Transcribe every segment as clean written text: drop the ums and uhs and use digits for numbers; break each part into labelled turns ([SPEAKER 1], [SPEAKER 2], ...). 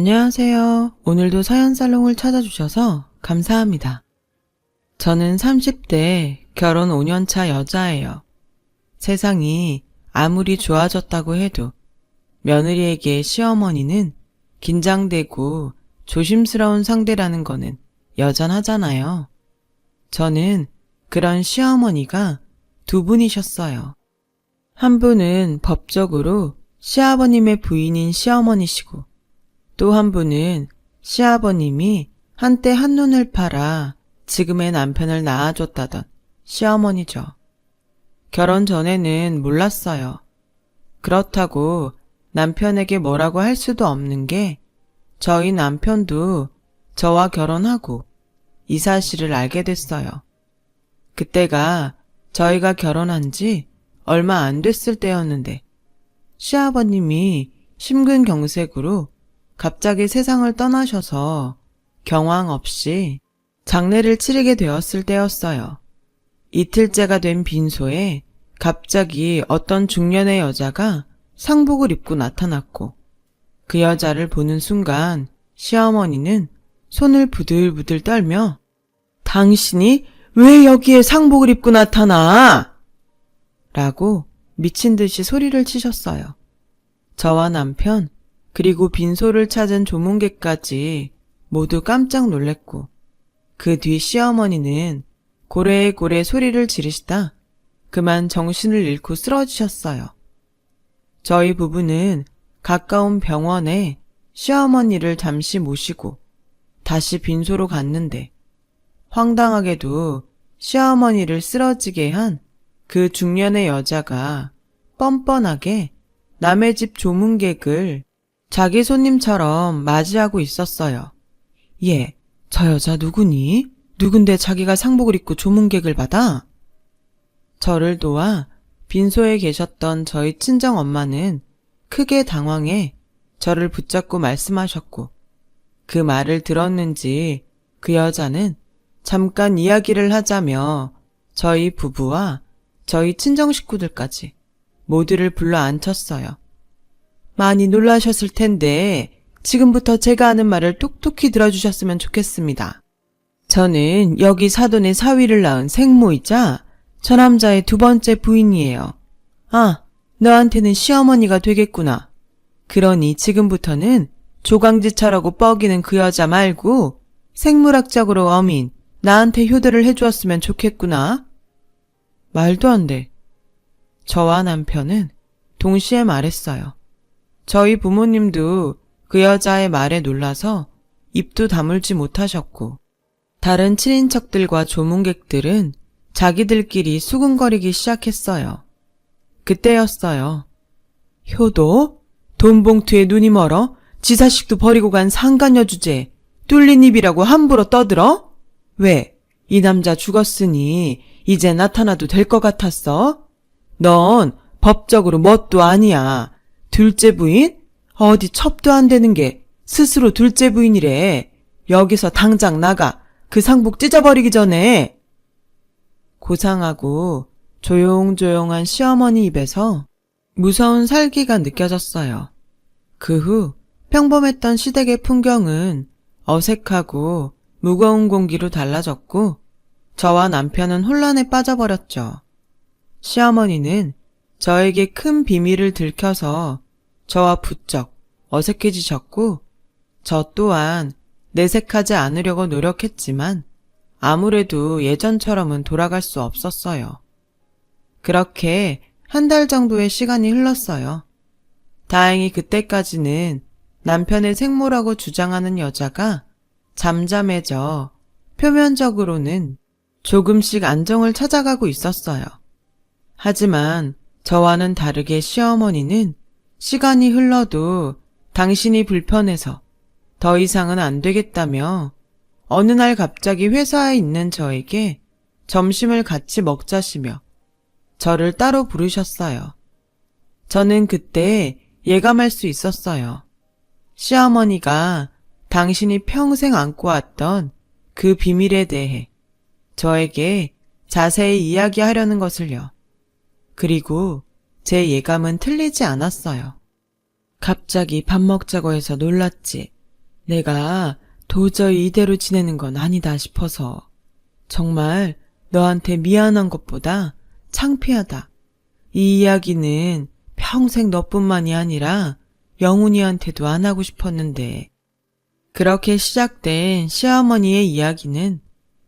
[SPEAKER 1] 안녕하세요. 오늘도 사연살롱을 찾아주셔서 감사합니다. 저는 30대 결혼 5년차 여자예요. 세상이 아무리 좋아졌다고 해도 며느리에게 시어머니는 긴장되고 조심스러운 상대라는 거는 여전하잖아요. 저는 그런 시어머니가 두 분이셨어요. 한 분은 법적으로 시아버님의 부인인 시어머니시고 또 한 분은 시아버님이 한때 한눈을 팔아 지금의 남편을 낳아줬다던 시어머니죠. 결혼 전에는 몰랐어요. 그렇다고 남편에게 뭐라고 할 수도 없는 게 저희 남편도 저와 결혼하고 이 사실을 알게 됐어요. 그때가 저희가 결혼한 지 얼마 안 됐을 때였는데 시아버님이 심근경색으로 갑자기 세상을 떠나셔서 경황 없이 장례를 치르게 되었을 때였어요. 이틀째가 된 빈소에 갑자기 어떤 중년의 여자가 상복을 입고 나타났고 그 여자를 보는 순간 시어머니는 손을 부들부들 떨며 당신이 왜 여기에 상복을 입고 나타나? 라고 미친 듯이 소리를 치셨어요. 저와 남편 그리고 빈소를 찾은 조문객까지 모두 깜짝 놀랬고 그 뒤 시어머니는 고래고래 소리를 지르시다 그만 정신을 잃고 쓰러지셨어요. 저희 부부는 가까운 병원에 시어머니를 잠시 모시고 다시 빈소로 갔는데 황당하게도 시어머니를 쓰러지게 한 그 중년의 여자가 뻔뻔하게 남의 집 조문객을 자기 손님처럼 맞이하고 있었어요. 얘, 저 여자 누구니? 누군데 자기가 상복을 입고 조문객을 받아? 저를 도와 빈소에 계셨던 저희 친정엄마는 크게 당황해 저를 붙잡고 말씀하셨고 그 말을 들었는지 그 여자는 잠깐 이야기를 하자며 저희 부부와 저희 친정 식구들까지 모두를 불러 앉혔어요. 많이 놀라셨을 텐데 지금부터 제가 하는 말을 똑똑히 들어주셨으면 좋겠습니다. 저는 여기 사돈의 사위를 낳은 생모이자 저 남자의 두 번째 부인이에요. 아, 너한테는 시어머니가 되겠구나. 그러니 지금부터는 조강지처라고 뻐기는 그 여자 말고 생물학적으로 어민, 나한테 효도를 해주었으면 좋겠구나. 말도 안 돼. 저와 남편은 동시에 말했어요. 저희 부모님도 그 여자의 말에 놀라서 입도 다물지 못하셨고 다른 친인척들과 조문객들은 자기들끼리 수군거리기 시작했어요. 그때였어요. 효도? 돈봉투에 눈이 멀어? 지사식도 버리고 간 상간녀 주제에 뚫린 입이라고 함부로 떠들어? 왜? 이 남자 죽었으니 이제 나타나도 될 것 같았어? 넌 법적으로 뭣도 아니야. 둘째 부인? 어디 첩도 안 되는 게 스스로 둘째 부인이래. 여기서 당장 나가. 그 상복 찢어버리기 전에. 고상하고 조용조용한 시어머니 입에서 무서운 살기가 느껴졌어요. 그 후 평범했던 시댁의 풍경은 어색하고 무거운 공기로 달라졌고 저와 남편은 혼란에 빠져버렸죠. 시어머니는 저에게 큰 비밀을 들켜서 저와 부쩍 어색해지셨고 저 또한 내색하지 않으려고 노력했지만 아무래도 예전처럼은 돌아갈 수 없었어요. 그렇게 한 달 정도의 시간이 흘렀어요. 다행히 그때까지는 남편의 생모라고 주장하는 여자가 잠잠해져 표면적으로는 조금씩 안정을 찾아가고 있었어요. 하지만 저와는 다르게 시어머니는 시간이 흘러도 당신이 불편해서 더 이상은 안 되겠다며 어느 날 갑자기 회사에 있는 저에게 점심을 같이 먹자시며 저를 따로 부르셨어요. 저는 그때 예감할 수 있었어요. 시어머니가 당신이 평생 안고 왔던 그 비밀에 대해 저에게 자세히 이야기하려는 것을요. 그리고 제 예감은 틀리지 않았어요. 갑자기 밥 먹자고 해서 놀랐지. 내가 도저히 이대로 지내는 건 아니다 싶어서 정말 너한테 미안한 것보다 창피하다. 이 이야기는 평생 너뿐만이 아니라 영훈이한테도 안 하고 싶었는데 그렇게 시작된 시어머니의 이야기는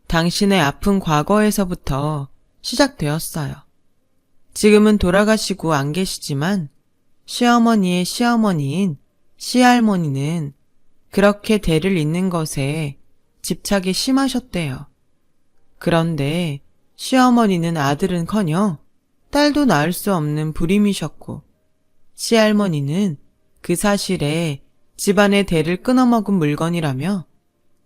[SPEAKER 1] 당신의 아픈 과거에서부터 시작되었어요. 지금은 돌아가시고 안 계시지만 시어머니의 시어머니인 시할머니는 그렇게 대를 잇는 것에 집착이 심하셨대요. 그런데 시어머니는 아들은커녕 딸도 낳을 수 없는 불임이셨고 시할머니는 그 사실에 집안의 대를 끊어먹은 물건이라며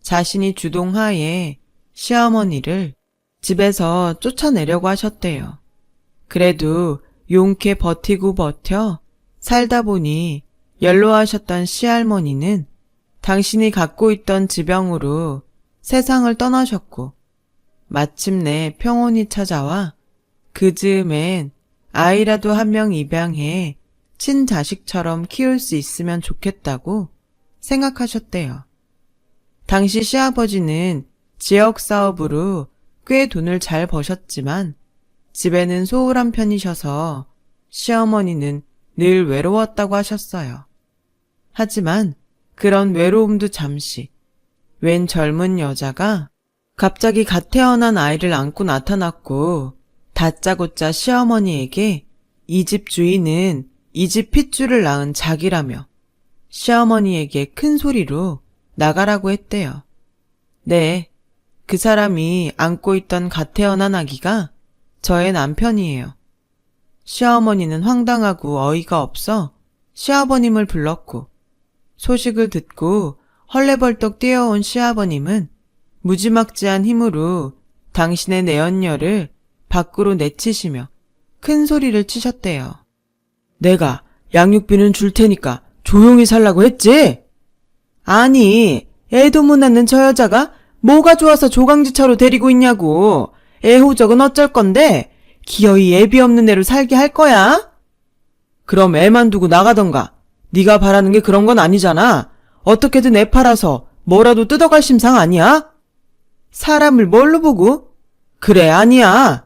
[SPEAKER 1] 자신이 주동하에 시어머니를 집에서 쫓아내려고 하셨대요. 그래도 용케 버티고 버텨 살다 보니 연로하셨던 시할머니는 당신이 갖고 있던 지병으로 세상을 떠나셨고 마침내 평온이 찾아와 그 즈음엔 아이라도 한 명 입양해 친자식처럼 키울 수 있으면 좋겠다고 생각하셨대요. 당시 시아버지는 지역사업으로 꽤 돈을 잘 버셨지만 집에는 소홀한 편이셔서 시어머니는 늘 외로웠다고 하셨어요. 하지만 그런 외로움도 잠시 웬 젊은 여자가 갑자기 갓 태어난 아이를 안고 나타났고 다짜고짜 시어머니에게 이 집 주인은 이 집 핏줄을 낳은 자기라며 시어머니에게 큰 소리로 나가라고 했대요. 네, 그 사람이 안고 있던 갓 태어난 아기가 저의 남편이에요. 시어머니는 황당하고 어이가 없어 시아버님을 불렀고 소식을 듣고 헐레벌떡 뛰어온 시아버님은 무지막지한 힘으로 당신의 내연녀를 밖으로 내치시며 큰 소리를 치셨대요. 내가 양육비는 줄 테니까 조용히 살라고 했지? 아니, 애도 못 낳는 저 여자가 뭐가 좋아서 조강지차로 데리고 있냐고. 애 호적은 어쩔 건데 기어이 애비 없는 애로 살게 할 거야? 그럼 애만 두고 나가던가. 네가 바라는 게 그런 건 아니잖아. 어떻게든 애 팔아서 뭐라도 뜯어갈 심상 아니야? 사람을 뭘로 보고? 그래, 아니야.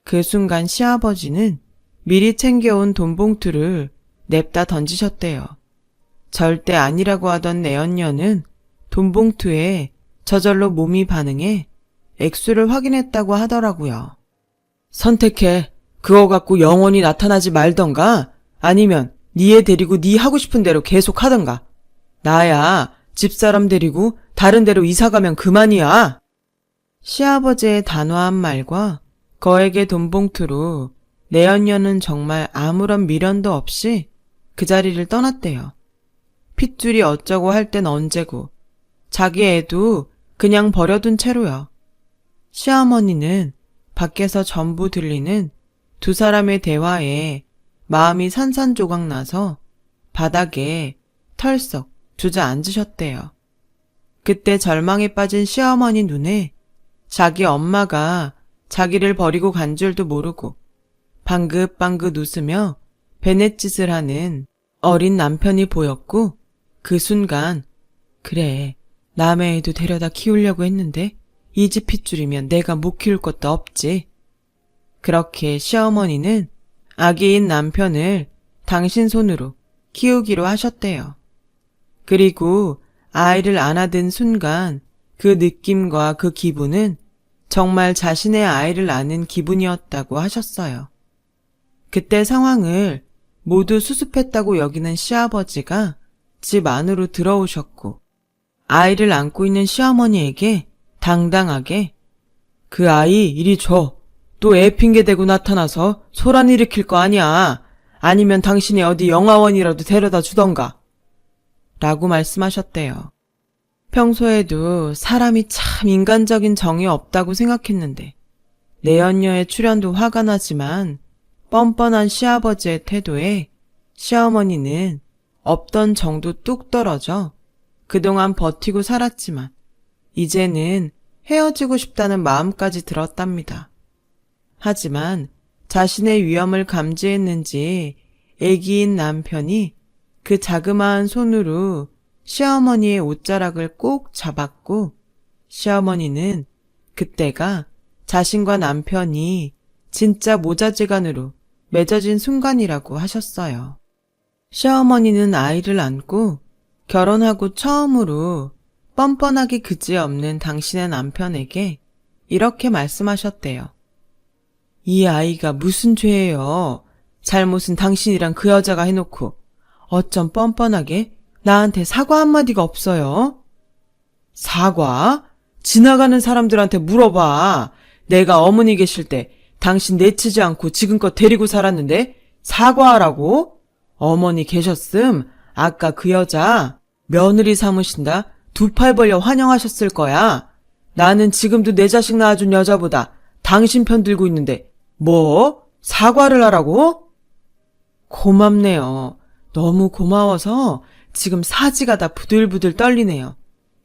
[SPEAKER 1] 그 순간 시아버지는 미리 챙겨온 돈 봉투를 냅다 던지셨대요. 절대 아니라고 하던 내연녀는 돈 봉투에 저절로 몸이 반응해 액수를 확인했다고 하더라고요. 선택해. 그거 갖고 영원히 나타나지 말던가 아니면 네 애 데리고 네 하고 싶은 대로 계속 하던가. 나야 집사람 데리고 다른 데로 이사가면 그만이야. 시아버지의 단호한 말과 거액의 돈 봉투로 내연녀는 정말 아무런 미련도 없이 그 자리를 떠났대요. 핏줄이 어쩌고 할 땐 언제고 자기 애도 그냥 버려둔 채로요. 시어머니는 밖에서 전부 들리는 두 사람의 대화에 마음이 산산조각 나서 바닥에 털썩 주저앉으셨대요. 그때 절망에 빠진 시어머니 눈에 자기 엄마가 자기를 버리고 간 줄도 모르고 방긋방긋 웃으며 베넷짓을 하는 어린 남편이 보였고 그 순간 그래 남의 애도 데려다 키우려고 했는데 이 집 핏줄이면 내가 못 키울 것도 없지. 그렇게 시어머니는 아기인 남편을 당신 손으로 키우기로 하셨대요. 그리고 아이를 안아든 순간 그 느낌과 그 기분은 정말 자신의 아이를 안은 기분이었다고 하셨어요. 그때 상황을 모두 수습했다고 여기는 시아버지가 집 안으로 들어오셨고 아이를 안고 있는 시어머니에게 당당하게 그 아이 이리 줘. 또 애 핑계 대고 나타나서 소란 일으킬 거 아니야. 아니면 당신이 어디 영화원이라도 데려다 주던가. 라고 말씀하셨대요. 평소에도 사람이 참 인간적인 정이 없다고 생각했는데 내연녀의 출연도 화가 나지만 뻔뻔한 시아버지의 태도에 시어머니는 없던 정도 뚝 떨어져 그동안 버티고 살았지만 이제는 헤어지고 싶다는 마음까지 들었답니다. 하지만 자신의 위험을 감지했는지 애기인 남편이 그 자그마한 손으로 시어머니의 옷자락을 꼭 잡았고 시어머니는 그때가 자신과 남편이 진짜 모자지간으로 맺어진 순간이라고 하셨어요. 시어머니는 아이를 안고 결혼하고 처음으로 뻔뻔하기 그지없는 당신의 남편에게 이렇게 말씀하셨대요. 이 아이가 무슨 죄예요? 잘못은 당신이랑 그 여자가 해놓고 어쩜 뻔뻔하게 나한테 사과 한마디가 없어요? 사과? 지나가는 사람들한테 물어봐. 내가 어머니 계실 때 당신 내치지 않고 지금껏 데리고 살았는데 사과하라고? 어머니 계셨음 아까 그 여자 며느리 삼으신다 두 팔 벌려 환영하셨을 거야. 나는 지금도 내 자식 낳아준 여자보다 당신 편 들고 있는데 뭐? 사과를 하라고? 고맙네요. 너무 고마워서 지금 사지가 다 부들부들 떨리네요.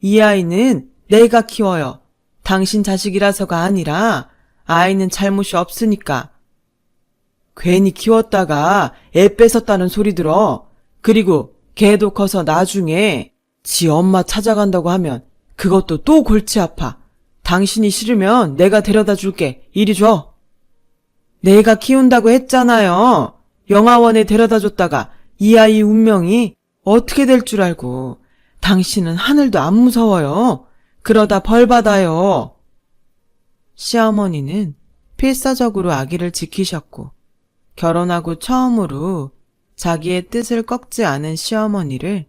[SPEAKER 1] 이 아이는 내가 키워요. 당신 자식이라서가 아니라 아이는 잘못이 없으니까. 괜히 키웠다가 애 뺏었다는 소리 들어. 그리고 걔도 커서 나중에 지 엄마 찾아간다고 하면 그것도 또 골치 아파. 당신이 싫으면 내가 데려다 줄게. 이리 줘. 내가 키운다고 했잖아요. 영아원에 데려다 줬다가 이 아이 운명이 어떻게 될 줄 알고. 당신은 하늘도 안 무서워요. 그러다 벌 받아요. 시어머니는 필사적으로 아기를 지키셨고 결혼하고 처음으로 자기의 뜻을 꺾지 않은 시어머니를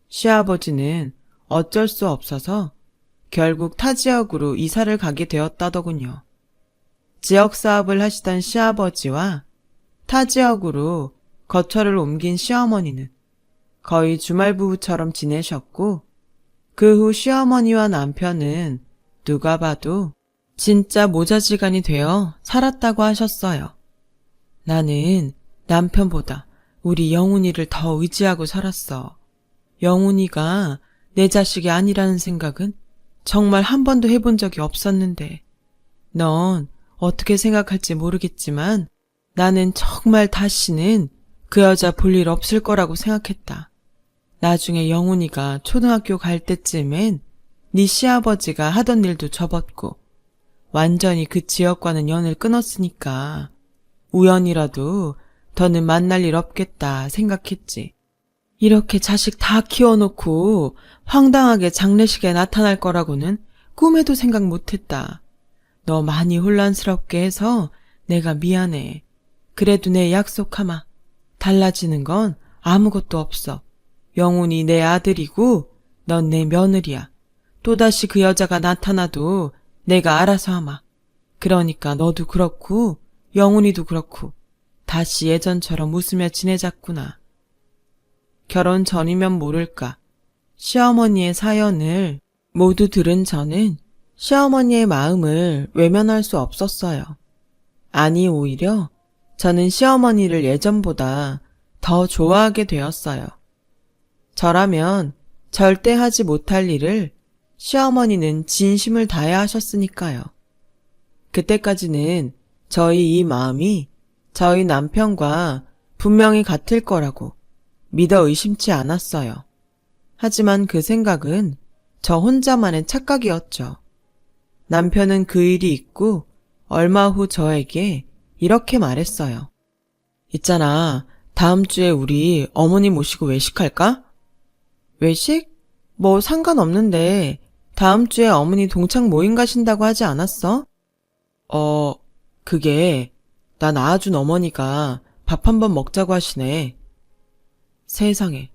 [SPEAKER 1] 시아버지는 어쩔 수 없어서 결국 타 지역으로 이사를 가게 되었다더군요. 지역 사업을 하시던 시아버지와 타 지역으로 거처를 옮긴 시어머니는 거의 주말 부부처럼 지내셨고 그 후 시어머니와 남편은 누가 봐도 진짜 모자지간이 되어 살았다고 하셨어요. 나는 남편보다 우리 영훈이를 더 의지하고 살았어. 영훈이가 내 자식이 아니라는 생각은 정말 한 번도 해본 적이 없었는데 넌 어떻게 생각할지 모르겠지만 나는 정말 다시는 그 여자 볼 일 없을 거라고 생각했다. 나중에 영훈이가 초등학교 갈 때쯤엔 네 시아버지가 하던 일도 접었고 완전히 그 지역과는 연을 끊었으니까 우연이라도 더는 만날 일 없겠다 생각했지. 이렇게 자식 다 키워놓고 황당하게 장례식에 나타날 거라고는 꿈에도 생각 못했다. 너 많이 혼란스럽게 해서 내가 미안해. 그래도 내 약속하마. 달라지는 건 아무것도 없어. 영훈이 내 아들이고 넌 내 며느리야. 또다시 그 여자가 나타나도 내가 알아서 하마. 그러니까 너도 그렇고 영훈이도 그렇고 다시 예전처럼 웃으며 지내자꾸나. 결혼 전이면 모를까. 시어머니의 사연을 모두 들은 저는 시어머니의 마음을 외면할 수 없었어요. 아니 오히려 저는 시어머니를 예전보다 더 좋아하게 되었어요. 저라면 절대 하지 못할 일을 시어머니는 진심을 다해 하셨으니까요. 그때까지는 저희 이 마음이 저희 남편과 분명히 같을 거라고 믿어 의심치 않았어요. 하지만 그 생각은 저 혼자만의 착각이었죠. 남편은 그 일이 있고 얼마 후 저에게 이렇게 말했어요. 있잖아, 다음 주에 우리 어머니 모시고 외식할까? 외식? 뭐 상관없는데 다음 주에 어머니 동창 모임 가신다고 하지 않았어? 그게 나 낳아준 어머니가 밥 한번 먹자고 하시네. 세상에,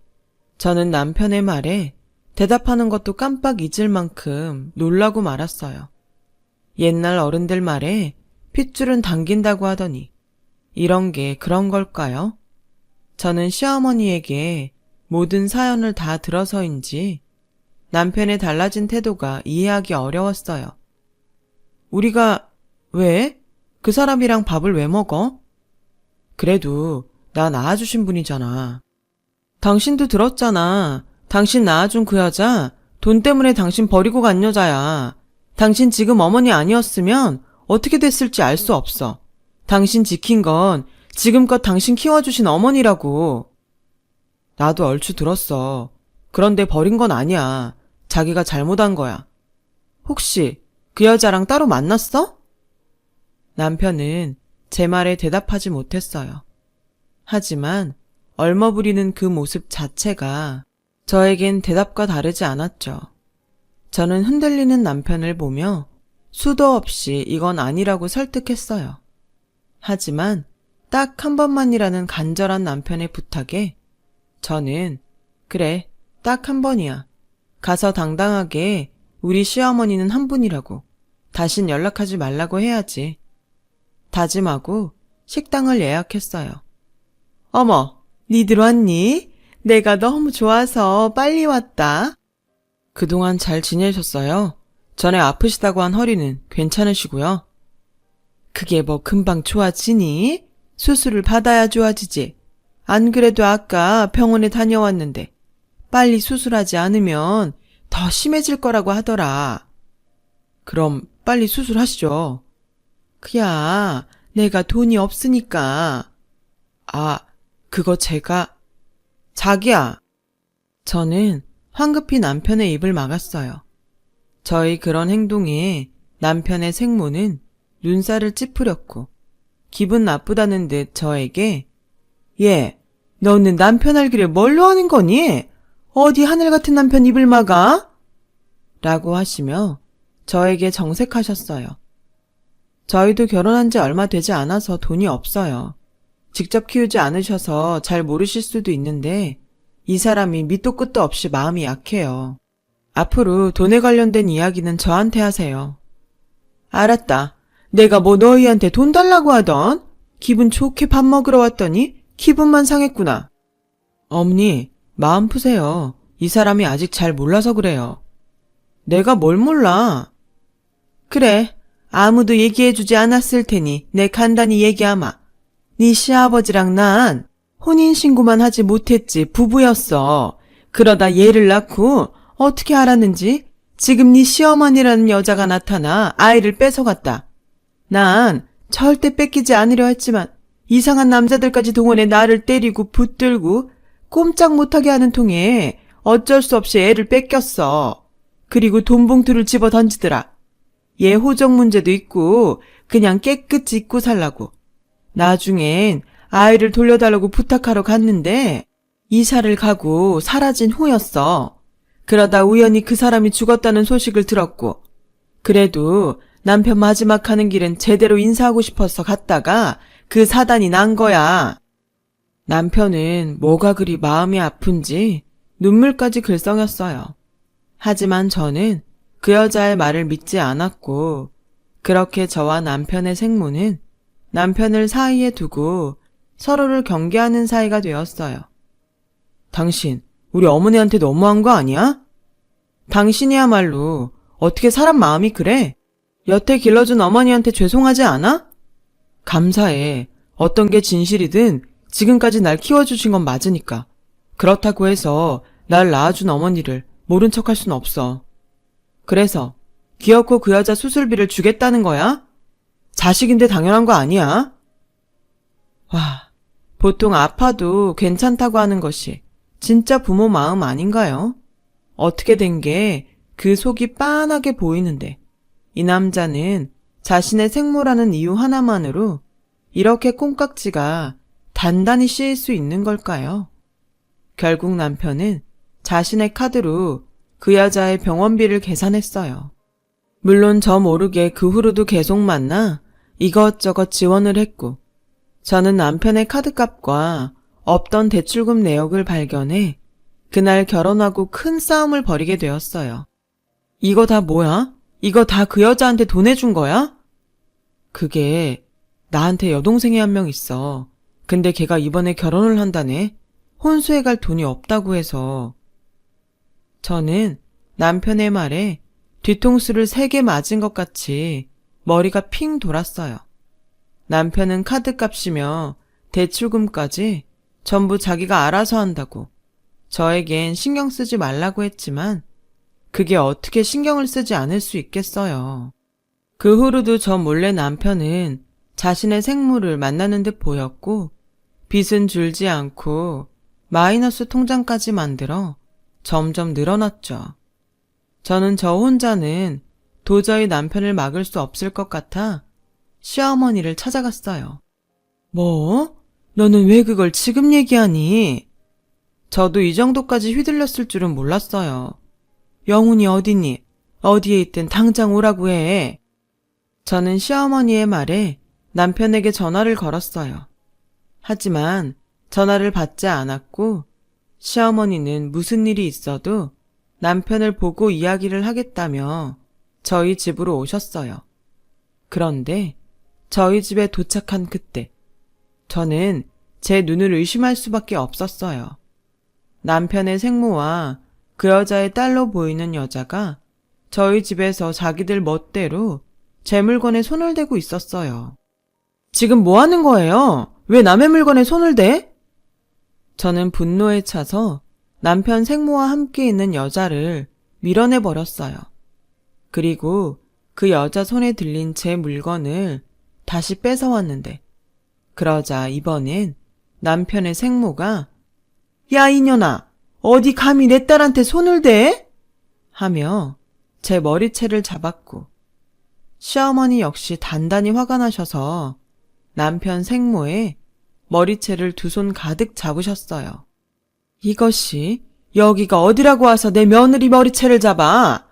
[SPEAKER 1] 저는 남편의 말에 대답하는 것도 깜빡 잊을 만큼 놀라고 말았어요. 옛날 어른들 말에 핏줄은 당긴다고 하더니 이런 게 그런 걸까요? 저는 시어머니에게 모든 사연을 다 들어서인지 남편의 달라진 태도가 이해하기 어려웠어요. 우리가 왜? 그 사람이랑 밥을 왜 먹어? 그래도 나 낳아주신 분이잖아. 당신도 들었잖아. 당신 낳아준 그 여자 돈 때문에 당신 버리고 간 여자야. 당신 지금 어머니 아니었으면 어떻게 됐을지 알 수 없어. 당신 지킨 건 지금껏 당신 키워주신 어머니라고. 나도 얼추 들었어. 그런데 버린 건 아니야. 자기가 잘못한 거야. 혹시 그 여자랑 따로 만났어? 남편은 제 말에 대답하지 못했어요. 하지만 얼머부리는 그 모습 자체가 저에겐 대답과 다르지 않았죠. 저는 흔들리는 남편을 보며 수도 없이 이건 아니라고 설득했어요. 하지만 딱 한 번만이라는 간절한 남편의 부탁에 저는 그래, 딱 한 번이야. 가서 당당하게 우리 시어머니는 한 분이라고 다신 연락하지 말라고 해야지. 다짐하고 식당을 예약했어요. 어머, 니들 왔니? 내가 너무 좋아서 빨리 왔다. 그동안 잘 지내셨어요? 전에 아프시다고 한 허리는 괜찮으시고요? 그게 뭐 금방 좋아지니? 수술을 받아야 좋아지지. 안 그래도 아까 병원에 다녀왔는데 빨리 수술하지 않으면 더 심해질 거라고 하더라. 그럼 빨리 수술하시죠. 그야 내가 돈이 없으니까. 아, 그거 제가... 자기야. 저는 황급히 남편의 입을 막았어요. 저희 그런 행동에 남편의 생모는 눈살을 찌푸렸고 기분 나쁘다는 듯 저에게 얘, 너는 남편 알기를 뭘로 하는 거니? 어디 하늘 같은 남편 입을 막아? 라고 하시며 저에게 정색하셨어요. 저희도 결혼한 지 얼마 되지 않아서 돈이 없어요. 직접 키우지 않으셔서 잘 모르실 수도 있는데 이 사람이 밑도 끝도 없이 마음이 약해요. 앞으로 돈에 관련된 이야기는 저한테 하세요. 알았다. 내가 뭐 너희한테 돈 달라고 하던? 기분 좋게 밥 먹으러 왔더니 기분만 상했구나. 어머니, 마음 푸세요. 이 사람이 아직 잘 몰라서 그래요. 내가 뭘 몰라? 그래, 아무도 얘기해주지 않았을 테니 내 간단히 얘기하마. 네 시아버지랑 난 혼인신고만 하지 못했지 부부였어. 그러다 얘를 낳고 어떻게 알았는지 지금 네 시어머니라는 여자가 나타나 아이를 뺏어갔다. 난 절대 뺏기지 않으려 했지만 이상한 남자들까지 동원해 나를 때리고 붙들고 꼼짝 못하게 하는 통에 어쩔 수 없이 애를 뺏겼어. 그리고 돈 봉투를 집어 던지더라. 얘 호적 문제도 있고 그냥 깨끗이 잊고 살라고. 나중엔 아이를 돌려달라고 부탁하러 갔는데 이사를 가고 사라진 후였어. 그러다 우연히 그 사람이 죽었다는 소식을 들었고 그래도 남편 마지막 가는 길은 제대로 인사하고 싶어서 갔다가 그 사단이 난 거야. 남편은 뭐가 그리 마음이 아픈지 눈물까지 글썽였어요. 하지만 저는 그 여자의 말을 믿지 않았고 그렇게 저와 남편의 생모는 남편을 사이에 두고 서로를 경계하는 사이가 되었어요. 당신, 우리 어머니한테 너무한 거 아니야? 당신이야말로 어떻게 사람 마음이 그래? 여태 길러준 어머니한테 죄송하지 않아? 감사해. 어떤 게 진실이든 지금까지 날 키워주신 건 맞으니까. 그렇다고 해서 날 낳아준 어머니를 모른 척할 순 없어. 그래서 기어코 그 여자 수술비를 주겠다는 거야? 자식인데 당연한 거 아니야? 와, 보통 아파도 괜찮다고 하는 것이 진짜 부모 마음 아닌가요? 어떻게 된 게 그 속이 빤하게 보이는데 이 남자는 자신의 생모라는 이유 하나만으로 이렇게 콩깍지가 단단히 씌일 수 있는 걸까요? 결국 남편은 자신의 카드로 그 여자의 병원비를 계산했어요. 물론 저 모르게 그 후로도 계속 만나 이것저것 지원을 했고 저는 남편의 카드값과 없던 대출금 내역을 발견해 그날 결혼하고 큰 싸움을 벌이게 되었어요. 이거 다 뭐야? 이거 다 그 여자한테 돈 내준 거야? 그게 나한테 여동생이 한 명 있어. 근데 걔가 이번에 결혼을 한다네. 혼수해 갈 돈이 없다고 해서. 저는 남편의 말에 뒤통수를 3개 맞은 것 같이 머리가 핑 돌았어요. 남편은 카드값이며 대출금까지 전부 자기가 알아서 한다고 저에겐 신경 쓰지 말라고 했지만 그게 어떻게 신경을 쓰지 않을 수 있겠어요. 그 후로도 저 몰래 남편은 자신의 생모를 만나는 듯 보였고 빚은 줄지 않고 마이너스 통장까지 만들어 점점 늘어났죠. 저는 저 혼자는 도저히 남편을 막을 수 없을 것 같아 시어머니를 찾아갔어요. 뭐? 너는 왜 그걸 지금 얘기하니? 저도 이 정도까지 휘둘렸을 줄은 몰랐어요. 영훈이 어디니? 어디에 있든 당장 오라고 해. 저는 시어머니의 말에 남편에게 전화를 걸었어요. 하지만 전화를 받지 않았고 시어머니는 무슨 일이 있어도 남편을 보고 이야기를 하겠다며 저희 집으로 오셨어요. 그런데 저희 집에 도착한 그때 저는 제 눈을 의심할 수밖에 없었어요. 남편의 생모와 그 여자의 딸로 보이는 여자가 저희 집에서 자기들 멋대로 제 물건에 손을 대고 있었어요. 지금 뭐 하는 거예요? 왜 남의 물건에 손을 대? 저는 분노에 차서 남편 생모와 함께 있는 여자를 밀어내버렸어요. 그리고 그 여자 손에 들린 제 물건을 다시 뺏어왔는데 그러자 이번엔 남편의 생모가 야 이년아 어디 감히 내 딸한테 손을 대? 하며 제 머리채를 잡았고 시어머니 역시 단단히 화가 나셔서 남편 생모의 머리채를 두 손 가득 잡으셨어요. 이것이 여기가 어디라고 와서 내 며느리 머리채를 잡아?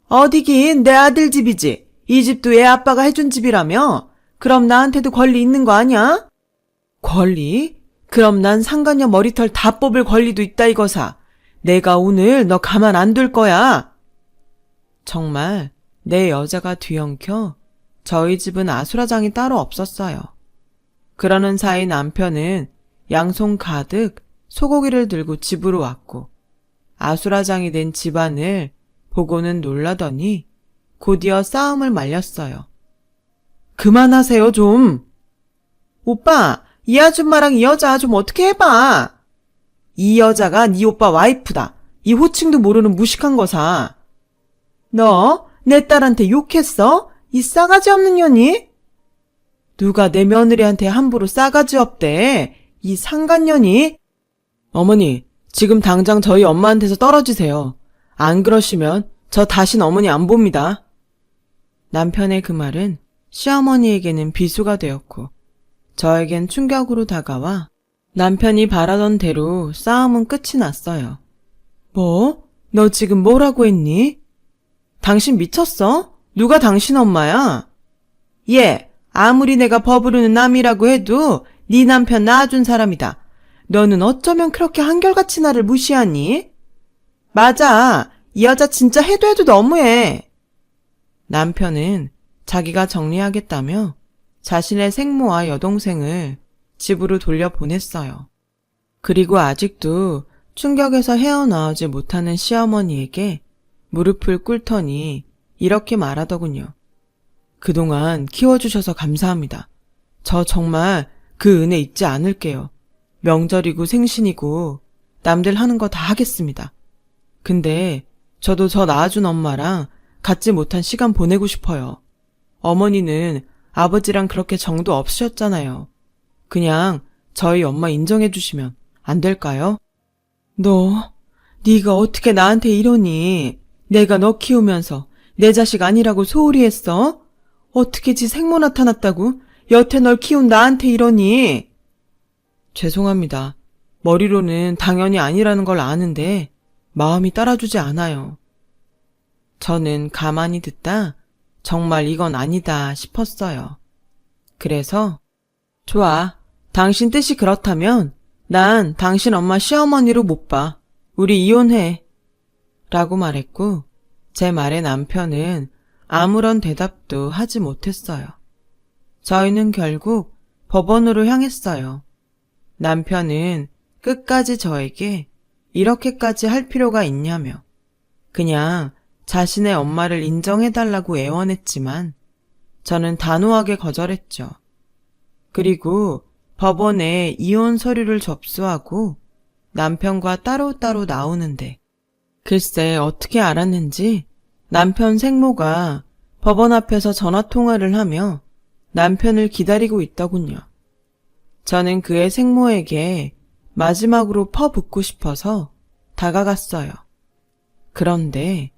[SPEAKER 1] 어디긴 내 아들 집이지. 이 집도 얘 아빠가 해준 집이라며? 그럼 나한테도 권리 있는 거 아니야? 권리? 그럼 난 상간녀 머리털 다 뽑을 권리도 있다 이거사. 내가 오늘 너 가만 안 둘 거야. 정말 내 여자가 뒤엉켜 저희 집은 아수라장이 따로 없었어요. 그러는 사이 남편은 양손 가득 소고기를 들고 집으로 왔고 아수라장이 된 집안을 보고는 놀라더니 곧이어 싸움을 말렸어요. 그만하세요 좀. 오빠 이 아줌마랑 이 여자 좀 어떻게 해봐. 이 여자가 네 오빠 와이프다. 이 호칭도 모르는 무식한 거사. 너 내 딸한테 욕했어? 이 싸가지 없는 년이? 누가 내 며느리한테 함부로 싸가지 없대. 이 상간년이? 어머니, 지금 당장 저희 엄마한테서 떨어지세요. 안 그러시면 저 다신 어머니 안 봅니다. 남편의 그 말은 시어머니에게는 비수가 되었고 저에겐 충격으로 다가와 남편이 바라던 대로 싸움은 끝이 났어요. 뭐? 너 지금 뭐라고 했니? 당신 미쳤어? 누가 당신 엄마야? 예, 아무리 내가 버부르는 남이라고 해도 네 남편 낳아준 사람이다. 너는 어쩌면 그렇게 한결같이 나를 무시하니? 맞아, 이 여자 진짜 해도 너무해. 남편은 자기가 정리하겠다며 자신의 생모와 여동생을 집으로 돌려보냈어요. 그리고 아직도 충격에서 헤어나오지 못하는 시어머니에게 무릎을 꿇더니 이렇게 말하더군요. 그동안 키워주셔서 감사합니다. 저 정말 그 은혜 잊지 않을게요. 명절이고 생신이고 남들 하는 거 다 하겠습니다. 근데 저도 저 낳아준 엄마랑 갖지 못한 시간 보내고 싶어요. 어머니는 아버지랑 그렇게 정도 없으셨잖아요. 그냥 저희 엄마 인정해 주시면 안 될까요? 네가 어떻게 나한테 이러니? 내가 너 키우면서 내 자식 아니라고 소홀히 했어? 어떻게 지 생모 나타났다고 여태 널 키운 나한테 이러니? 죄송합니다. 머리로는 당연히 아니라는 걸 아는데 마음이 따라주지 않아요. 저는 가만히 듣다 정말 이건 아니다 싶었어요. 그래서 좋아. 당신 뜻이 그렇다면 난 당신 엄마 시어머니로 못 봐. 우리 이혼해. 라고 말했고 제 말에 남편은 아무런 대답도 하지 못했어요. 저희는 결국 법원으로 향했어요. 남편은 끝까지 저에게 이렇게까지 할 필요가 있냐며 그냥 자신의 엄마를 인정해달라고 애원했지만 저는 단호하게 거절했죠. 그리고 법원에 이혼 서류를 접수하고 남편과 따로따로 나오는데 글쎄 어떻게 알았는지 남편 생모가 법원 앞에서 전화통화를 하며 남편을 기다리고 있더군요. 저는 그의 생모에게 마지막으로 퍼붓고 싶어서 다가갔어요. 그런데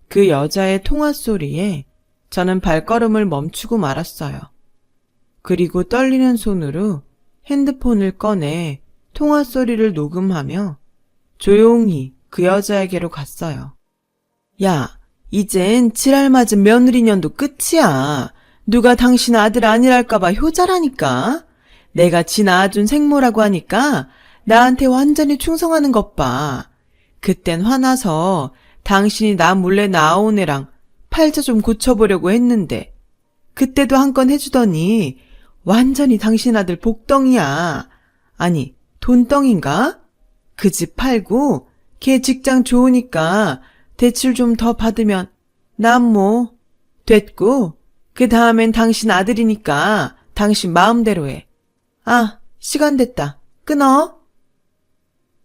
[SPEAKER 1] 그 여자의 통화 소리에 저는 발걸음을 멈추고 말았어요. 그리고 떨리는 손으로 핸드폰을 꺼내 통화 소리를 녹음하며 조용히 그 여자에게로 갔어요. 야, 이젠 지랄 맞은 며느리년도 끝이야. 누가 당신 아들 아니랄까봐 효자라니까. 내가 지 낳아준 생모라고 하니까 나한테 완전히 충성하는 것 봐. 그땐 화나서 당신이 나 몰래 낳아온 애랑 팔자 좀 고쳐보려고 했는데 그때도 한 건 해주더니 완전히 당신 아들 복덩이야. 아니, 돈덩인가? 그 집 팔고 걔 직장 좋으니까 대출 좀 더 받으면 난 뭐 됐고 그 다음엔 당신 아들이니까 당신 마음대로 해. 아, 시간 됐다. 끊어.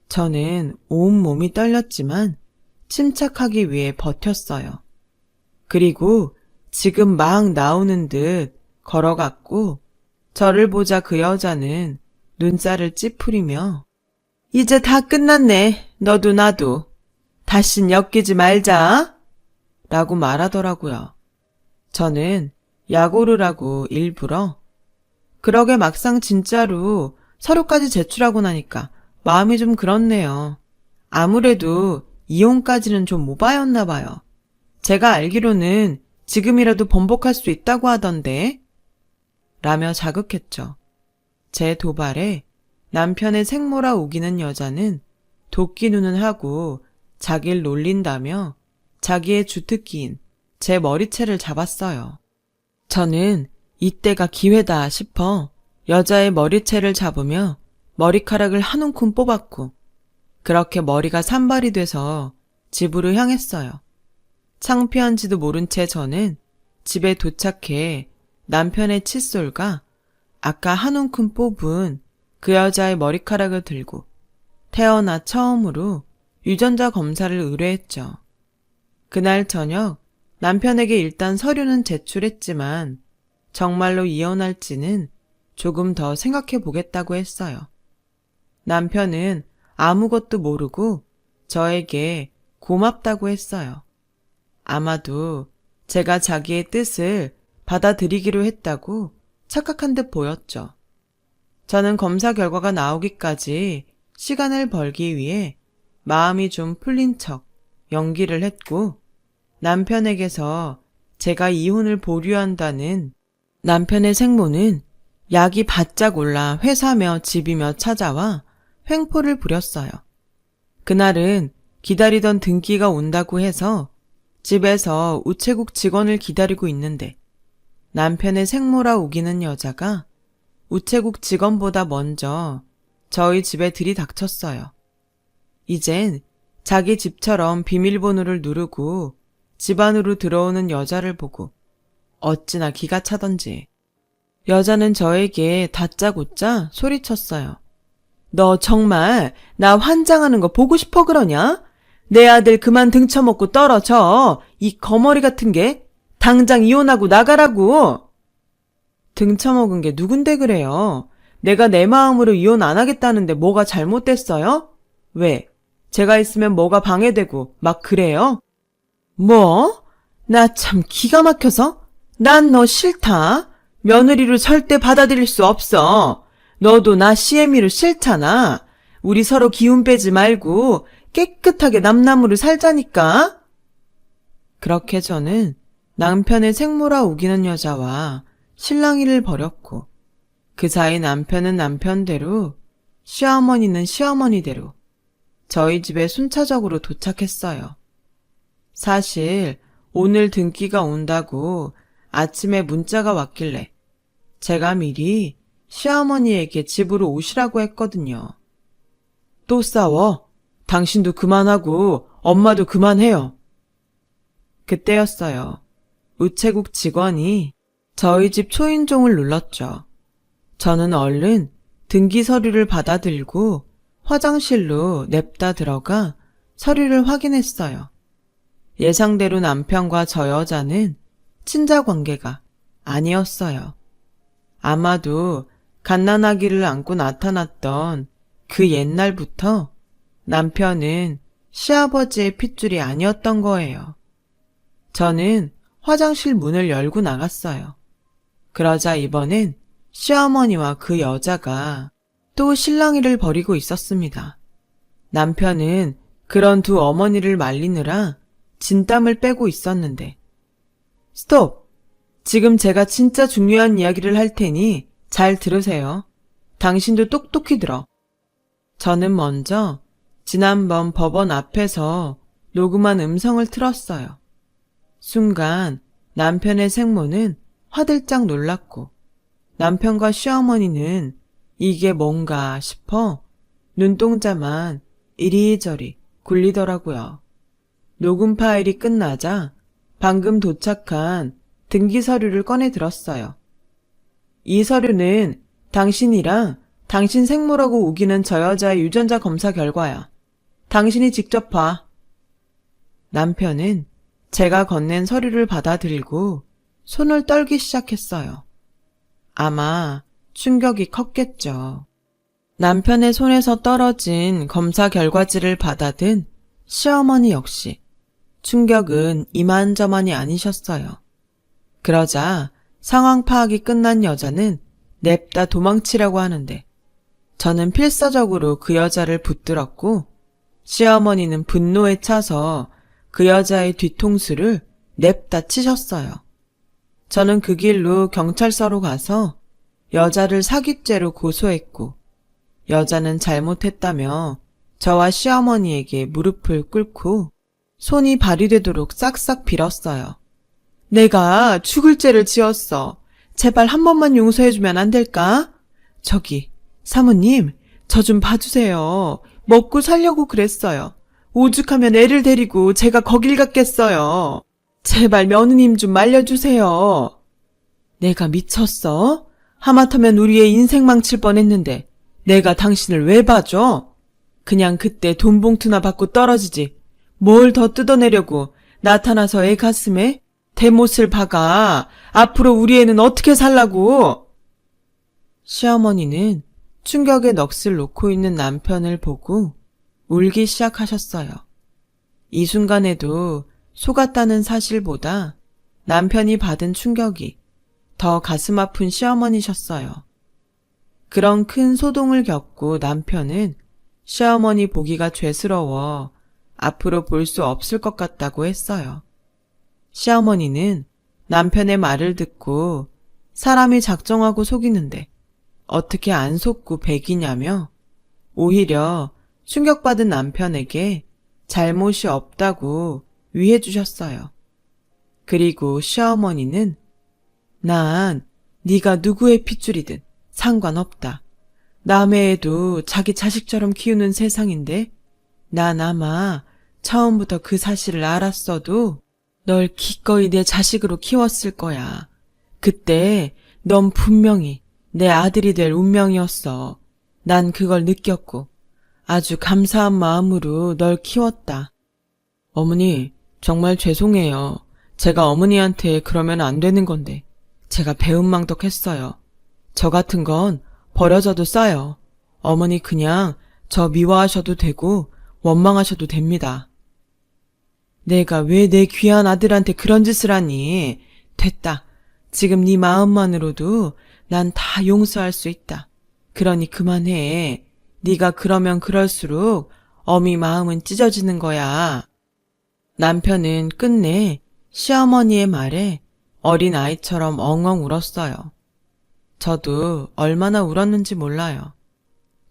[SPEAKER 1] 저는 온몸이 떨렸지만 침착하기 위해 버텼어요. 그리고 지금 막 나오는 듯 걸어갔고 저를 보자 그 여자는 눈살을 찌푸리며 이제 다 끝났네. 너도 나도. 다신 엮이지 말자. 라고 말하더라고요. 저는 약오르라고 일부러 그러게 막상 진짜로 서류까지 제출하고 나니까 마음이 좀 그렇네요. 아무래도 이혼까지는 좀 오바였나 봐요. 제가 알기로는 지금이라도 번복할 수 있다고 하던데 라며 자극했죠. 제 도발에 남편의 생모라 우기는 여자는 도끼 눈은 하고 자기를 놀린다며 자기의 주특기인 제 머리채를 잡았어요. 저는 이때가 기회다 싶어 여자의 머리채를 잡으며 머리카락을 한 움큼 뽑았고 그렇게 머리가 산발이 돼서 집으로 향했어요. 창피한지도 모른 채 저는 집에 도착해 남편의 칫솔과 아까 한 움큼 뽑은 그 여자의 머리카락을 들고 태어나 처음으로 유전자 검사를 의뢰했죠. 그날 저녁 남편에게 일단 서류는 제출했지만 정말로 이혼할지는 조금 더 생각해 보겠다고 했어요. 남편은 아무것도 모르고 저에게 고맙다고 했어요. 아마도 제가 자기의 뜻을 받아들이기로 했다고 착각한 듯 보였죠. 저는 검사 결과가 나오기까지 시간을 벌기 위해 마음이 좀 풀린 척 연기를 했고 남편에게서 제가 이혼을 보류한다는 남편의 생모는 약이 바짝 올라 회사며 집이며 찾아와 횡포를 부렸어요. 그날은 기다리던 등기가 온다고 해서 집에서 우체국 직원을 기다리고 있는데 남편의 생모라 우기는 여자가 우체국 직원보다 먼저 저희 집에 들이닥쳤어요. 이젠 자기 집처럼 비밀번호를 누르고 집 안으로 들어오는 여자를 보고 어찌나 기가 차던지 여자는 저에게 다짜고짜 소리쳤어요. 너 정말 나 환장하는 거 보고 싶어 그러냐? 내 아들 그만 등쳐먹고 떨어져. 이 거머리 같은 게 당장 이혼하고 나가라고. 등쳐먹은 게 누군데 그래요? 내가 내 마음으로 이혼 안 하겠다는데 뭐가 잘못됐어요? 왜? 제가 있으면 뭐가 방해되고 막 그래요? 뭐? 나 참 기가 막혀서? 난 너 싫다. 며느리로 절대 받아들일 수 없어. 너도 나 CM이로 싫잖아. 우리 서로 기운 빼지 말고 깨끗하게 남남으로 살자니까. 그렇게 저는 남편의 생모라 우기는 여자와 실랑이를 벌였고 그 사이 남편은 남편대로 시어머니는 시어머니대로 저희 집에 순차적으로 도착했어요. 사실 오늘 등기가 온다고 아침에 문자가 왔길래 제가 미리 시어머니에게 집으로 오시라고 했거든요. 또 싸워? 당신도 그만하고 엄마도 그만해요. 그때였어요. 우체국 직원이 저희 집 초인종을 눌렀죠. 저는 얼른 등기 서류를 받아들고 화장실로 냅다 들어가 서류를 확인했어요. 예상대로 남편과 저 여자는 친자 관계가 아니었어요. 아마도 갓난아기를 안고 나타났던 그 옛날부터 남편은 시아버지의 핏줄이 아니었던 거예요. 저는 화장실 문을 열고 나갔어요. 그러자 이번엔 시어머니와 그 여자가 또 실랑이를 벌이고 있었습니다. 남편은 그런 두 어머니를 말리느라 진땀을 빼고 있었는데, 스톱! 지금 제가 진짜 중요한 이야기를 할 테니 잘 들으세요. 당신도 똑똑히 들어. 저는 먼저 지난번 법원 앞에서 녹음한 음성을 틀었어요. 순간 남편의 생모는 화들짝 놀랐고 남편과 시어머니는 이게 뭔가 싶어 눈동자만 이리저리 굴리더라고요. 녹음 파일이 끝나자 방금 도착한 등기 서류를 꺼내 들었어요. 이 서류는 당신이랑 당신 생모라고 우기는 저 여자의 유전자 검사 결과야. 당신이 직접 봐. 남편은 제가 건넨 서류를 받아들이고 손을 떨기 시작했어요. 아마 충격이 컸겠죠. 남편의 손에서 떨어진 검사 결과지를 받아든 시어머니 역시 충격은 이만저만이 아니셨어요. 그러자 상황 파악이 끝난 여자는 냅다 도망치려고 하는데 저는 필사적으로 그 여자를 붙들었고 시어머니는 분노에 차서 그 여자의 뒤통수를 냅다 치셨어요. 저는 그 길로 경찰서로 가서 여자를 사기죄로 고소했고 여자는 잘못했다며 저와 시어머니에게 무릎을 꿇고 손이 발휘되도록 싹싹 빌었어요. 내가 죽을 죄를 지었어. 제발 한 번만 용서해주면 안 될까? 저기 사모님, 저 좀 봐주세요. 먹고 살려고 그랬어요. 오죽하면 애를 데리고 제가 거길 갔겠어요. 제발 며느님 좀 말려주세요. 내가 미쳤어? 하마터면 우리의 인생 망칠 뻔했는데 내가 당신을 왜 봐줘? 그냥 그때 돈 봉투나 받고 떨어지지. 뭘 더 뜯어내려고 나타나서 애 가슴에 대못을 박아. 앞으로 우리 애는 어떻게 살라고? 시어머니는 충격의 넋을 놓고 있는 남편을 보고 울기 시작하셨어요. 이 순간에도 속았다는 사실보다 남편이 받은 충격이 더 가슴 아픈 시어머니셨어요. 그런 큰 소동을 겪고 남편은 시어머니 보기가 죄스러워 앞으로 볼 수 없을 것 같다고 했어요. 시어머니는 남편의 말을 듣고 사람이 작정하고 속이는데 어떻게 안 속고 배기냐며 오히려 충격받은 남편에게 잘못이 없다고 위해 주셨어요. 그리고 시어머니는 난 네가 누구의 핏줄이든 상관없다. 남의 애도 자기 자식처럼 키우는 세상인데 난 아마 처음부터 그 사실을 알았어도 널 기꺼이 내 자식으로 키웠을 거야. 그때 넌 분명히 내 아들이 될 운명이었어. 난 그걸 느꼈고 아주 감사한 마음으로 널 키웠다. 어머니, 정말 죄송해요. 제가 어머니한테 그러면 안 되는 건데 제가 배은망덕했어요. 저 같은 건 버려져도 싸요. 어머니 그냥 저 미워하셔도 되고 원망하셔도 됩니다. 내가 왜 내 귀한 아들한테 그런 짓을 하니? 됐다. 지금 네 마음만으로도 난 다 용서할 수 있다. 그러니 그만해. 네가 그러면 그럴수록 어미 마음은 찢어지는 거야. 남편은 끝내 시어머니의 말에 어린아이처럼 엉엉 울었어요. 저도 얼마나 울었는지 몰라요.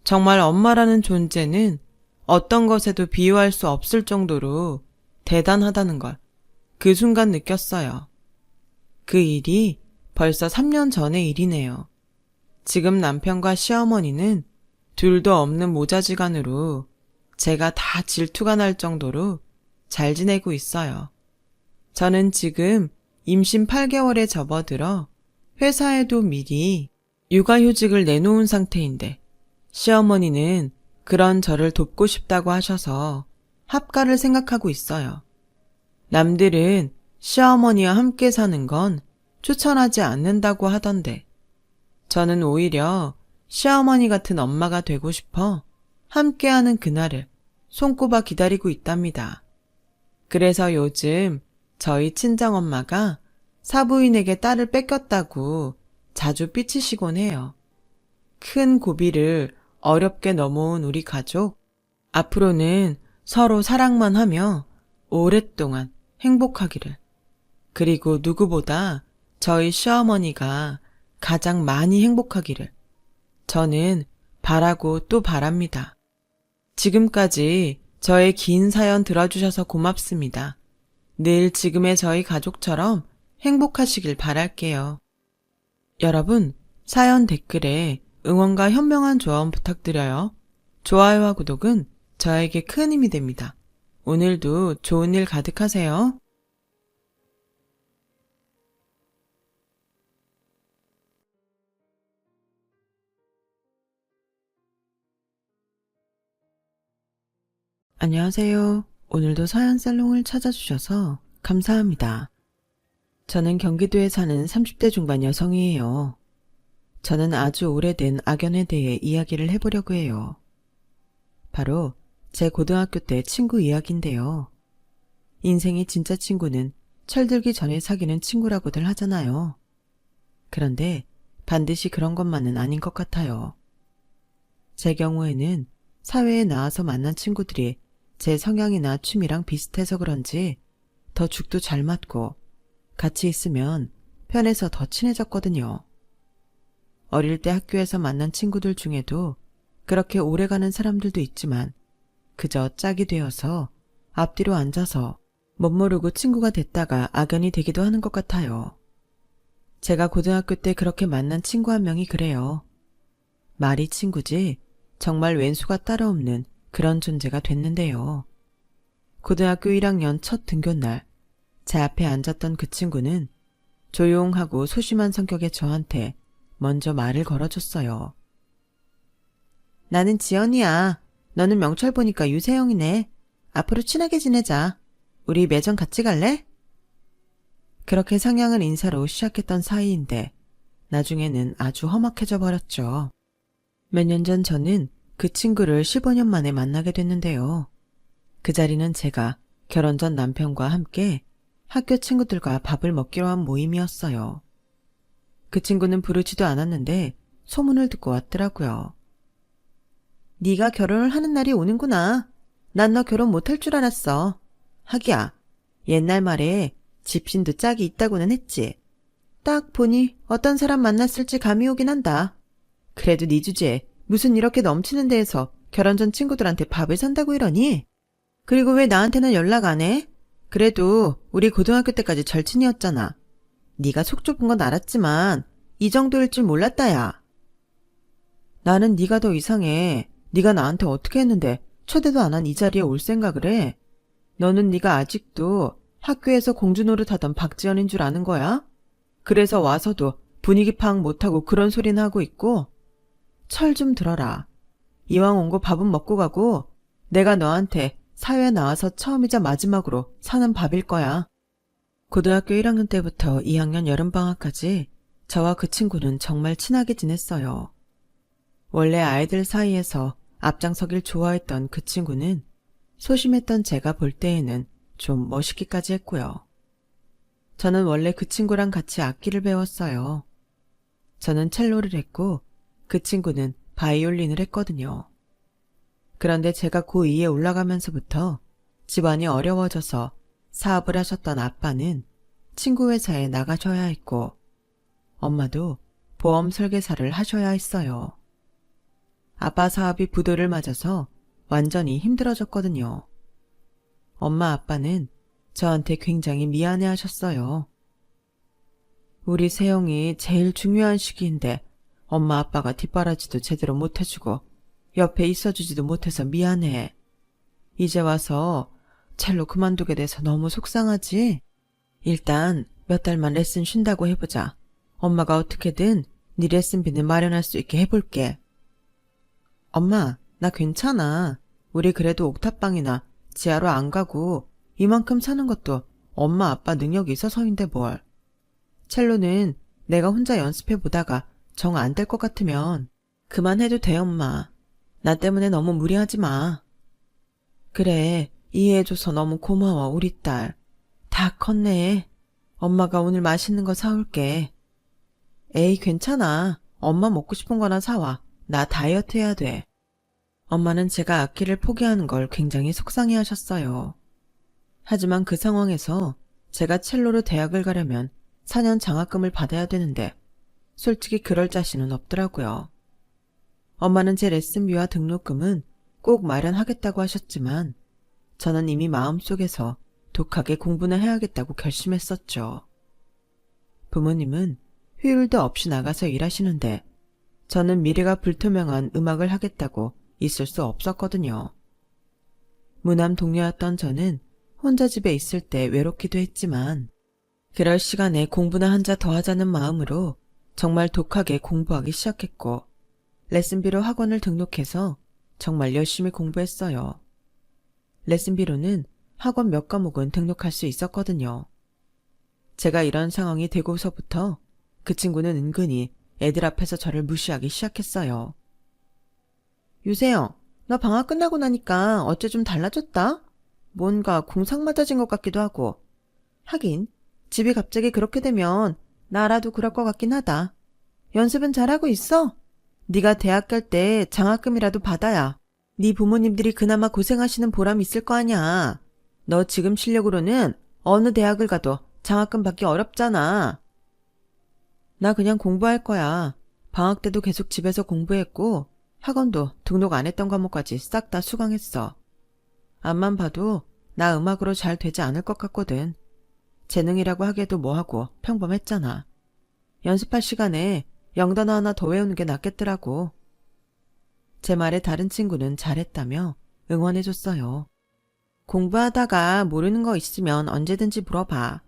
[SPEAKER 1] 정말 엄마라는 존재는 어떤 것에도 비유할 수 없을 정도로 대단하다는 걸 그 순간 느꼈어요. 그 일이 벌써 3년 전의 일이네요. 지금 남편과 시어머니는 둘도 없는 모자지간으로 제가 다 질투가 날 정도로 잘 지내고 있어요. 저는 지금 임신 8개월에 접어들어 회사에도 미리 육아휴직을 내놓은 상태인데 시어머니는 그런 저를 돕고 싶다고 하셔서 합가를 생각하고 있어요. 남들은 시어머니와 함께 사는 건 추천하지 않는다고 하던데 저는 오히려 시어머니 같은 엄마가 되고 싶어 함께하는 그날을 손꼽아 기다리고 있답니다. 그래서 요즘 저희 친정엄마가 사부인에게 딸을 뺏겼다고 자주 삐치시곤 해요. 큰 고비를 어렵게 넘어온 우리 가족, 앞으로는 서로 사랑만 하며 오랫동안 행복하기를. 그리고 누구보다 저희 시어머니가 가장 많이 행복하기를 저는 바라고 또 바랍니다. 지금까지 저의 긴 사연 들어주셔서 고맙습니다. 늘 지금의 저희 가족처럼 행복하시길 바랄게요. 여러분, 사연 댓글에 응원과 현명한 조언 부탁드려요. 좋아요와 구독은 저에게 큰 힘이 됩니다. 오늘도 좋은 일 가득하세요. 안녕하세요. 오늘도 사연 살롱을 찾아주셔서 감사합니다. 저는 경기도에 사는 30대 중반 여성이에요. 저는 아주 오래된 악연에 대해 이야기를 해보려고 해요. 바로 제 고등학교 때 친구 이야기인데요. 인생의 진짜 친구는 철들기 전에 사귀는 친구라고들 하잖아요. 그런데 반드시 그런 것만은 아닌 것 같아요. 제 경우에는 사회에 나와서 만난 친구들이 제 성향이나 취미랑 비슷해서 그런지 더 죽도 잘 맞고 같이 있으면 편해서 더 친해졌거든요. 어릴 때 학교에서 만난 친구들 중에도 그렇게 오래가는 사람들도 있지만 그저 짝이 되어서 앞뒤로 앉아서 멋모르고 친구가 됐다가 악연이 되기도 하는 것 같아요. 제가 고등학교 때 그렇게 만난 친구 한 명이 그래요. 말이 친구지 정말 왼수가 따로 없는 그런 존재가 됐는데요. 고등학교 1학년 첫 등교날 제 앞에 앉았던 그 친구는 조용하고 소심한 성격의 저한테 먼저 말을 걸어줬어요. 나는 지연이야. 너는 명철 보니까 유세영이네. 앞으로 친하게 지내자. 우리 매점 같이 갈래? 그렇게 상냥한 인사로 시작했던 사이인데 나중에는 아주 험악해져 버렸죠. 몇 년 전 저는 그 친구를 15년 만에 만나게 됐는데요. 그 자리는 제가 결혼 전 남편과 함께 학교 친구들과 밥을 먹기로 한 모임이었어요. 그 친구는 부르지도 않았는데 소문을 듣고 왔더라고요. 네가 결혼을 하는 날이 오는구나. 난 너 결혼 못할 줄 알았어. 하기야, 옛날 말에 집신도 짝이 있다고는 했지. 딱 보니 어떤 사람 만났을지 감이 오긴 한다. 그래도 네 주제에 무슨 이렇게 넘치는 데에서 결혼 전 친구들한테 밥을 산다고 이러니? 그리고 왜 나한테는 연락 안 해? 그래도 우리 고등학교 때까지 절친이었잖아. 네가 속 좁은 건 알았지만 이 정도일 줄 몰랐다 야. 나는 네가 더 이상해. 네가 나한테 어떻게 했는데 초대도 안 한 이 자리에 올 생각을 해. 너는 네가 아직도 학교에서 공주 노릇하던 박지연인 줄 아는 거야? 그래서 와서도 분위기 파악 못하고 그런 소리는 하고 있고. 철 좀 들어라. 이왕 온 거 밥은 먹고 가고 내가 너한테 사회에 나와서 처음이자 마지막으로 사는 밥일 거야. 고등학교 1학년 때부터 2학년 여름방학까지 저와 그 친구는 정말 친하게 지냈어요. 원래 아이들 사이에서 앞장서길 좋아했던 그 친구는 소심했던 제가 볼 때에는 좀 멋있기까지 했고요. 저는 원래 그 친구랑 같이 악기를 배웠어요. 저는 첼로를 했고 그 친구는 바이올린을 했거든요. 그런데 제가 고2에 올라가면서부터 집안이 어려워져서 사업을 하셨던 아빠는 친구 회사에 나가셔야 했고 엄마도 보험 설계사를 하셔야 했어요. 아빠 사업이 부도를 맞아서 완전히 힘들어졌거든요. 엄마 아빠는 저한테 굉장히 미안해 하셨어요. 우리 세영이 제일 중요한 시기인데 엄마 아빠가 뒷바라지도 제대로 못해주고 옆에 있어주지도 못해서 미안해. 이제 와서 첼로 그만두게 돼서 너무 속상하지? 일단 몇 달만 레슨 쉰다고 해보자. 엄마가 어떻게든 네 레슨비는 마련할 수 있게 해볼게. 엄마, 나 괜찮아. 우리 그래도 옥탑방이나 지하로 안 가고 이만큼 사는 것도 엄마 아빠 능력이 있어서인데 뭘. 첼로는 내가 혼자 연습해보다가 정 안 될 것 같으면 그만해도 돼 엄마. 나 때문에 너무 무리하지 마. 그래, 이해해줘서 너무 고마워, 우리 딸. 다 컸네. 엄마가 오늘 맛있는 거 사올게. 에이, 괜찮아. 엄마 먹고 싶은 거나 사와. 나 다이어트 해야 돼. 엄마는 제가 악기를 포기하는 걸 굉장히 속상해 하셨어요. 하지만 그 상황에서 제가 첼로로 대학을 가려면 4년 장학금을 받아야 되는데 솔직히 그럴 자신은 없더라고요. 엄마는 제 레슨비와 등록금은 꼭 마련하겠다고 하셨지만 저는 이미 마음속에서 독하게 공부는 해야겠다고 결심했었죠. 부모님은 휴일도 없이 나가서 일하시는데 저는 미래가 불투명한 음악을 하겠다고 있을 수 없었거든요. 무남 동료였던 저는 혼자 집에 있을 때 외롭기도 했지만 그럴 시간에 공부나 한자 더 하자는 마음으로 정말 독하게 공부하기 시작했고 레슨비로 학원을 등록해서 정말 열심히 공부했어요. 레슨비로는 학원 몇 과목은 등록할 수 있었거든요. 제가 이런 상황이 되고서부터 그 친구는 은근히 애들 앞에서 저를 무시하기 시작했어요. 유세영, 너 방학 끝나고 나니까 어째 좀 달라졌다? 뭔가 공상 맞아진 것 같기도 하고. 하긴 집이 갑자기 그렇게 되면 나라도 그럴 것 같긴 하다. 연습은 잘하고 있어? 네가 대학 갈 때 장학금이라도 받아야 네 부모님들이 그나마 고생하시는 보람이 있을 거 아냐. 너 지금 실력으로는 어느 대학을 가도 장학금 받기 어렵잖아. 나 그냥 공부할 거야. 방학 때도 계속 집에서 공부했고 학원도 등록 안 했던 과목까지 싹 다 수강했어. 앞만 봐도 나 음악으로 잘 되지 않을 것 같거든. 재능이라고 하기에도 뭐하고 평범했잖아. 연습할 시간에 영단어 하나 더 외우는 게 낫겠더라고. 제 말에 다른 친구는 잘했다며 응원해줬어요. 공부하다가 모르는 거 있으면 언제든지 물어봐.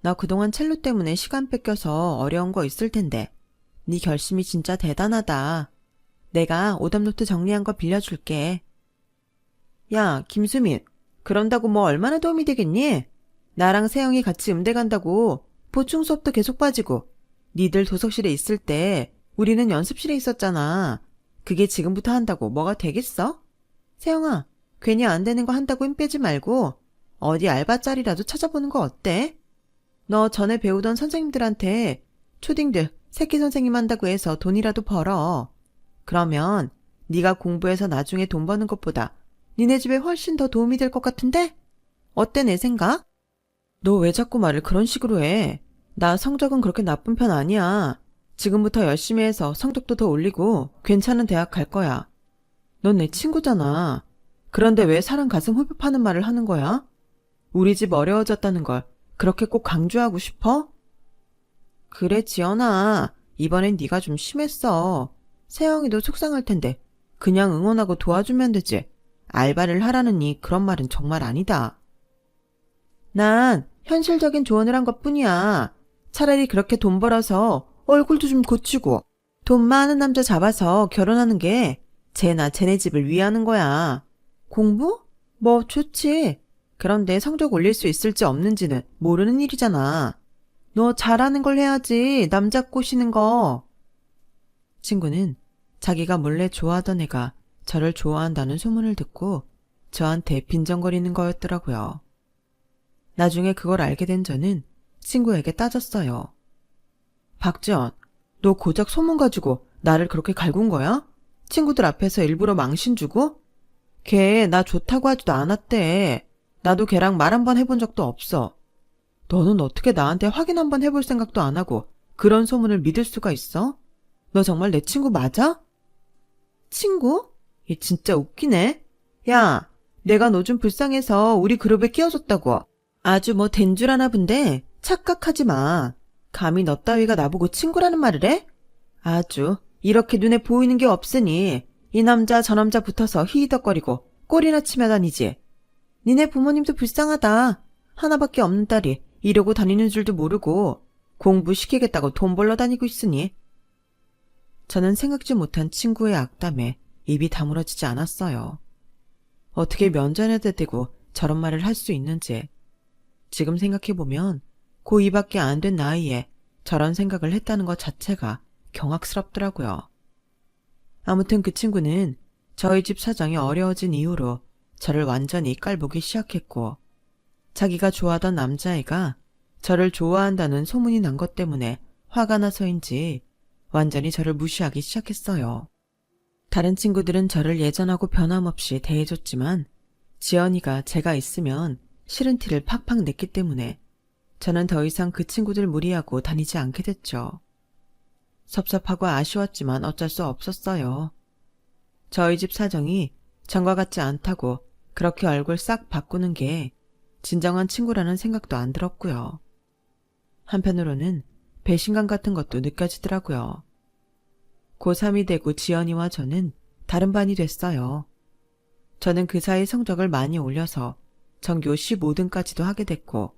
[SPEAKER 1] 나 그동안 첼로 때문에 시간 뺏겨서 어려운 거 있을 텐데 네 결심이 진짜 대단하다. 내가 오답노트 정리한 거 빌려줄게. 야, 김수민, 그런다고 뭐 얼마나 도움이 되겠니? 나랑 세영이 같이 음대 간다고 보충 수업도 계속 빠지고 니들 도서실에 있을 때 우리는 연습실에 있었잖아. 그게 지금부터 한다고 뭐가 되겠어? 세영아, 괜히 안 되는 거 한다고 힘 빼지 말고 어디 알바 자리라도 찾아보는 거 어때? 너 전에 배우던 선생님들한테 초딩들 새끼 선생님 한다고 해서 돈이라도 벌어. 그러면 네가 공부해서 나중에 돈 버는 것보다 니네 집에 훨씬 더 도움이 될 것 같은데? 어때 내 생각? 너 왜 자꾸 말을 그런 식으로 해? 나 성적은 그렇게 나쁜 편 아니야. 지금부터 열심히 해서 성적도 더 올리고 괜찮은 대학 갈 거야. 넌 내 친구잖아. 그런데 왜 사람 가슴 후벼 파는 말을 하는 거야? 우리 집 어려워졌다는 걸 그렇게 꼭 강조하고 싶어? 그래 지연아, 이번엔 네가 좀 심했어. 세영이도 속상할 텐데 그냥 응원하고 도와주면 되지. 알바를 하라느니 그런 말은 정말 아니다. 난 현실적인 조언을 한 것뿐이야. 차라리 그렇게 돈 벌어서 얼굴도 좀 고치고 돈 많은 남자 잡아서 결혼하는 게 쟤나 쟤네 집을 위하는 거야. 공부? 뭐 좋지. 그런데 성적 올릴 수 있을지 없는지는 모르는 일이잖아. 너 잘하는 걸 해야지, 남자 꼬시는 거. 친구는 자기가 몰래 좋아하던 애가 저를 좋아한다는 소문을 듣고 저한테 빈정거리는 거였더라고요. 나중에 그걸 알게 된 저는 친구에게 따졌어요. 박지연, 너 고작 소문 가지고 나를 그렇게 갈군 거야? 친구들 앞에서 일부러 망신 주고? 걔 나 좋다고 하지도 않았대. 나도 걔랑 말 한 번 해본 적도 없어. 너는 어떻게 나한테 확인 한 번 해볼 생각도 안 하고 그런 소문을 믿을 수가 있어? 너 정말 내 친구 맞아? 친구? 얘 진짜 웃기네. 야, 내가 너 좀 불쌍해서 우리 그룹에 끼워줬다고. 아주 뭐 된 줄 아나 본데 착각하지 마. 감히 너 따위가 나보고 친구라는 말을 해? 아주 이렇게 눈에 보이는 게 없으니 이 남자 저 남자 붙어서 히히덕거리고 꼴이나 치며 다니지. 니네 부모님도 불쌍하다. 하나밖에 없는 딸이 이러고 다니는 줄도 모르고 공부시키겠다고 돈 벌러 다니고 있으니. 저는 생각지 못한 친구의 악담에 입이 다물어지지 않았어요. 어떻게 면전에다 대고 저런 말을 할 수 있는지. 지금 생각해보면 고2밖에 안 된 나이에 저런 생각을 했다는 것 자체가 경악스럽더라고요. 아무튼 그 친구는 저희 집 사정이 어려워진 이후로 저를 완전히 깔보기 시작했고, 자기가 좋아하던 남자애가 저를 좋아한다는 소문이 난 것 때문에 화가 나서인지 완전히 저를 무시하기 시작했어요. 다른 친구들은 저를 예전하고 변함없이 대해줬지만 지연이가 제가 있으면 싫은 티를 팍팍 냈기 때문에 저는 더 이상 그 친구들 무리하고 다니지 않게 됐죠. 섭섭하고 아쉬웠지만 어쩔 수 없었어요. 저희 집 사정이 전과 같지 않다고 그렇게 얼굴 싹 바꾸는 게 진정한 친구라는 생각도 안 들었고요. 한편으로는 배신감 같은 것도 느껴지더라고요. 고3이 되고 지연이와 저는 다른 반이 됐어요. 저는 그 사이 성적을 많이 올려서 전교 15등까지도 하게 됐고,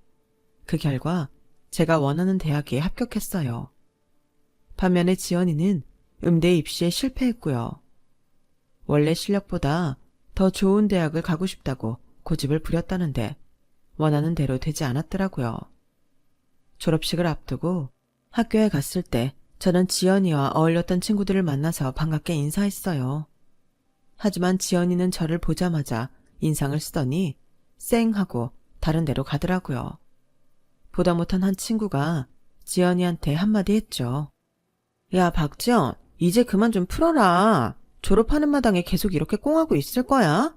[SPEAKER 1] 그 결과 제가 원하는 대학에 합격했어요. 반면에 지연이는 음대 입시에 실패했고요. 원래 실력보다 더 좋은 대학을 가고 싶다고 고집을 부렸다는데 원하는 대로 되지 않았더라고요. 졸업식을 앞두고 학교에 갔을 때 저는 지연이와 어울렸던 친구들을 만나서 반갑게 인사했어요. 하지만 지연이는 저를 보자마자 인상을 쓰더니 쌩 하고 다른 데로 가더라고요. 보다 못한 한 친구가 지연이한테 한마디 했죠. 야, 박지연, 이제 그만 좀 풀어라. 졸업하는 마당에 계속 이렇게 꽁하고 있을 거야?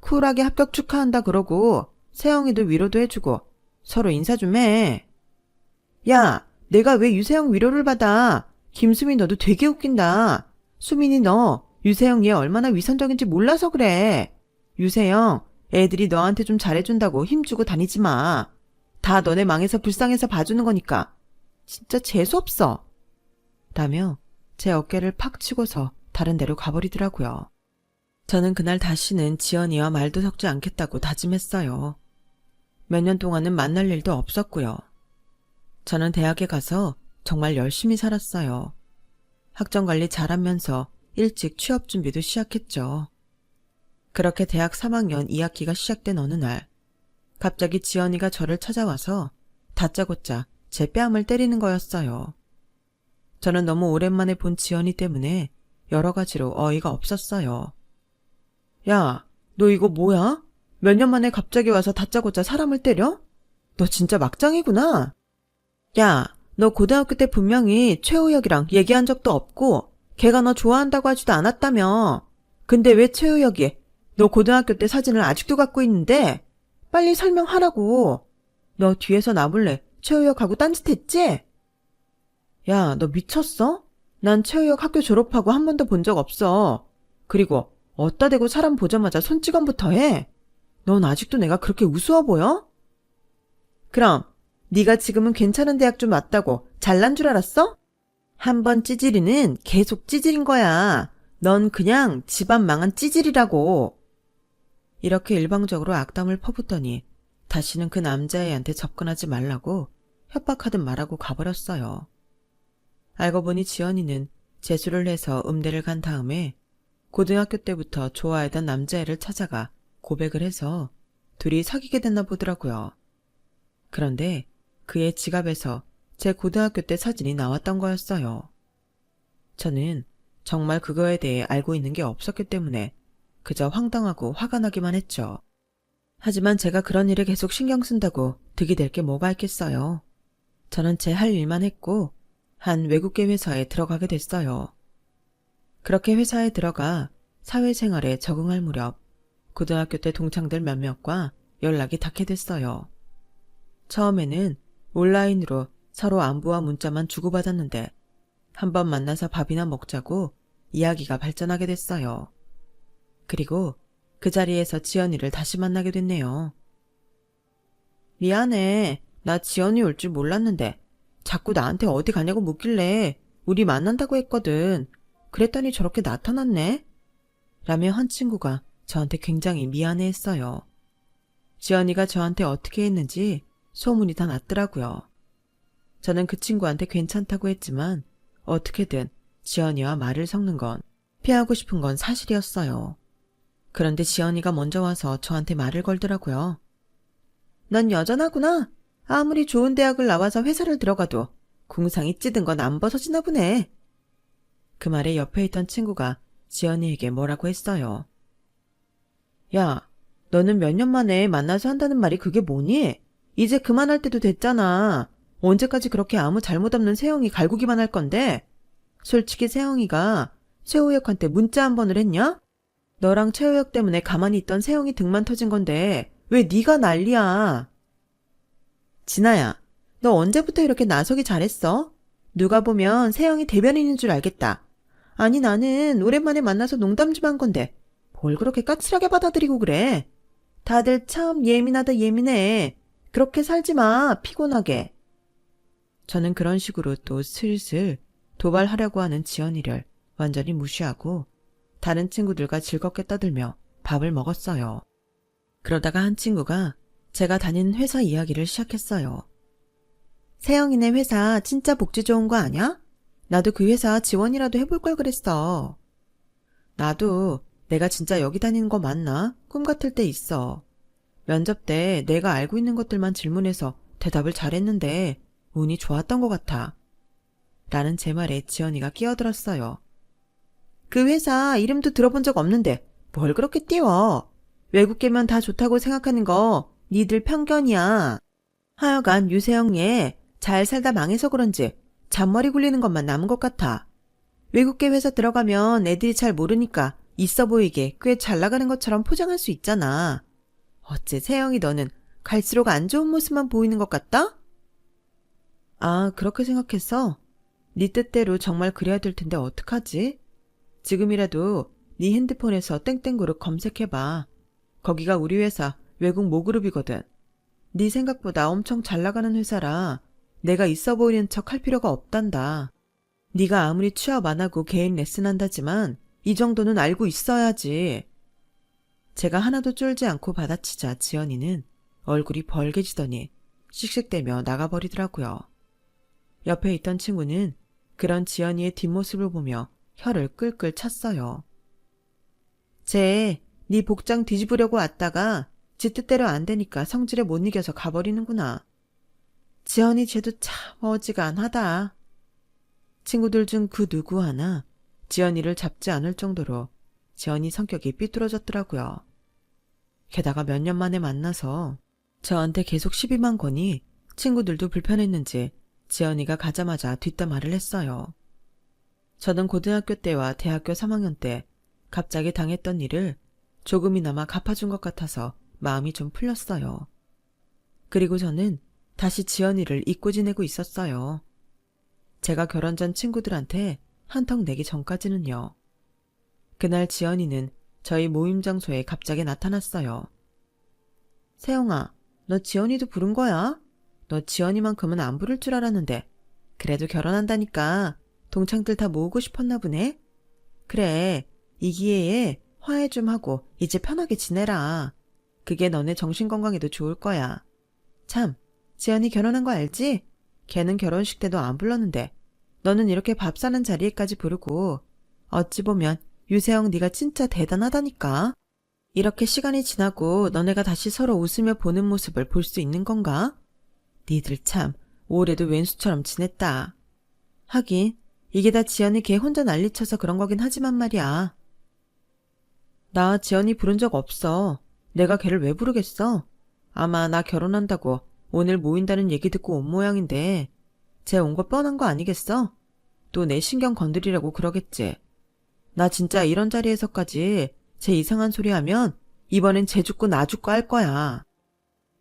[SPEAKER 1] 쿨하게 합격 축하한다 그러고 세영이도 위로도 해주고 서로 인사 좀 해. 야, 내가 왜 유세영 위로를 받아? 김수민 너도 되게 웃긴다. 수민이 너 유세영 얘 얼마나 위선적인지 몰라서 그래. 유세영, 애들이 너한테 좀 잘해준다고 힘주고 다니지 마. 다 너네 망해서 불쌍해서 봐주는 거니까. 진짜 재수없어. 라며 제 어깨를 팍 치고서 다른 데로 가버리더라고요. 저는 그날 다시는 지연이와 말도 섞지 않겠다고 다짐했어요. 몇 년 동안은 만날 일도 없었고요. 저는 대학에 가서 정말 열심히 살았어요. 학점관리 잘하면서 일찍 취업 준비도 시작했죠. 그렇게 대학 3학년 2학기가 시작된 어느 날, 갑자기 지연이가 저를 찾아와서 다짜고짜 제 뺨을 때리는 거였어요. 저는 너무 오랜만에 본 지연이 때문에 여러 가지로 어이가 없었어요. 야, 너 이거 뭐야? 몇 년 만에 갑자기 와서 다짜고짜 사람을 때려? 너 진짜 막장이구나. 야, 너 고등학교 때 분명히 최우혁이랑 얘기한 적도 없고 걔가 너 좋아한다고 하지도 않았다며. 근데 왜 최우혁이 너 고등학교 때 사진을 아직도 갖고 있는데? 빨리 설명하라고. 너 뒤에서 나 몰래 최우혁하고 딴짓했지? 야, 너 미쳤어? 난 최우혁 학교 졸업하고 한 번도 본 적 없어. 그리고 어따 대고 사람 보자마자 손찌검부터 해. 넌 아직도 내가 그렇게 우스워 보여? 그럼 네가 지금은 괜찮은 대학 좀 왔다고 잘난 줄 알았어? 한 번 찌질이는 계속 찌질인 거야. 넌 그냥 집안 망한 찌질이라고. 이렇게 일방적으로 악담을 퍼붓더니 다시는 그 남자애한테 접근하지 말라고 협박하듯 말하고 가버렸어요. 알고 보니 지연이는 재수를 해서 음대를 간 다음에 고등학교 때부터 좋아하던 남자애를 찾아가 고백을 해서 둘이 사귀게 됐나 보더라고요. 그런데 그의 지갑에서 제 고등학교 때 사진이 나왔던 거였어요. 저는 정말 그거에 대해 알고 있는 게 없었기 때문에 그저 황당하고 화가 나기만 했죠. 하지만 제가 그런 일에 계속 신경 쓴다고 득이 될 게 뭐가 있겠어요. 저는 제 할 일만 했고 한 외국계 회사에 들어가게 됐어요. 그렇게 회사에 들어가 사회생활에 적응할 무렵 고등학교 때 동창들 몇몇과 연락이 닿게 됐어요. 처음에는 온라인으로 서로 안부와 문자만 주고받았는데 한번 만나서 밥이나 먹자고 이야기가 발전하게 됐어요. 그리고 그 자리에서 지연이를 다시 만나게 됐네요. 미안해. 나 지연이 올 줄 몰랐는데 자꾸 나한테 어디 가냐고 묻길래 우리 만난다고 했거든. 그랬더니 저렇게 나타났네. 라며 한 친구가 저한테 굉장히 미안해했어요. 지연이가 저한테 어떻게 했는지 소문이 다 났더라고요. 저는 그 친구한테 괜찮다고 했지만 어떻게든 지연이와 말을 섞는 건 피하고 싶은 건 사실이었어요. 그런데 지연이가 먼저 와서 저한테 말을 걸더라고요. 넌 여전하구나. 아무리 좋은 대학을 나와서 회사를 들어가도 궁상이 찌든 건 안 벗어지나 보네. 그 말에 옆에 있던 친구가 지연이에게 뭐라고 했어요. 야, 너는 몇 년 만에 만나서 한다는 말이 그게 뭐니? 이제 그만할 때도 됐잖아. 언제까지 그렇게 아무 잘못 없는 세영이 갈구기만 할 건데? 솔직히 세영이가 최우혁한테 문자 한 번을 했냐? 너랑 최우혁 때문에 가만히 있던 세영이 등만 터진 건데 왜 네가 난리야? 진아야, 너 언제부터 이렇게 나서기 잘했어? 누가 보면 세영이 대변인인 줄 알겠다. 아니 나는 오랜만에 만나서 농담 좀 한 건데 뭘 그렇게 까칠하게 받아들이고 그래? 다들 참 예민하다 예민해. 그렇게 살지 마, 피곤하게. 저는 그런 식으로 또 슬슬 도발하려고 하는 지연이를 완전히 무시하고 다른 친구들과 즐겁게 떠들며 밥을 먹었어요. 그러다가 한 친구가 제가 다니는 회사 이야기를 시작했어요. 세영이네 회사 진짜 복지 좋은 거 아냐? 나도 그 회사 지원이라도 해볼 걸 그랬어. 나도 내가 진짜 여기 다니는 거 맞나? 꿈 같을 때 있어. 면접 때 내가 알고 있는 것들만 질문해서 대답을 잘했는데 운이 좋았던 것 같아. 라는 제 말에 지연이가 끼어들었어요. 그 회사 이름도 들어본 적 없는데 뭘 그렇게 띄워. 외국계면 다 좋다고 생각하는 거 니들 편견이야. 하여간 유세영 얘 잘 살다 망해서 그런지 잔머리 굴리는 것만 남은 것 같아. 외국계 회사 들어가면 애들이 잘 모르니까 있어 보이게 꽤 잘 나가는 것처럼 포장할 수 있잖아. 어째 세영이 너는 갈수록 안 좋은 모습만 보이는 것 같다? 아, 그렇게 생각했어? 네 뜻대로 정말 그래야 될 텐데 어떡하지? 지금이라도 네 핸드폰에서 땡땡그룹 검색해봐. 거기가 우리 회사 외국 모그룹이거든. 네 생각보다 엄청 잘 나가는 회사라 내가 있어 보이는 척 할 필요가 없단다. 네가 아무리 취업 안 하고 개인 레슨 한다지만 이 정도는 알고 있어야지. 제가 하나도 쫄지 않고 받아치자 지연이는 얼굴이 벌개지더니 씩씩대며 나가버리더라고요. 옆에 있던 친구는 그런 지연이의 뒷모습을 보며 혀를 끌끌 찼어요. 쟤 네 복장 뒤집으려고 왔다가 지 뜻대로 안 되니까 성질에 못 이겨서 가버리는구나. 지연이 쟤도 참 어지간하다. 친구들 중 그 누구 하나 지연이를 잡지 않을 정도로 지연이 성격이 삐뚤어졌더라고요. 게다가 몇 년 만에 만나서 저한테 계속 시비만 거니 친구들도 불편했는지 지연이가 가자마자 뒷담화를 했어요. 저는 고등학교 때와 대학교 3학년 때 갑자기 당했던 일을 조금이나마 갚아준 것 같아서 마음이 좀 풀렸어요. 그리고 저는 다시 지연이를 잊고 지내고 있었어요. 제가 결혼 전 친구들한테 한턱 내기 전까지는요. 그날 지연이는 저희 모임 장소에 갑자기 나타났어요. 세영아, 너 지연이도 부른 거야? 너 지연이만큼은 안 부를 줄 알았는데 그래도 결혼한다니까 동창들 다 모으고 싶었나 보네? 그래, 이 기회에 화해 좀 하고 이제 편하게 지내라. 그게 너네 정신건강에도 좋을 거야. 참, 지연이 결혼한 거 알지? 걔는 결혼식 때도 안 불렀는데 너는 이렇게 밥 사는 자리에까지 부르고 어찌 보면 유세영 네가 진짜 대단하다니까. 이렇게 시간이 지나고 너네가 다시 서로 웃으며 보는 모습을 볼 수 있는 건가? 니들 참 올해도 왼수처럼 지냈다. 하긴 이게 다 지연이 걔 혼자 난리쳐서 그런 거긴 하지만 말이야. 나 지연이 부른 적 없어. 내가 걔를 왜 부르겠어? 아마 나 결혼한다고 오늘 모인다는 얘기 듣고 온 모양인데 쟤 온 거 뻔한 거 아니겠어? 또 내 신경 건드리려고 그러겠지. 나 진짜 이런 자리에서까지 쟤 이상한 소리 하면 이번엔 쟤 죽고 나 죽고 할 거야.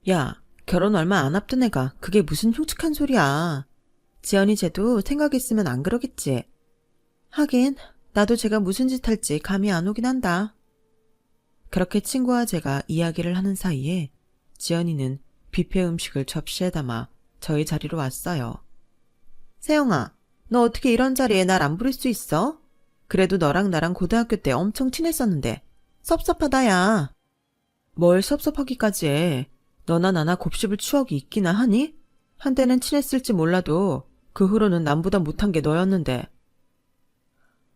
[SPEAKER 1] 야, 결혼 얼마 안 앞둔 애가 그게 무슨 흉측한 소리야. 지연이 쟤도 생각 있으면 안 그러겠지. 하긴 나도 쟤가 무슨 짓 할지 감이 안 오긴 한다. 그렇게 친구와 제가 이야기를 하는 사이에 지연이는 뷔페 음식을 접시에 담아 저희 자리로 왔어요. 세영아, 너 어떻게 이런 자리에 날 안 부를 수 있어? 그래도 너랑 나랑 고등학교 때 엄청 친했었는데 섭섭하다 야. 뭘 섭섭하기까지 해. 너나 나나 곱씹을 추억이 있기나 하니? 한때는 친했을지 몰라도 그 후로는 남보다 못한 게 너였는데.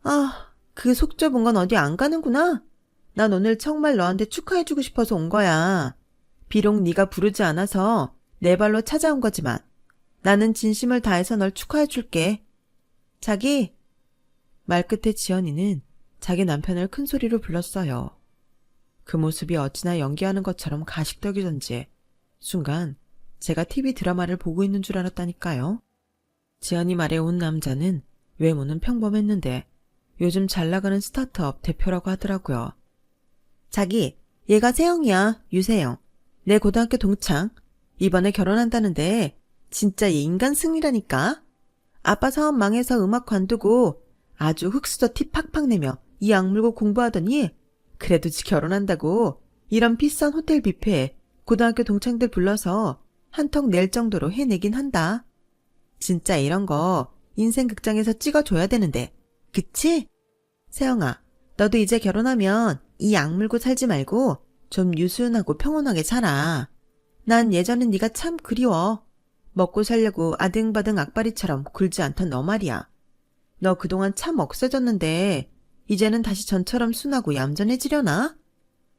[SPEAKER 1] 아, 그 속 좁은 건 어디 안 가는구나. 난 오늘 정말 너한테 축하해주고 싶어서 온 거야. 비록 네가 부르지 않아서 내 발로 찾아온 거지만 나는 진심을 다해서 널 축하해줄게. 자기. 말끝에 지연이는 자기 남편을 큰 소리로 불렀어요. 그 모습이 어찌나 연기하는 것처럼 가식적이던지 순간 제가 TV 드라마를 보고 있는 줄 알았다니까요. 지연이 말에 온 남자는 외모는 평범했는데 요즘 잘 나가는 스타트업 대표라고 하더라고요. 자기, 얘가 세영이야, 유세영. 내 고등학교 동창. 이번에 결혼한다는데 진짜 얘 인간 승리라니까. 아빠 사업 망해서 음악 관두고 아주 흑수저 티 팍팍 내며 이 악물고 공부하더니 그래도 지 결혼한다고 이런 비싼 호텔 뷔페에 고등학교 동창들 불러서 한턱 낼 정도로 해내긴 한다. 진짜 이런 거 인생 극장에서 찍어줘야 되는데. 그치? 세영아, 너도 이제 결혼하면 이 악물고 살지 말고 좀 유순하고 평온하게 살아. 난 예전엔 네가 참 그리워. 먹고 살려고 아등바등 악바리처럼 굴지 않던 너 말이야. 너 그동안 참 억세졌는데 이제는 다시 전처럼 순하고 얌전해지려나?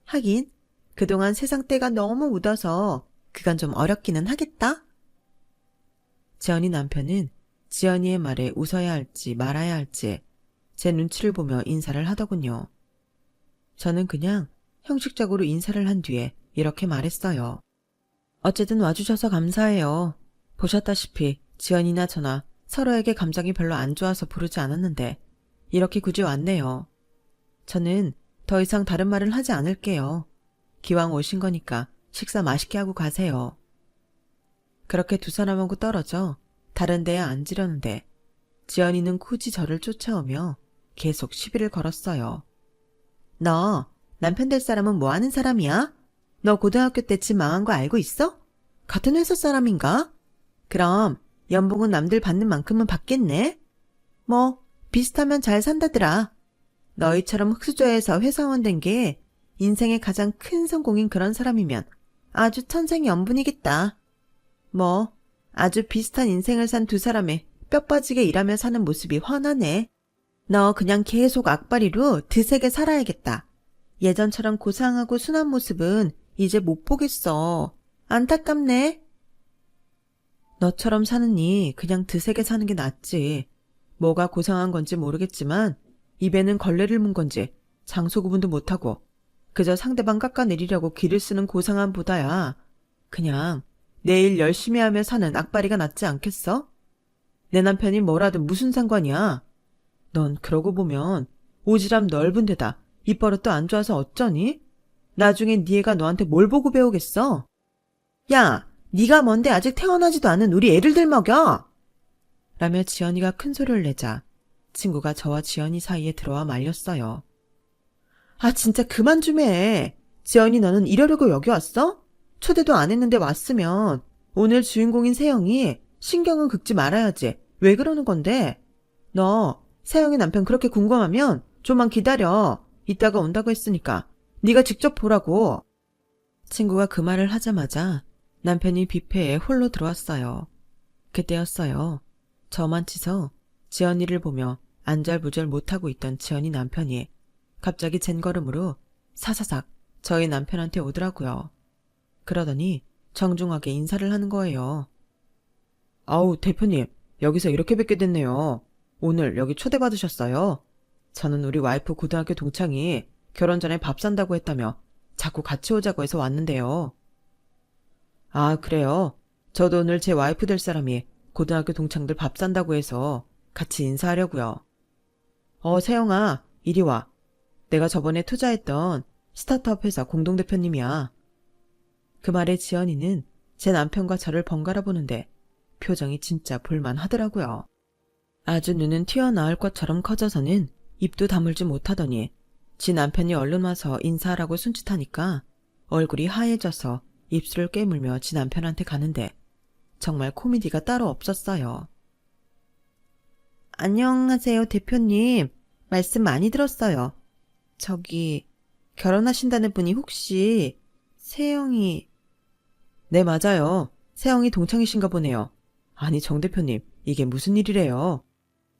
[SPEAKER 1] 하긴 그동안 세상 때가 너무 묻어서 그간 좀 어렵기는 하겠다. 지연이 남편은 지연이의 말에 웃어야 할지 말아야 할지 제 눈치를 보며 인사를 하더군요. 저는 그냥 형식적으로 인사를 한 뒤에 이렇게 말했어요. 어쨌든 와주셔서 감사해요. 보셨다시피 지연이나 저나 서로에게 감정이 별로 안 좋아서 부르지 않았는데 이렇게 굳이 왔네요. 저는 더 이상 다른 말을 하지 않을게요. 기왕 오신 거니까 식사 맛있게 하고 가세요. 그렇게 두 사람하고 떨어져 다른 데에 앉으려는데 지연이는 굳이 저를 쫓아오며 계속 시비를 걸었어요. 너 남편 될 사람은 뭐 하는 사람이야? 너 고등학교 때쯤 망한 거 알고 있어? 같은 회사 사람인가? 그럼 연봉은 남들 받는 만큼은 받겠네? 뭐 비슷하면 잘 산다더라. 너희처럼 흑수저에서 회사원 된 게 인생의 가장 큰 성공인 그런 사람이면 아주 천생연분이겠다. 뭐 아주 비슷한 인생을 산 두 사람의 뼈 빠지게 일하며 사는 모습이 훤하네. 너 그냥 계속 악바리로 드세게 살아야겠다. 예전처럼 고상하고 순한 모습은 이제 못 보겠어. 안타깝네. 너처럼 사느니 그냥 드세게 사는 게 낫지. 뭐가 고상한 건지 모르겠지만 입에는 걸레를 문 건지 장소 구분도 못하고 그저 상대방 깎아내리려고 기를 쓰는 고상함보다야 그냥 내일 열심히 하며 사는 악바리가 낫지 않겠어? 내 남편이 뭐라든 무슨 상관이야. 넌 그러고 보면 오지랖 넓은 데다 입버릇도 안 좋아서 어쩌니? 나중에 네 애가 너한테 뭘 보고 배우겠어? 야, 네가 뭔데 아직 태어나지도 않은 우리 애를 들먹여! 라며 지연이가 큰 소리를 내자 친구가 저와 지연이 사이에 들어와 말렸어요. 아 진짜 그만 좀 해. 지연이 너는 이러려고 여기 왔어? 초대도 안 했는데 왔으면 오늘 주인공인 세영이 신경은 긁지 말아야지. 왜 그러는 건데? 너 세영이 남편 그렇게 궁금하면 좀만 기다려. 이따가 온다고 했으니까 네가 직접 보라고. 친구가 그 말을 하자마자 남편이 뷔페에 홀로 들어왔어요. 그때였어요. 저만 치서 지연이를 보며 안절부절 못하고 있던 지연이 남편이 갑자기 젠걸음으로 사사삭 저희 남편한테 오더라고요. 그러더니 정중하게 인사를 하는 거예요. 아우 대표님, 여기서 이렇게 뵙게 됐네요. 오늘 여기 초대받으셨어요? 저는 우리 와이프 고등학교 동창이 결혼 전에 밥 산다고 했다며 자꾸 같이 오자고 해서 왔는데요. 아 그래요? 저도 오늘 제 와이프 될 사람이 고등학교 동창들 밥 산다고 해서 같이 인사하려고요. 세영아, 이리 와. 내가 저번에 투자했던 스타트업 회사 공동대표님이야. 그 말에 지연이는 제 남편과 저를 번갈아 보는데 표정이 진짜 볼만하더라고요. 아주 눈은 튀어나올 것처럼 커져서는 입도 다물지 못하더니 지 남편이 얼른 와서 인사하라고 손짓하니까 얼굴이 하얘져서 입술을 깨물며 지 남편한테 가는데 정말 코미디가 따로 없었어요. 안녕하세요, 대표님. 말씀 많이 들었어요. 저기 결혼하신다는 분이 혹시 세영이... 네, 맞아요. 세영이 동창이신가 보네요. 아니, 정 대표님, 이게 무슨 일이래요?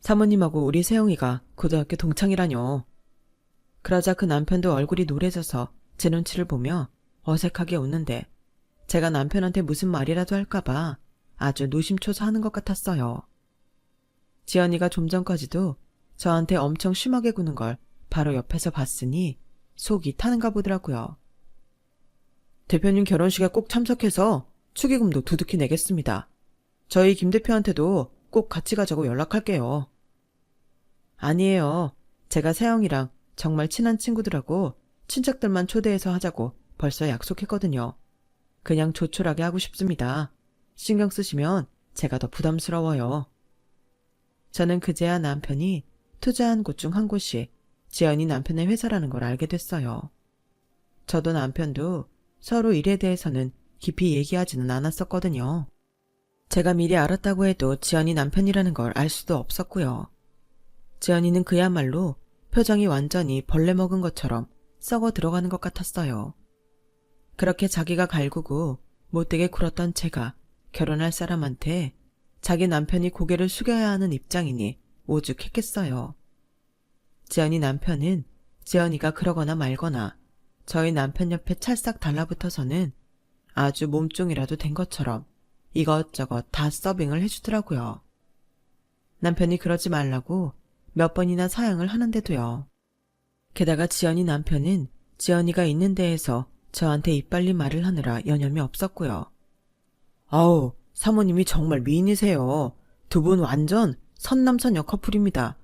[SPEAKER 1] 사모님하고 우리 세영이가 고등학교 동창이라뇨. 그러자 그 남편도 얼굴이 노래져서 제 눈치를 보며 어색하게 웃는데 제가 남편한테 무슨 말이라도 할까봐 아주 노심초사하는 것 같았어요. 지연이가 좀 전까지도 저한테 엄청 심하게 구는 걸 바로 옆에서 봤으니 속이 타는가 보더라고요. 대표님 결혼식에 꼭 참석해서 축의금도 두둑히 내겠습니다. 저희 김 대표한테도 꼭 같이 가자고 연락할게요. 아니에요. 제가 세영이랑 정말 친한 친구들하고 친척들만 초대해서 하자고 벌써 약속했거든요. 그냥 조촐하게 하고 싶습니다. 신경 쓰시면 제가 더 부담스러워요. 저는 그제야 남편이 투자한 곳 중 한 곳이 지연이 남편의 회사라는 걸 알게 됐어요. 저도 남편도 서로 일에 대해서는 깊이 얘기하지는 않았었거든요. 제가 미리 알았다고 해도 지연이 남편이라는 걸 알 수도 없었고요. 지연이는 그야말로 표정이 완전히 벌레 먹은 것처럼 썩어 들어가는 것 같았어요. 그렇게 자기가 갈구고 못되게 굴었던 제가 결혼할 사람한테 자기 남편이 고개를 숙여야 하는 입장이니 오죽했겠어요. 지연이 남편은 지연이가 그러거나 말거나 저희 남편 옆에 찰싹 달라붙어서는 아주 몸종이라도 된 것처럼 이것저것 다 서빙을 해주더라고요. 남편이 그러지 말라고 몇 번이나 사양을 하는데도요. 게다가 지연이 남편은 지연이가 있는 데에서 저한테 이빨린 말을 하느라 여념이 없었고요. 아우, 사모님이 정말 미인이세요. 두 분 완전 선남선녀 커플입니다.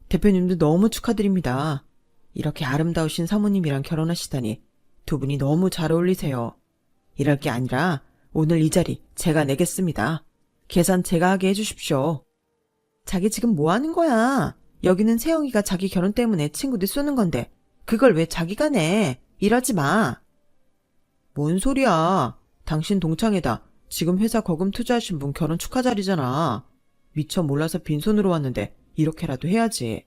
[SPEAKER 1] 대표님도 너무 축하드립니다. 이렇게 아름다우신 사모님이랑 결혼하시다니 두 분이 너무 잘 어울리세요. 이럴 게 아니라 오늘 이 자리 제가 내겠습니다. 계산 제가 하게 해주십시오. 자기 지금 뭐 하는 거야? 여기는 세영이가 자기 결혼 때문에 친구들 쏘는 건데 그걸 왜 자기가 내? 이러지 마. 뭔 소리야. 당신 동창회다. 지금 회사 거금 투자하신 분 결혼 축하 자리잖아. 미처 몰라서 빈손으로 왔는데 이렇게라도 해야지.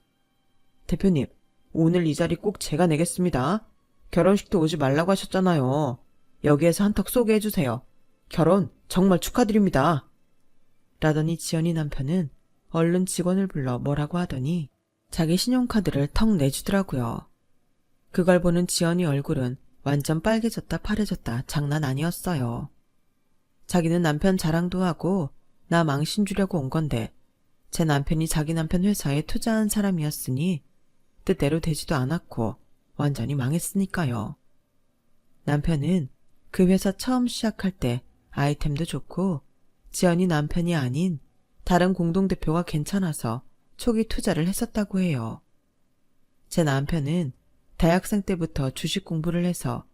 [SPEAKER 1] 대표님, 오늘 이 자리 꼭 제가 내겠습니다. 결혼식도 오지 말라고 하셨잖아요. 여기에서 한턱 쏘게 해주세요. 결혼 정말 축하드립니다. 라더니 지연이 남편은 얼른 직원을 불러 뭐라고 하더니 자기 신용카드를 턱 내주더라고요. 그걸 보는 지연이 얼굴은 완전 빨개졌다 파래졌다 장난 아니었어요. 자기는 남편 자랑도 하고 나 망신 주려고 온 건데 제 남편이 자기 남편 회사에 투자한 사람이었으니 뜻대로 되지도 않았고 완전히 망했으니까요. 남편은 그 회사 처음 시작할 때 아이템도 좋고 지연이 남편이 아닌 다른 공동대표가 괜찮아서 초기 투자를 했었다고 해요. 제 남편은 대학생 때부터 주식 공부를 해서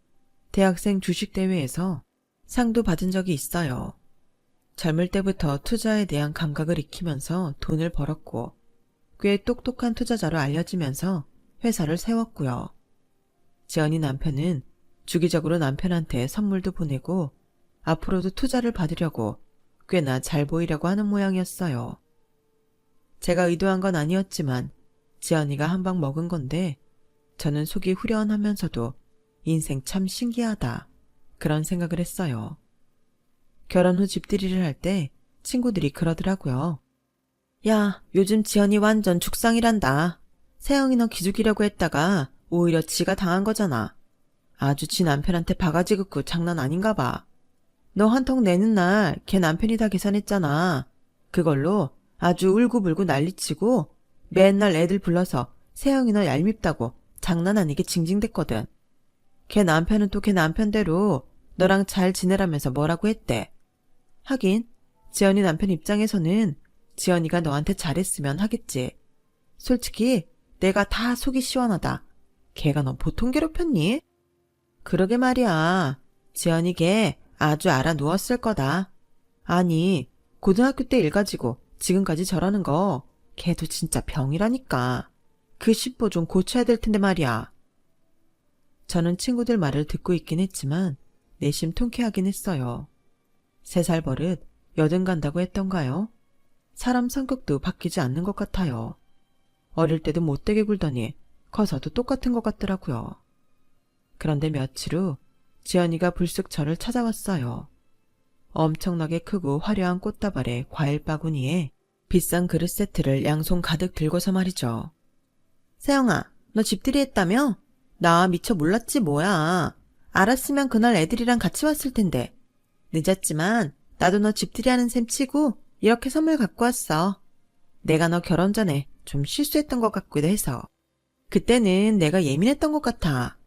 [SPEAKER 1] 대학생 주식대회에서 상도 받은 적이 있어요. 젊을 때부터 투자에 대한 감각을 익히면서 돈을 벌었고 꽤 똑똑한 투자자로 알려지면서 회사를 세웠고요. 지연이 남편은 주기적으로 남편한테 선물도 보내고 앞으로도 투자를 받으려고 꽤나 잘 보이려고 하는 모양이었어요. 제가 의도한 건 아니었지만 지연이가 한 방 먹은 건데 저는 속이 후련하면서도 인생 참 신기하다 그런 생각을 했어요. 결혼 후 집들이를 할 때 친구들이 그러더라고요. 야, 요즘 지연이 완전 죽상이란다. 세영이 너 기죽이려고 했다가 오히려 지가 당한 거잖아. 아주 지 남편한테 바가지 긋고 장난 아닌가 봐. 너 한턱 내는 날 걔 남편이 다 계산했잖아. 그걸로 아주 울고불고 난리치고 맨날 애들 불러서 세영이 너 얄밉다고 장난 아니게 징징댔거든. 걔 남편은 또 걔 남편대로 너랑 잘 지내라면서 뭐라고 했대. 하긴 지연이 남편 입장에서는 지연이가 너한테 잘했으면 하겠지. 솔직히 내가 다 속이 시원하다. 걔가 너 보통 괴롭혔니? 그러게 말이야. 지연이 걔 아주 알아 누웠을 거다. 아니, 고등학교 때 일 가지고 지금까지 저러는 거 걔도 진짜 병이라니까. 그 심보 좀 고쳐야 될 텐데 말이야. 저는 친구들 말을 듣고 있긴 했지만 내심 통쾌하긴 했어요. 3살 버릇 80 간다고 했던가요? 사람 성격도 바뀌지 않는 것 같아요. 어릴 때도 못되게 굴더니 커서도 똑같은 것 같더라고요. 그런데 며칠 후 지연이가 불쑥 저를 찾아왔어요. 엄청나게 크고 화려한 꽃다발에 과일 바구니에 비싼 그릇 세트를 양손 가득 들고서 말이죠. 세영아, 너 집들이 했다며? 나 미처 몰랐지 뭐야. 알았으면 그날 애들이랑 같이 왔을 텐데. 늦었지만 나도 너 집들이 하는 셈 치고 이렇게 선물 갖고 왔어. 내가 너 결혼 전에 좀 실수했던 것 같기도 해서. 그때는 내가 예민했던 것 같아.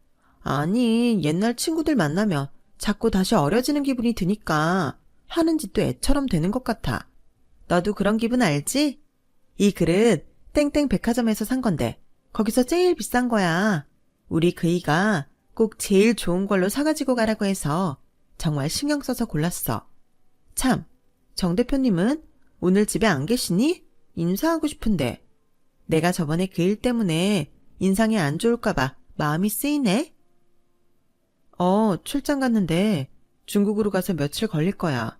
[SPEAKER 1] 아니, 옛날 친구들 만나면 자꾸 다시 어려지는 기분이 드니까 하는 짓도 애처럼 되는 것 같아. 너도 그런 기분 알지? 이 그릇 땡땡 백화점에서 산 건데 거기서 제일 비싼 거야. 우리 그이가 꼭 제일 좋은 걸로 사가지고 가라고 해서 정말 신경 써서 골랐어. 참, 정 대표님은 오늘 집에 안 계시니? 인사하고 싶은데. 내가 저번에 그 일 때문에 인상이 안 좋을까봐 마음이 쓰이네? 출장 갔는데 중국으로 가서 며칠 걸릴 거야.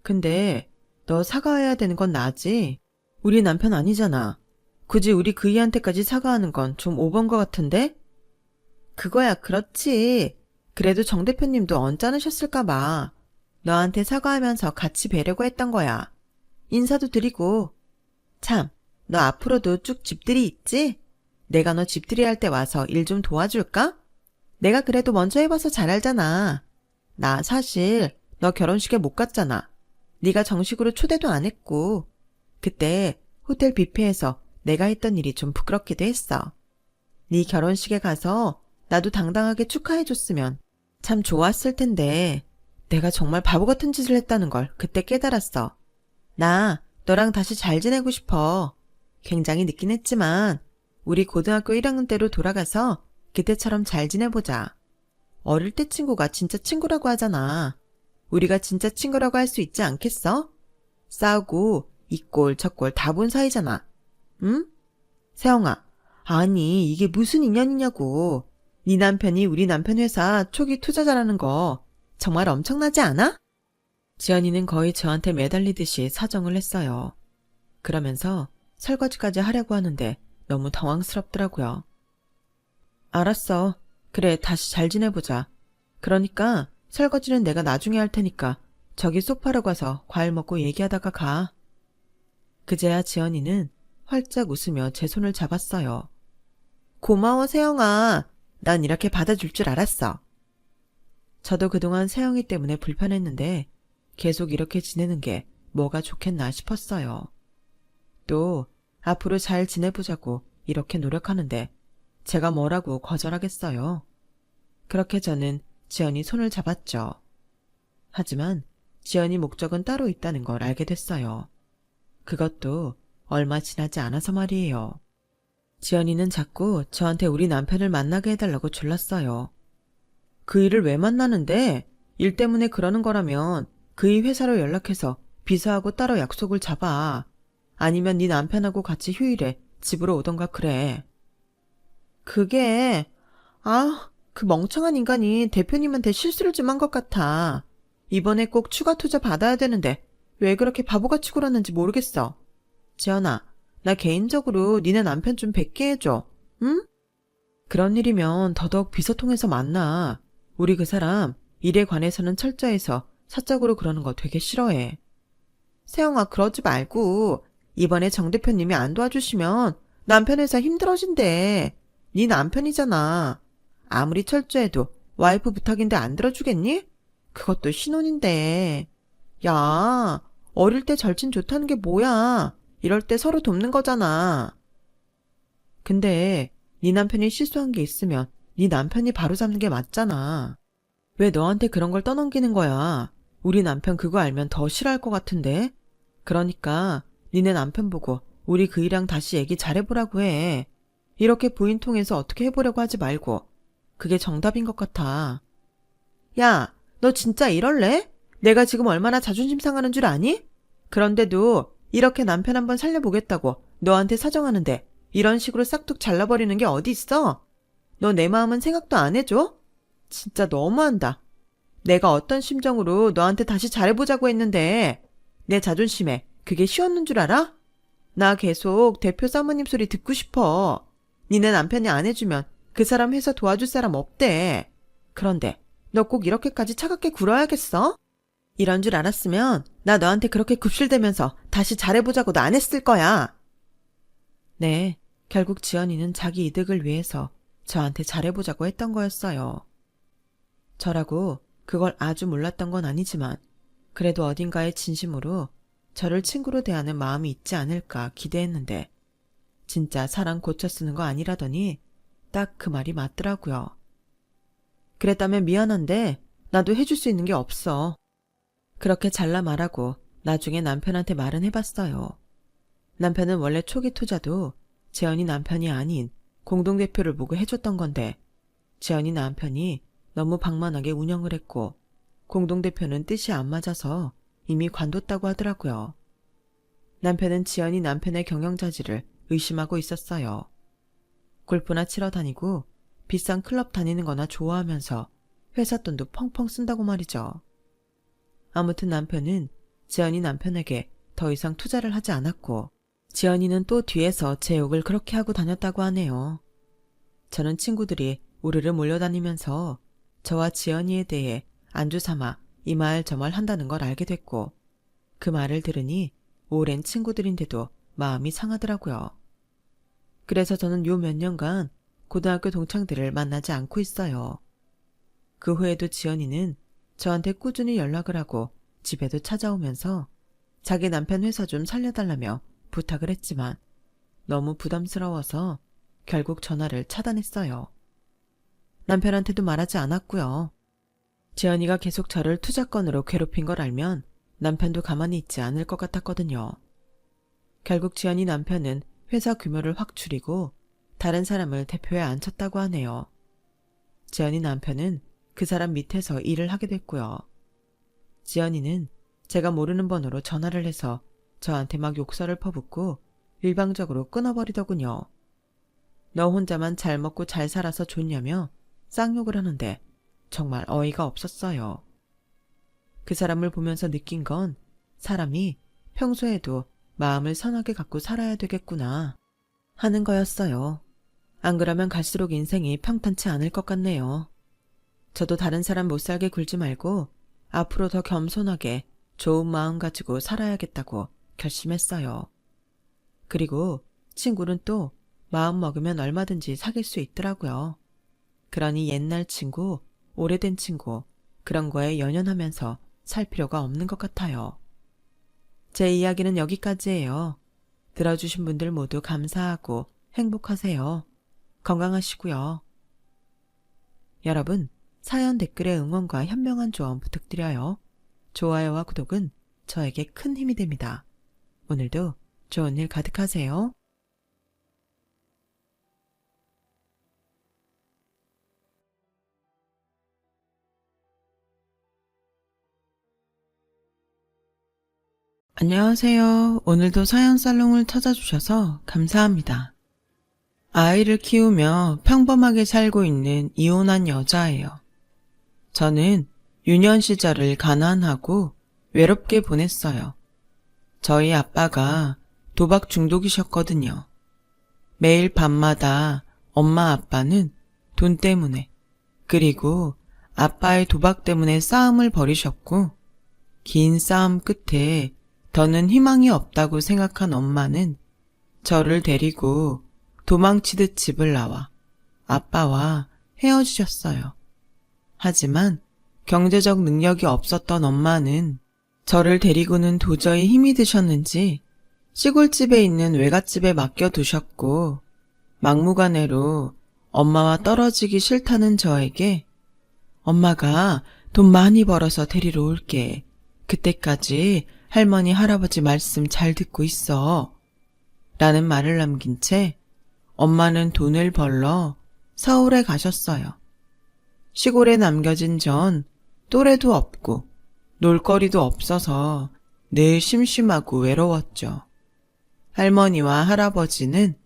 [SPEAKER 1] 근데 너 사과해야 되는 건 나지? 우리 남편 아니잖아. 굳이 우리 그이한테까지 사과하는 건 좀 오버인 것 같은데? 그거야 그렇지. 그래도 정 대표님도 언짢으셨을까 봐. 너한테 사과하면서 같이 뵈려고 했던 거야. 인사도 드리고. 참, 너 앞으로도 쭉 집들이 있지? 내가 너 집들이 할 때 와서 일 좀 도와줄까? 내가 그래도 먼저 해봐서 잘 알잖아. 나 사실 너 결혼식에 못 갔잖아. 네가 정식으로 초대도 안 했고. 그때 호텔 뷔페에서 내가 했던 일이 좀 부끄럽기도 했어. 네 결혼식에 가서 나도 당당하게 축하해줬으면 참 좋았을 텐데 내가 정말 바보 같은 짓을 했다는 걸 그때 깨달았어. 나 너랑 다시 잘 지내고 싶어. 굉장히 늦긴 했지만 우리 고등학교 1학년 때로 돌아가서 그때처럼 잘 지내보자. 어릴 때 친구가 진짜 친구라고 하잖아. 우리가 진짜 친구라고 할 수 있지 않겠어? 싸우고 이 꼴 저 꼴 다 본 사이잖아. 응? 세영아, 아니 이게 무슨 인연이냐고. 네 남편이 우리 남편 회사 초기 투자자라는 거 정말 엄청나지 않아? 지연이는 거의 저한테 매달리듯이 사정을 했어요. 그러면서 설거지까지 하려고 하는데 너무 당황스럽더라고요. 알았어. 그래, 다시 잘 지내보자. 그러니까 설거지는 내가 나중에 할 테니까 저기 소파로 가서 과일 먹고 얘기하다가 가. 그제야 지연이는 활짝 웃으며 제 손을 잡았어요. 고마워, 세영아. 난 이렇게 받아줄 줄 알았어. 저도 그동안 세영이 때문에 불편했는데 계속 이렇게 지내는 게 뭐가 좋겠나 싶었어요. 또 앞으로 잘 지내보자고 이렇게 노력하는데 제가 뭐라고 거절하겠어요. 그렇게 저는 지연이 손을 잡았죠. 하지만 지연이 목적은 따로 있다는 걸 알게 됐어요. 그것도 얼마 지나지 않아서 말이에요. 지연이는 자꾸 저한테 우리 남편을 만나게 해달라고 졸랐어요. 그 일을 왜 만나는데? 일 때문에 그러는 거라면 그의 회사로 연락해서 비서하고 따로 약속을 잡아. 아니면 네 남편하고 같이 휴일에 집으로 오던가 그래. 그게 그 멍청한 인간이 대표님한테 실수를 좀 한 것 같아. 이번에 꼭 추가 투자 받아야 되는데 왜 그렇게 바보같이 굴었는지 모르겠어. 지연아, 나 개인적으로 니네 남편 좀 뵙게 해줘. 응? 그런 일이면 더더욱 비서 통해서 만나. 우리 그 사람 일에 관해서는 철저해서 사적으로 그러는 거 되게 싫어해. 세영아, 그러지 말고 이번에 정 대표님이 안 도와주시면 남편 회사 힘들어진대. 네 남편이잖아. 아무리 철저해도 와이프 부탁인데 안 들어주겠니? 그것도 신혼인데. 야, 어릴 때 절친 좋다는 게 뭐야. 이럴 때 서로 돕는 거잖아. 근데 네 남편이 실수한 게 있으면 네 남편이 바로잡는 게 맞잖아. 왜 너한테 그런 걸 떠넘기는 거야. 우리 남편 그거 알면 더 싫어할 것 같은데. 그러니까 니네 남편 보고 우리 그이랑 다시 얘기 잘해보라고 해. 이렇게 부인 통해서 어떻게 해보려고 하지 말고. 그게 정답인 것 같아. 야, 너 진짜 이럴래? 내가 지금 얼마나 자존심 상하는 줄 아니? 그런데도 이렇게 남편 한번 살려보겠다고 너한테 사정하는데 이런 식으로 싹둑 잘라버리는 게 어디 있어? 너 내 마음은 생각도 안 해줘? 진짜 너무한다. 내가 어떤 심정으로 너한테 다시 잘해보자고 했는데 내 자존심에 그게 쉬웠는 줄 알아? 나 계속 대표 사모님 소리 듣고 싶어. 니네 남편이 안 해주면 그 사람 회사 도와줄 사람 없대. 그런데 너 꼭 이렇게까지 차갑게 굴어야겠어? 이런 줄 알았으면 나 너한테 그렇게 굽실대면서 다시 잘해보자고도 안 했을 거야. 네, 결국 지연이는 자기 이득을 위해서 저한테 잘해보자고 했던 거였어요. 저라고 그걸 아주 몰랐던 건 아니지만 그래도 어딘가에 진심으로 저를 친구로 대하는 마음이 있지 않을까 기대했는데 진짜 사람 고쳐 쓰는 거 아니라더니 딱 그 말이 맞더라고요. 그랬다면 미안한데 나도 해줄 수 있는 게 없어. 그렇게 잘라 말하고 나중에 남편한테 말은 해봤어요. 남편은 원래 초기 투자도 재현이 남편이 아닌 공동대표를 보고 해줬던 건데 재현이 남편이 너무 방만하게 운영을 했고 공동대표는 뜻이 안 맞아서 이미 관뒀다고 하더라고요. 남편은 지연이 남편의 경영자질을 의심하고 있었어요. 골프나 치러 다니고 비싼 클럽 다니는 거나 좋아하면서 회사 돈도 펑펑 쓴다고 말이죠. 아무튼 남편은 지연이 남편에게 더 이상 투자를 하지 않았고 지연이는 또 뒤에서 제 욕을 그렇게 하고 다녔다고 하네요. 저는 친구들이 우르르 몰려다니면서 저와 지연이에 대해 안주 삼아 이 말 저 말 한다는 걸 알게 됐고 그 말을 들으니 오랜 친구들인데도 마음이 상하더라고요. 그래서 저는 요 몇 년간 고등학교 동창들을 만나지 않고 있어요. 그 후에도 지연이는 저한테 꾸준히 연락을 하고 집에도 찾아오면서 자기 남편 회사 좀 살려달라며 부탁을 했지만 너무 부담스러워서 결국 전화를 차단했어요. 남편한테도 말하지 않았고요. 지연이가 계속 저를 투자건으로 괴롭힌 걸 알면 남편도 가만히 있지 않을 것 같았거든요. 결국 지연이 남편은 회사 규모를 확 줄이고 다른 사람을 대표에 앉혔다고 하네요. 지연이 남편은 그 사람 밑에서 일을 하게 됐고요. 지연이는 제가 모르는 번호로 전화를 해서 저한테 막 욕설을 퍼붓고 일방적으로 끊어버리더군요. 너 혼자만 잘 먹고 잘 살아서 좋냐며 쌍욕을 하는데 정말 어이가 없었어요. 그 사람을 보면서 느낀 건 사람이 평소에도 마음을 선하게 갖고 살아야 되겠구나 하는 거였어요. 안 그러면 갈수록 인생이 평탄치 않을 것 같네요. 저도 다른 사람 못 살게 굴지 말고 앞으로 더 겸손하게 좋은 마음 가지고 살아야겠다고 결심했어요. 그리고 친구는 또 마음 먹으면 얼마든지 사귈 수 있더라고요. 그러니 옛날 친구, 오래된 친구 그런 거에 연연하면서 살 필요가 없는 것 같아요. 제 이야기는 여기까지예요. 들어주신 분들 모두 감사하고 행복하세요. 건강하시고요. 여러분, 사연 댓글에 응원과 현명한 조언 부탁드려요. 좋아요와 구독은 저에게 큰 힘이 됩니다. 오늘도 좋은 일 가득하세요. 안녕하세요. 오늘도 사연 살롱을 찾아주셔서 감사합니다. 아이를 키우며 평범하게 살고 있는 이혼한 여자예요. 저는 유년 시절을 가난하고 외롭게 보냈어요. 저희 아빠가 도박 중독이셨거든요. 매일 밤마다 엄마 아빠는 돈 때문에 그리고 아빠의 도박 때문에 싸움을 벌이셨고 긴 싸움 끝에 더는 희망이 없다고 생각한 엄마는 저를 데리고 도망치듯 집을 나와 아빠와 헤어지셨어요. 하지만 경제적 능력이 없었던 엄마는 저를 데리고는 도저히 힘이 드셨는지 시골집에 있는 외갓집에 맡겨두셨고 막무가내로 엄마와 떨어지기 싫다는 저에게 엄마가 돈 많이 벌어서 데리러 올게. 그때까지 할머니 할아버지 말씀 잘 듣고 있어. 라는 말을 남긴 채 엄마는 돈을 벌러 서울에 가셨어요. 시골에 남겨진 전 또래도 없고 놀거리도 없어서 늘 심심하고 외로웠죠. 할머니와 할아버지는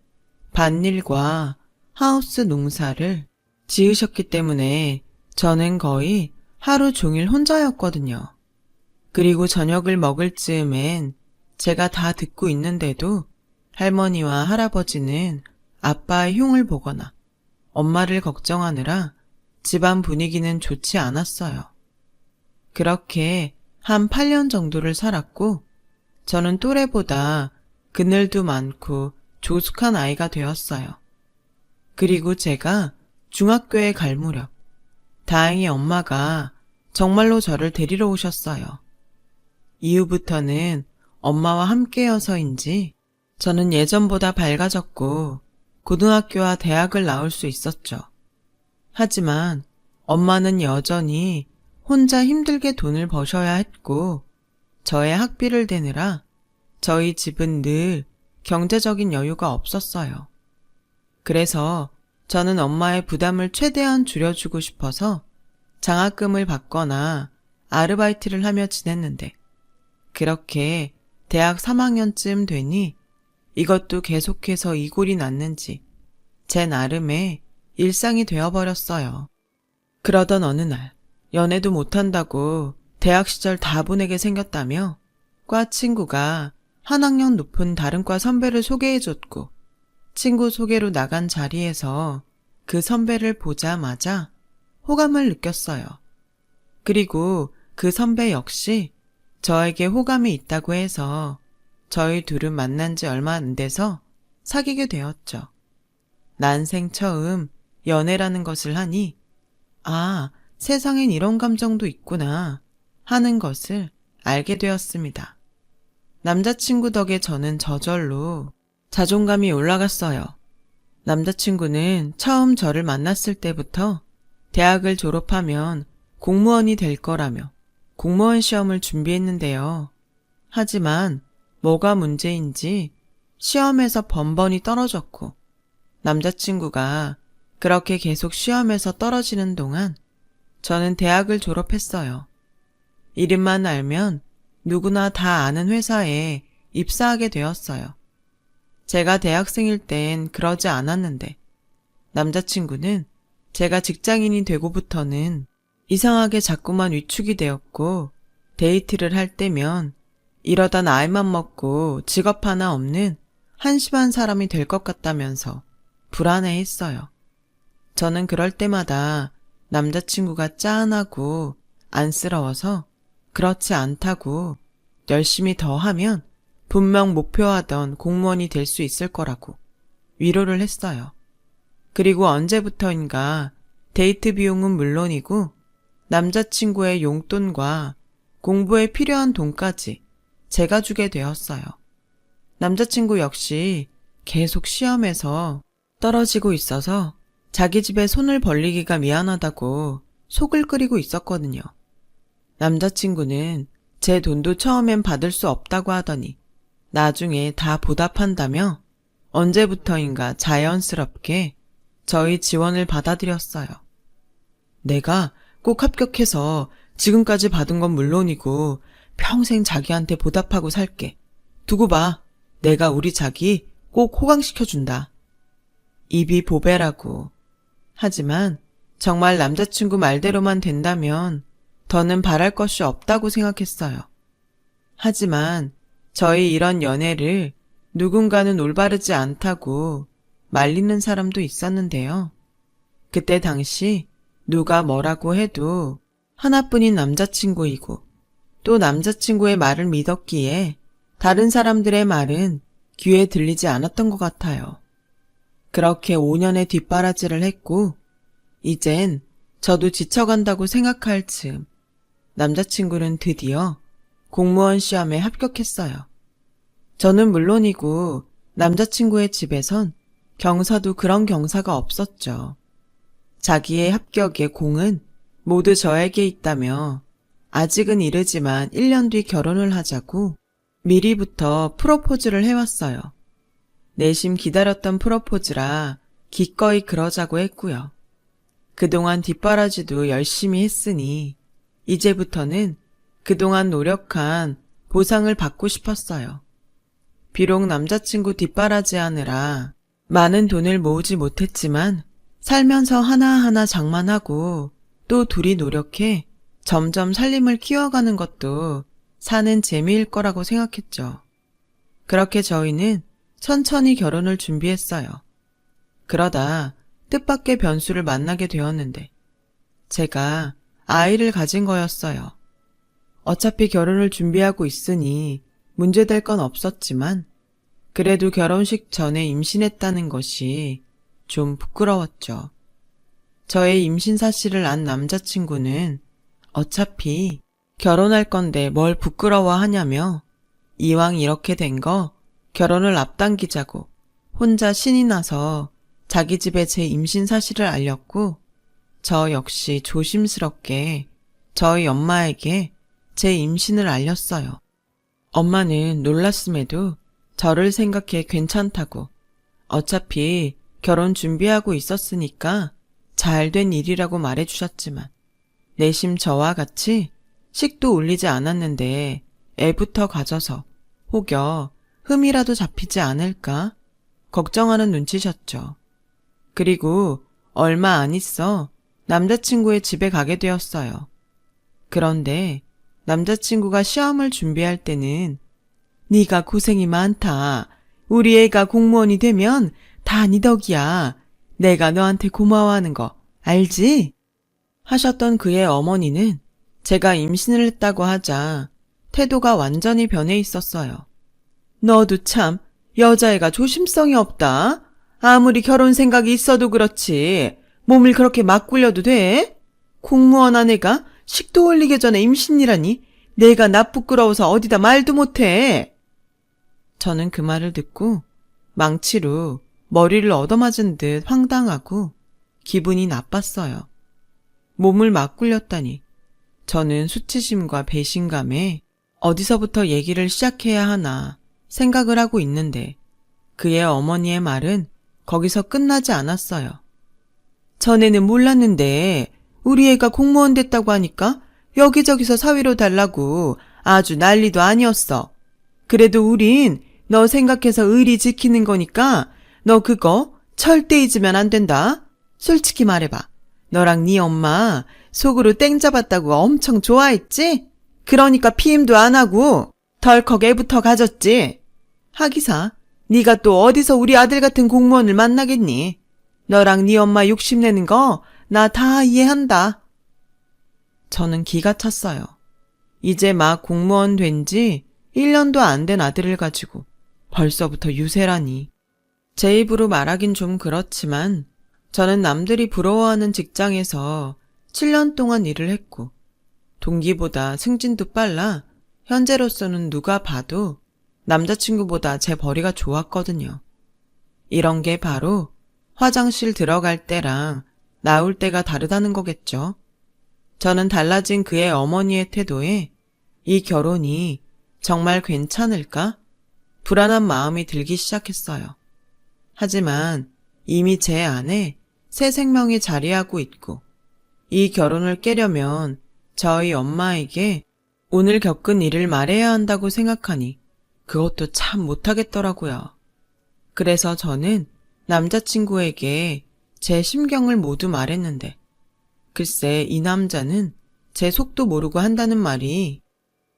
[SPEAKER 1] 밭일과 하우스 농사를 지으셨기 때문에 저는 거의 하루 종일 혼자였거든요. 그리고 저녁을 먹을 즈음엔 제가 다 듣고 있는데도 할머니와 할아버지는 아빠의 흉을 보거나 엄마를 걱정하느라 집안 분위기는 좋지 않았어요. 그렇게 한 8년 정도를 살았고 저는 또래보다 그늘도 많고 조숙한 아이가 되었어요. 그리고 제가 중학교에 갈 무렵 다행히 엄마가 정말로 저를 데리러 오셨어요. 이후부터는 엄마와 함께여서인지 저는 예전보다 밝아졌고 고등학교와 대학을 나올 수 있었죠. 하지만 엄마는 여전히 혼자 힘들게 돈을 버셔야 했고, 저의 학비를 대느라 저희 집은 늘 경제적인 여유가 없었어요. 그래서 저는 엄마의 부담을 최대한 줄여주고 싶어서 장학금을 받거나 아르바이트를 하며 지냈는데, 그렇게 대학 3학년쯤 되니 이것도 계속해서 이골이 났는지 제 나름의 일상이 되어버렸어요. 그러던 어느 날 연애도 못한다고 대학 시절 다 보내게 생겼다며 과 친구가 한 학년 높은 다른 과 선배를 소개해줬고, 친구 소개로 나간 자리에서 그 선배를 보자마자 호감을 느꼈어요. 그리고 그 선배 역시 저에게 호감이 있다고 해서 저희 둘은 만난 지 얼마 안 돼서 사귀게 되었죠. 난생 처음 연애라는 것을 하니, 아, 세상엔 이런 감정도 있구나 하는 것을 알게 되었습니다. 남자친구 덕에 저는 저절로 자존감이 올라갔어요. 남자친구는 처음 저를 만났을 때부터 대학을 졸업하면 공무원이 될 거라며 공무원 시험을 준비했는데요. 하지만 뭐가 문제인지 시험에서 번번이 떨어졌고, 남자친구가 그렇게 계속 시험에서 떨어지는 동안 저는 대학을 졸업했어요. 이름만 알면 누구나 다 아는 회사에 입사하게 되었어요. 제가 대학생일 땐 그러지 않았는데, 남자친구는 제가 직장인이 되고부터는 이상하게 자꾸만 위축이 되었고, 데이트를 할 때면 이러다 나이만 먹고 직업 하나 없는 한심한 사람이 될 것 같다면서 불안해했어요. 저는 그럴 때마다 남자친구가 짠하고 안쓰러워서 그렇지 않다고, 열심히 더 하면 분명 목표하던 공무원이 될 수 있을 거라고 위로를 했어요. 그리고 언제부터인가 데이트 비용은 물론이고 남자친구의 용돈과 공부에 필요한 돈까지 제가 주게 되었어요. 남자친구 역시 계속 시험에서 떨어지고 있어서 자기 집에 손을 벌리기가 미안하다고 속을 끓이고 있었거든요. 남자친구는 제 돈도 처음엔 받을 수 없다고 하더니 나중에 다 보답한다며 언제부터인가 자연스럽게 저희 지원을 받아들였어요. 내가 꼭 합격해서 지금까지 받은 건 물론이고 평생 자기한테 보답하고 살게. 두고 봐. 내가 우리 자기 꼭 호강시켜준다. 입이 보배라고. 하지만 정말 남자친구 말대로만 된다면 더는 바랄 것이 없다고 생각했어요. 하지만 저희 이런 연애를 누군가는 올바르지 않다고 말리는 사람도 있었는데요. 그때 당시 누가 뭐라고 해도 하나뿐인 남자친구이고 또 남자친구의 말을 믿었기에 다른 사람들의 말은 귀에 들리지 않았던 것 같아요. 그렇게 5년의 뒷바라지를 했고 이젠 저도 지쳐간다고 생각할 즈음 남자친구는 드디어 공무원 시험에 합격했어요. 저는 물론이고 남자친구의 집에선 경사도 그런 경사가 없었죠. 자기의 합격의 공은 모두 저에게 있다며 아직은 이르지만 1년 뒤 결혼을 하자고 미리부터 프로포즈를 해왔어요. 내심 기다렸던 프로포즈라 기꺼이 그러자고 했고요. 그동안 뒷바라지도 열심히 했으니 이제부터는 그동안 노력한 보상을 받고 싶었어요. 비록 남자친구 뒷바라지 하느라 많은 돈을 모으지 못했지만 살면서 하나하나 장만하고 또 둘이 노력해 점점 살림을 키워가는 것도 사는 재미일 거라고 생각했죠. 그렇게 저희는 천천히 결혼을 준비했어요. 그러다 뜻밖의 변수를 만나게 되었는데 제가 아이를 가진 거였어요. 어차피 결혼을 준비하고 있으니 문제될 건 없었지만 그래도 결혼식 전에 임신했다는 것이 좀 부끄러웠죠. 저의 임신 사실을 안 남자친구는 어차피 결혼할 건데 뭘 부끄러워하냐며 이왕 이렇게 된 거 결혼을 앞당기자고 혼자 신이 나서 자기 집에 제 임신 사실을 알렸고 저 역시 조심스럽게 저희 엄마에게 제 임신을 알렸어요. 엄마는 놀랐음에도 저를 생각해 괜찮다고, 어차피 결혼 준비하고 있었으니까 잘 된 일이라고 말해주셨지만 내심 저와 같이 식도 올리지 않았는데 애부터 가져서 혹여 흠이라도 잡히지 않을까 걱정하는 눈치셨죠. 그리고 얼마 안 있어 남자친구의 집에 가게 되었어요. 그런데 남자친구가 시험을 준비할 때는 네가 고생이 많다. 우리 애가 공무원이 되면 다 네 덕이야. 내가 너한테 고마워하는 거 알지? 하셨던 그의 어머니는 제가 임신을 했다고 하자 태도가 완전히 변해 있었어요. 너도 참 여자애가 조심성이 없다. 아무리 결혼 생각이 있어도 그렇지 몸을 그렇게 막 굴려도 돼? 공무원 아내가 식도 올리기 전에 임신이라니 내가 나 부끄러워서 어디다 말도 못해. 저는 그 말을 듣고 망치로 머리를 얻어맞은 듯 황당하고 기분이 나빴어요. 몸을 막 굴렸다니. 저는 수치심과 배신감에 어디서부터 얘기를 시작해야 하나 생각을 하고 있는데 그의 어머니의 말은 거기서 끝나지 않았어요. 전에는 몰랐는데 우리 애가 공무원 됐다고 하니까 여기저기서 사위로 달라고 아주 난리도 아니었어. 그래도 우린 너 생각해서 의리 지키는 거니까 너 그거 절대 잊으면 안 된다. 솔직히 말해봐. 너랑 네 엄마 속으로 땡 잡았다고 엄청 좋아했지? 그러니까 피임도 안 하고 덜컥 애부터 가졌지. 하기사 네가 또 어디서 우리 아들 같은 공무원을 만나겠니? 너랑 네 엄마 욕심내는 거 나 다 이해한다. 저는 기가 찼어요. 이제 막 공무원 된 지 1년도 안 된 아들을 가지고 벌써부터 유세라니. 제 입으로 말하긴 좀 그렇지만 저는 남들이 부러워하는 직장에서 7년 동안 일을 했고 동기보다 승진도 빨라 현재로서는 누가 봐도 남자친구보다 제 벌이가 좋았거든요. 이런 게 바로 화장실 들어갈 때랑 나올 때가 다르다는 거겠죠. 저는 달라진 그의 어머니의 태도에 이 결혼이 정말 괜찮을까? 불안한 마음이 들기 시작했어요. 하지만 이미 제 안에 새 생명이 자리하고 있고 이 결혼을 깨려면 저희 엄마에게 오늘 겪은 일을 말해야 한다고 생각하니 그것도 참 못하겠더라고요. 그래서 저는 남자친구에게 제 심경을 모두 말했는데 글쎄 이 남자는 제 속도 모르고 한다는 말이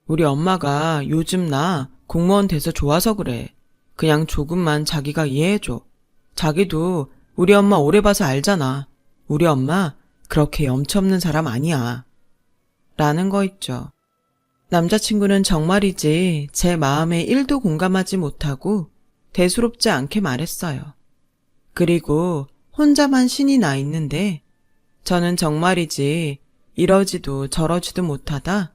[SPEAKER 1] 우리 엄마가 요즘 나 공무원 돼서 좋아서 그래. 그냥 조금만 자기가 이해해줘. 자기도 우리 엄마 오래 봐서 알잖아. 우리 엄마 그렇게 염치 없는 사람 아니야. 라는 거 있죠. 남자친구는 정말이지 제 마음에 1도 공감하지 못하고 대수롭지 않게 말했어요. 그리고 혼자만 신이 나 있는데 저는 정말이지 이러지도 저러지도 못하다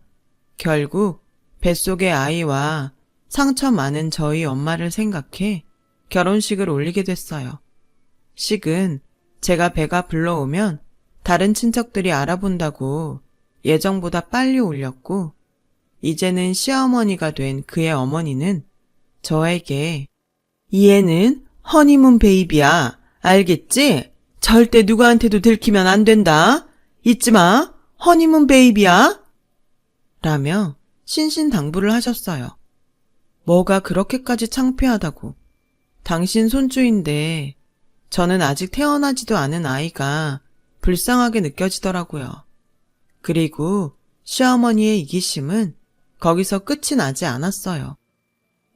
[SPEAKER 1] 결국 뱃속의 아이와 상처 많은 저희 엄마를 생각해 결혼식을 올리게 됐어요. 식은 제가 배가 불러오면 다른 친척들이 알아본다고 예정보다 빨리 올렸고 이제는 시어머니가 된 그의 어머니는 저에게 이 애는 허니문 베이비야. 알겠지? 절대 누구한테도 들키면 안 된다. 잊지 마. 허니문 베이비야. 라며 신신당부를 하셨어요. 뭐가 그렇게까지 창피하다고. 당신 손주인데 저는 아직 태어나지도 않은 아이가 불쌍하게 느껴지더라고요. 그리고 시어머니의 이기심은 거기서 끝이 나지 않았어요.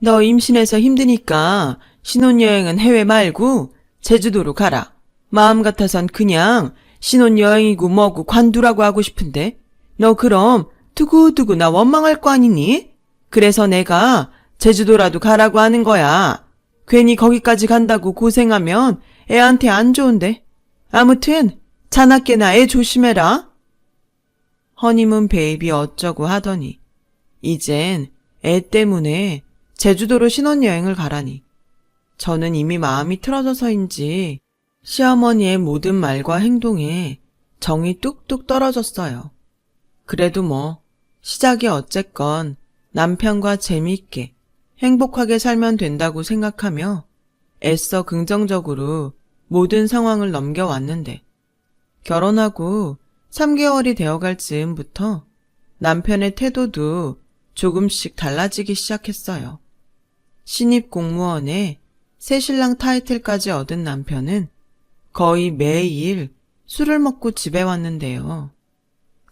[SPEAKER 1] 너 임신해서 힘드니까 신혼여행은 해외 말고 제주도로 가라. 마음 같아선 그냥 신혼여행이고 뭐고 관두라고 하고 싶은데 너 그럼 두고두고 나 원망할 거 아니니? 그래서 내가 제주도라도 가라고 하는 거야. 괜히 거기까지 간다고 고생하면 애한테 안 좋은데. 아무튼 자나깨나 애 조심해라. 허니문 베이비 어쩌고 하더니 이젠 애 때문에 제주도로 신혼여행을 가라니. 저는 이미 마음이 틀어져서인지 시어머니의 모든 말과 행동에 정이 뚝뚝 떨어졌어요. 그래도 뭐, 시작이 어쨌건 남편과 재미있게 행복하게 살면 된다고 생각하며 애써 긍정적으로 모든 상황을 넘겨왔는데, 결혼하고 3개월이 되어갈 즈음부터 남편의 태도도 조금씩 달라지기 시작했어요. 신입 공무원에 새신랑 타이틀까지 얻은 남편은 거의 매일 술을 먹고 집에 왔는데요.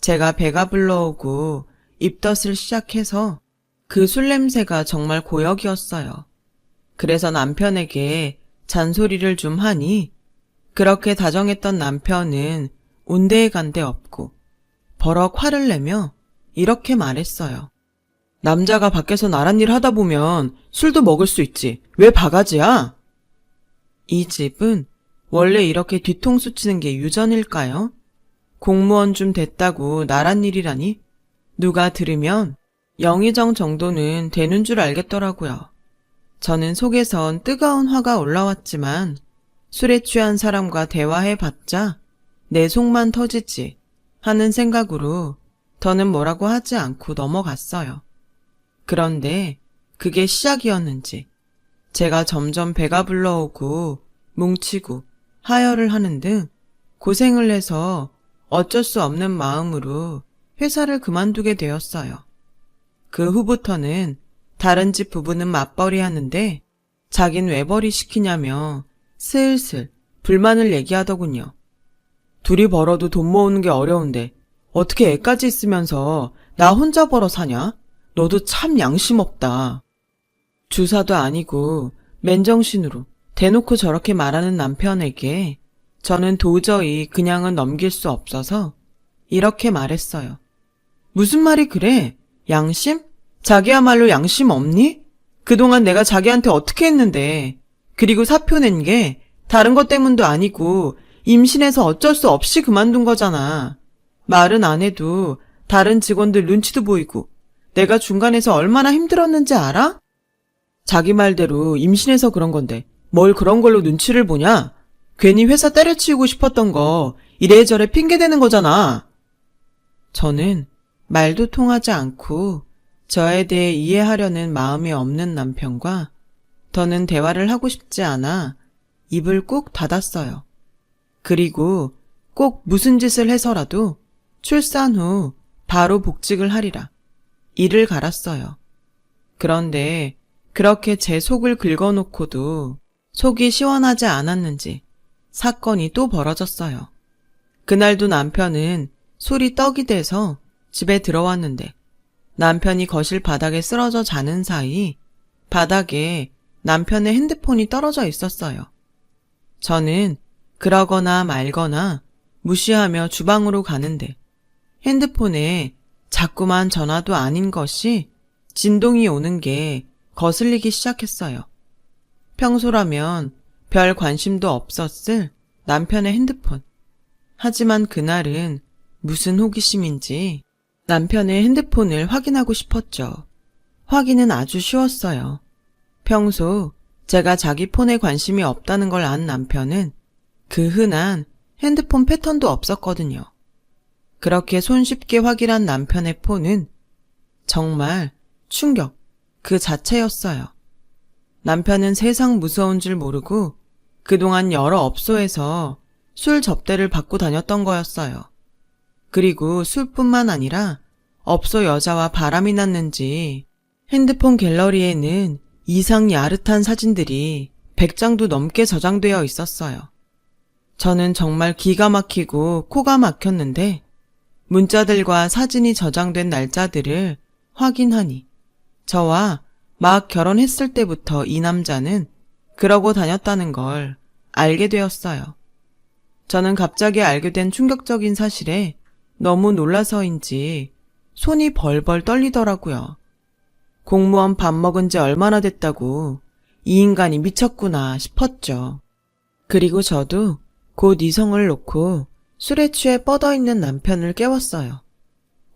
[SPEAKER 1] 제가 배가 불러오고 입덧을 시작해서 그 술 냄새가 정말 고역이었어요. 그래서 남편에게 잔소리를 좀 하니 그렇게 다정했던 남편은 온데간데 없고 버럭 화를 내며 이렇게 말했어요. 남자가 밖에서 나란 일 하다 보면 술도 먹을 수 있지. 왜 바가지야? 이 집은 원래 이렇게 뒤통수 치는 게 유전일까요? 공무원 좀 됐다고 나란 일이라니? 누가 들으면 영의정 정도는 되는 줄 알겠더라고요. 저는 속에선 뜨거운 화가 올라왔지만 술에 취한 사람과 대화해봤자 내 속만 터지지 하는 생각으로 더는 뭐라고 하지 않고 넘어갔어요. 그런데 그게 시작이었는지 제가 점점 배가 불러오고 뭉치고 하혈을 하는 등 고생을 해서 어쩔 수 없는 마음으로 회사를 그만두게 되었어요. 그 후부터는 다른 집 부부는 맞벌이 하는데 자긴 외벌이 시키냐며 슬슬 불만을 얘기하더군요. 둘이 벌어도 돈 모으는 게 어려운데 어떻게 애까지 있으면서 나 혼자 벌어 사냐? 너도 참 양심 없다. 주사도 아니고 맨정신으로 대놓고 저렇게 말하는 남편에게 저는 도저히 그냥은 넘길 수 없어서 이렇게 말했어요. 무슨 말이 그래? 양심? 자기야말로 양심 없니? 그동안 내가 자기한테 어떻게 했는데. 그리고 사표 낸 게 다른 것 때문도 아니고 임신해서 어쩔 수 없이 그만둔 거잖아. 말은 안 해도 다른 직원들 눈치도 보이고 내가 중간에서 얼마나 힘들었는지 알아? 자기 말대로 임신해서 그런 건데 뭘 그런 걸로 눈치를 보냐? 괜히 회사 때려치우고 싶었던 거 이래저래 핑계대는 거잖아. 저는 말도 통하지 않고 저에 대해 이해하려는 마음이 없는 남편과 더는 대화를 하고 싶지 않아 입을 꾹 닫았어요. 그리고 꼭 무슨 짓을 해서라도 출산 후 바로 복직을 하리라 이를 갈았어요. 그런데 그렇게 제 속을 긁어놓고도 속이 시원하지 않았는지 사건이 또 벌어졌어요. 그날도 남편은 술이 떡이 돼서 집에 들어왔는데 남편이 거실 바닥에 쓰러져 자는 사이 바닥에 남편의 핸드폰이 떨어져 있었어요. 저는 그러거나 말거나 무시하며 주방으로 가는데 핸드폰에 자꾸만 전화도 아닌 것이 진동이 오는 게 거슬리기 시작했어요. 평소라면 별 관심도 없었을 남편의 핸드폰. 하지만 그날은 무슨 호기심인지 남편의 핸드폰을 확인하고 싶었죠. 확인은 아주 쉬웠어요. 평소 제가 자기 폰에 관심이 없다는 걸 안 남편은 그 흔한 핸드폰 패턴도 없었거든요. 그렇게 손쉽게 확인한 남편의 폰은 정말 충격 그 자체였어요. 남편은 세상 무서운 줄 모르고 그동안 여러 업소에서 술 접대를 받고 다녔던 거였어요. 그리고 술뿐만 아니라 업소 여자와 바람이 났는지 핸드폰 갤러리에는 이상 야릇한 사진들이 100장도 넘게 저장되어 있었어요. 저는 정말 기가 막히고 코가 막혔는데 문자들과 사진이 저장된 날짜들을 확인하니 저와 막 결혼했을 때부터 이 남자는 그러고 다녔다는 걸 알게 되었어요. 저는 갑자기 알게 된 충격적인 사실에 너무 놀라서인지 손이 벌벌 떨리더라고요. 공무원 밥 먹은 지 얼마나 됐다고 이 인간이 미쳤구나 싶었죠. 그리고 저도 곧 이성을 놓고 술에 취해 뻗어있는 남편을 깨웠어요.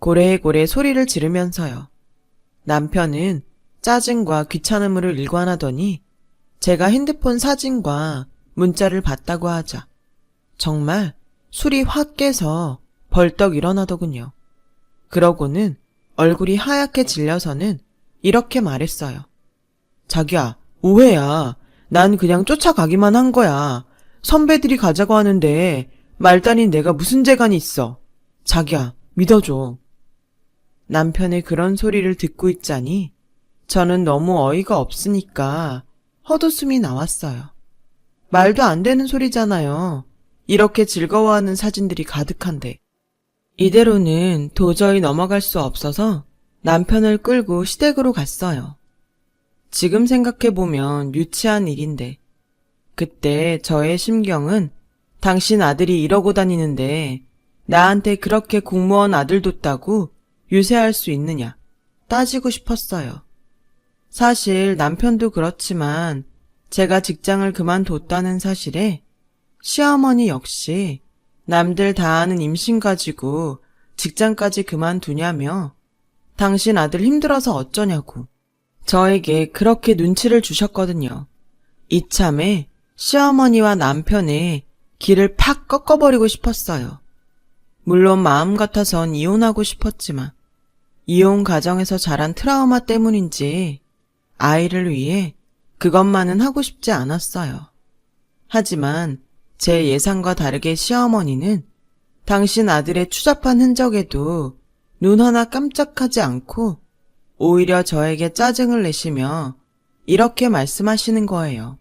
[SPEAKER 1] 고래고래 소리를 지르면서요. 남편은 짜증과 귀찮음으로 일관하더니 제가 핸드폰 사진과 문자를 봤다고 하자 정말 술이 확 깨서 벌떡 일어나더군요. 그러고는 얼굴이 하얗게 질려서는 이렇게 말했어요. 자기야, 오해야. 난 그냥 쫓아가기만 한 거야. 선배들이 가자고 하는데 말단인 내가 무슨 재간이 있어. 자기야, 믿어줘. 남편의 그런 소리를 듣고 있자니 저는 너무 어이가 없으니까 헛웃음이 나왔어요. 말도 안 되는 소리잖아요. 이렇게 즐거워하는 사진들이 가득한데. 이대로는 도저히 넘어갈 수 없어서 남편을 끌고 시댁으로 갔어요. 지금 생각해보면 유치한 일인데 그때 저의 심경은 당신 아들이 이러고 다니는데 나한테 그렇게 공무원 아들 뒀다고 유세할 수 있느냐 따지고 싶었어요. 사실 남편도 그렇지만 제가 직장을 그만뒀다는 사실에 시어머니 역시 남들 다 아는 임신 가지고 직장까지 그만두냐며 당신 아들 힘들어서 어쩌냐고 저에게 그렇게 눈치를 주셨거든요. 이참에 시어머니와 남편의 길을 팍 꺾어버리고 싶었어요. 물론 마음 같아선 이혼하고 싶었지만 이혼 가정에서 자란 트라우마 때문인지 아이를 위해 그것만은 하고 싶지 않았어요. 하지만 제 예상과 다르게 시어머니는 당신 아들의 추잡한 흔적에도 눈 하나 깜짝하지 않고 오히려 저에게 짜증을 내시며 이렇게 말씀하시는 거예요.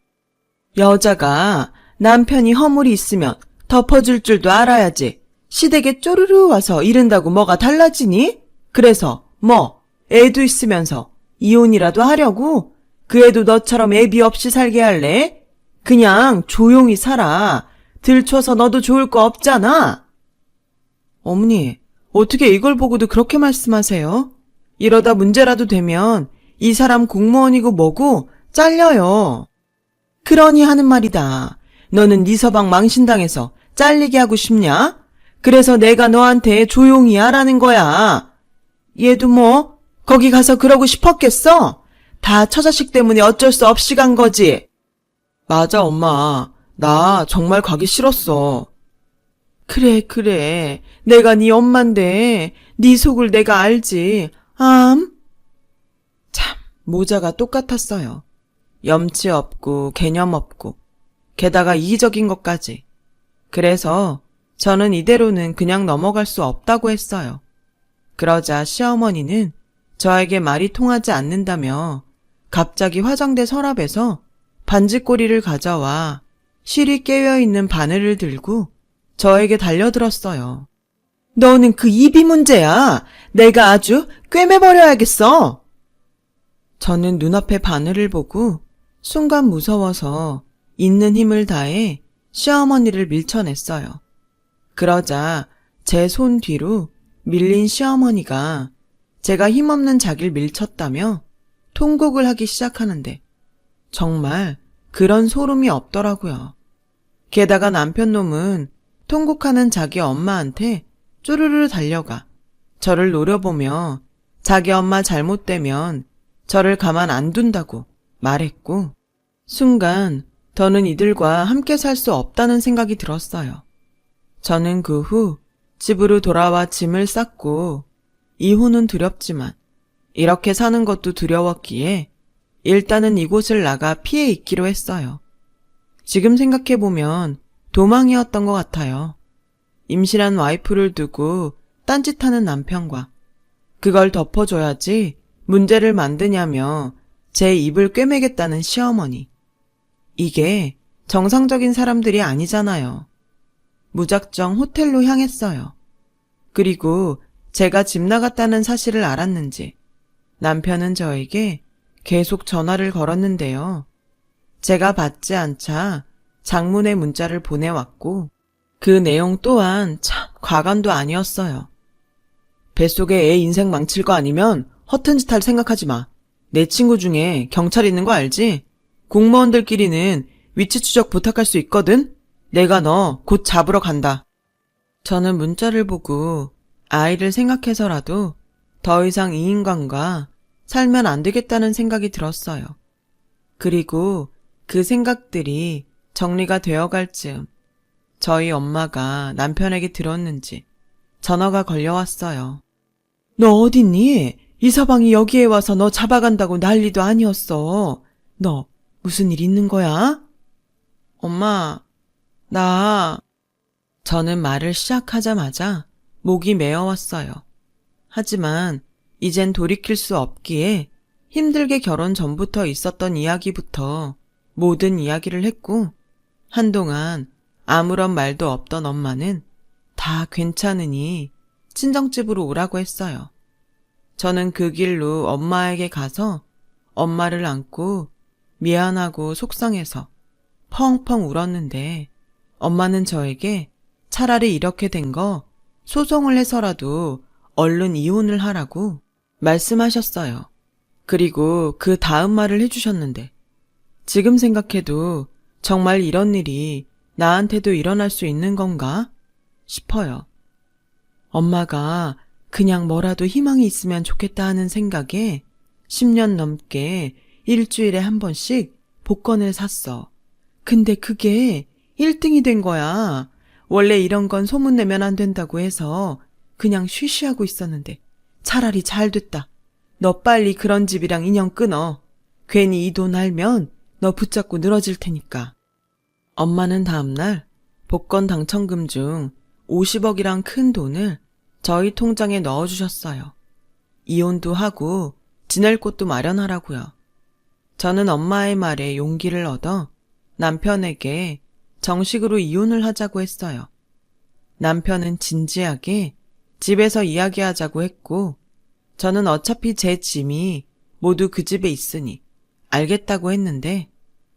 [SPEAKER 1] 여자가 남편이 허물이 있으면 덮어줄 줄도 알아야지. 시댁에 쪼르르 와서 이른다고 뭐가 달라지니? 그래서 뭐 애도 있으면서 이혼이라도 하려고? 그 애도 너처럼 애비 없이 살게 할래? 그냥 조용히 살아. 들춰서 너도 좋을 거 없잖아. 어머니, 어떻게 이걸 보고도 그렇게 말씀하세요? 이러다 문제라도 되면 이 사람 공무원이고 뭐고 잘려요. 그러니 하는 말이다. 너는 네 서방 망신당해서 잘리게 하고 싶냐? 그래서 내가 너한테 조용히 하라는 거야. 얘도 뭐 거기 가서 그러고 싶었겠어? 다 처자식 때문에 어쩔 수 없이 간 거지. 맞아, 엄마. 나 정말 가기 싫었어. 그래. 내가 네 엄만데 네 속을 내가 알지. 참, 모자가 똑같았어요. 염치 없고 개념 없고 게다가 이기적인 것까지. 그래서 저는 이대로는 그냥 넘어갈 수 없다고 했어요. 그러자 시어머니는 저에게 말이 통하지 않는다며 갑자기 화장대 서랍에서 반지꼬리를 가져와 실이 깨어있는 바늘을 들고 저에게 달려들었어요. 너는 그 입이 문제야. 내가 아주 꿰매버려야겠어. 저는 눈앞에 바늘을 보고 순간 무서워서 있는 힘을 다해 시어머니를 밀쳐냈어요. 그러자 제 손 뒤로 밀린 시어머니가 제가 힘없는 자기를 밀쳤다며 통곡을 하기 시작하는데 정말 그런 소름이 없더라고요. 게다가 남편 놈은 통곡하는 자기 엄마한테 쪼르르 달려가 저를 노려보며 자기 엄마 잘못되면 저를 가만 안 둔다고 말했고 순간 더는 이들과 함께 살 수 없다는 생각이 들었어요. 저는 그 후 집으로 돌아와 짐을 쌌고 이혼은 두렵지만 이렇게 사는 것도 두려웠기에 일단은 이곳을 나가 피해 있기로 했어요. 지금 생각해보면 도망이었던 것 같아요. 임신한 와이프를 두고 딴짓하는 남편과 그걸 덮어줘야지 문제를 만드냐며 제 입을 꿰매겠다는 시어머니. 이게 정상적인 사람들이 아니잖아요. 무작정 호텔로 향했어요. 그리고 제가 집 나갔다는 사실을 알았는지 남편은 저에게 계속 전화를 걸었는데요. 제가 받지 않자 장문의 문자를 보내왔고 그 내용 또한 참 과간도 아니었어요. 뱃속에 애 인생 망칠 거 아니면 허튼 짓 할 생각하지 마. 내 친구 중에 경찰 있는 거 알지? 공무원들끼리는 위치 추적 부탁할 수 있거든? 내가 너 곧 잡으러 간다. 저는 문자를 보고 아이를 생각해서라도 더 이상 이 인간과 살면 안 되겠다는 생각이 들었어요. 그리고 그 생각들이 정리가 되어갈 즈음 저희 엄마가 남편에게 들었는지 전화가 걸려왔어요. 너 어딨니? 이 서방이 여기에 와서 너 잡아간다고 난리도 아니었어. 너 무슨 일 있는 거야? 엄마, 저는 말을 시작하자마자 목이 메어왔어요. 하지만 이젠 돌이킬 수 없기에 힘들게 결혼 전부터 있었던 이야기부터 모든 이야기를 했고, 한동안 아무런 말도 없던 엄마는 다 괜찮으니 친정집으로 오라고 했어요. 저는 그 길로 엄마에게 가서 엄마를 안고 미안하고 속상해서 펑펑 울었는데, 엄마는 저에게 차라리 이렇게 된 거 소송을 해서라도 얼른 이혼을 하라고 말씀하셨어요. 그리고 그 다음 말을 해주셨는데, 지금 생각해도 정말 이런 일이 나한테도 일어날 수 있는 건가 싶어요. 엄마가 그냥 뭐라도 희망이 있으면 좋겠다 하는 생각에 10년 넘게 일주일에 한 번씩 복권을 샀어. 근데 그게 1등이 된 거야. 원래 이런 건 소문내면 안 된다고 해서 그냥 쉬쉬하고 있었는데 차라리 잘 됐다. 너 빨리 그런 집이랑 인연 끊어. 괜히 이 돈 알면 너 붙잡고 늘어질 테니까. 엄마는 다음날 복권 당첨금 중 50억이란 큰 돈을 저희 통장에 넣어주셨어요. 이혼도 하고 지낼 곳도 마련하라고요. 저는 엄마의 말에 용기를 얻어 남편에게 정식으로 이혼을 하자고 했어요. 남편은 진지하게 집에서 이야기하자고 했고, 저는 어차피 제 짐이 모두 그 집에 있으니 알겠다고 했는데,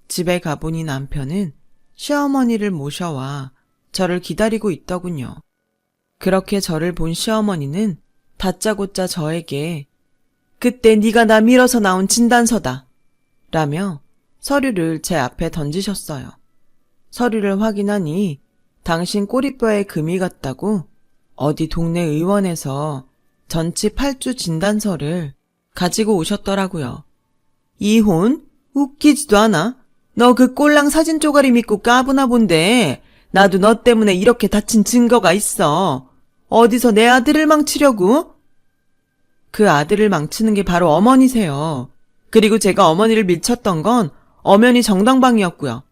[SPEAKER 1] 집에 가보니 남편은 시어머니를 모셔와 저를 기다리고 있더군요. 그렇게 저를 본 시어머니는 다짜고짜 저에게 그때 네가 나 밀어서 나온 진단서다 라며 서류를 제 앞에 던지셨어요. 서류를 확인하니 당신 꼬리뼈에 금이 갔다고 어디 동네 의원에서 전치 8주 진단서를 가지고 오셨더라고요. 이혼? 웃기지도 않아? 너 그 꼴랑 사진 쪼가리 믿고 까부나 본데 나도 너 때문에 이렇게 다친 증거가 있어. 어디서 내 아들을 망치려고? 그 아들을 망치는 게 바로 어머니세요. 그리고 제가 어머니를 밀쳤던 건 엄연히 정당방위였고요.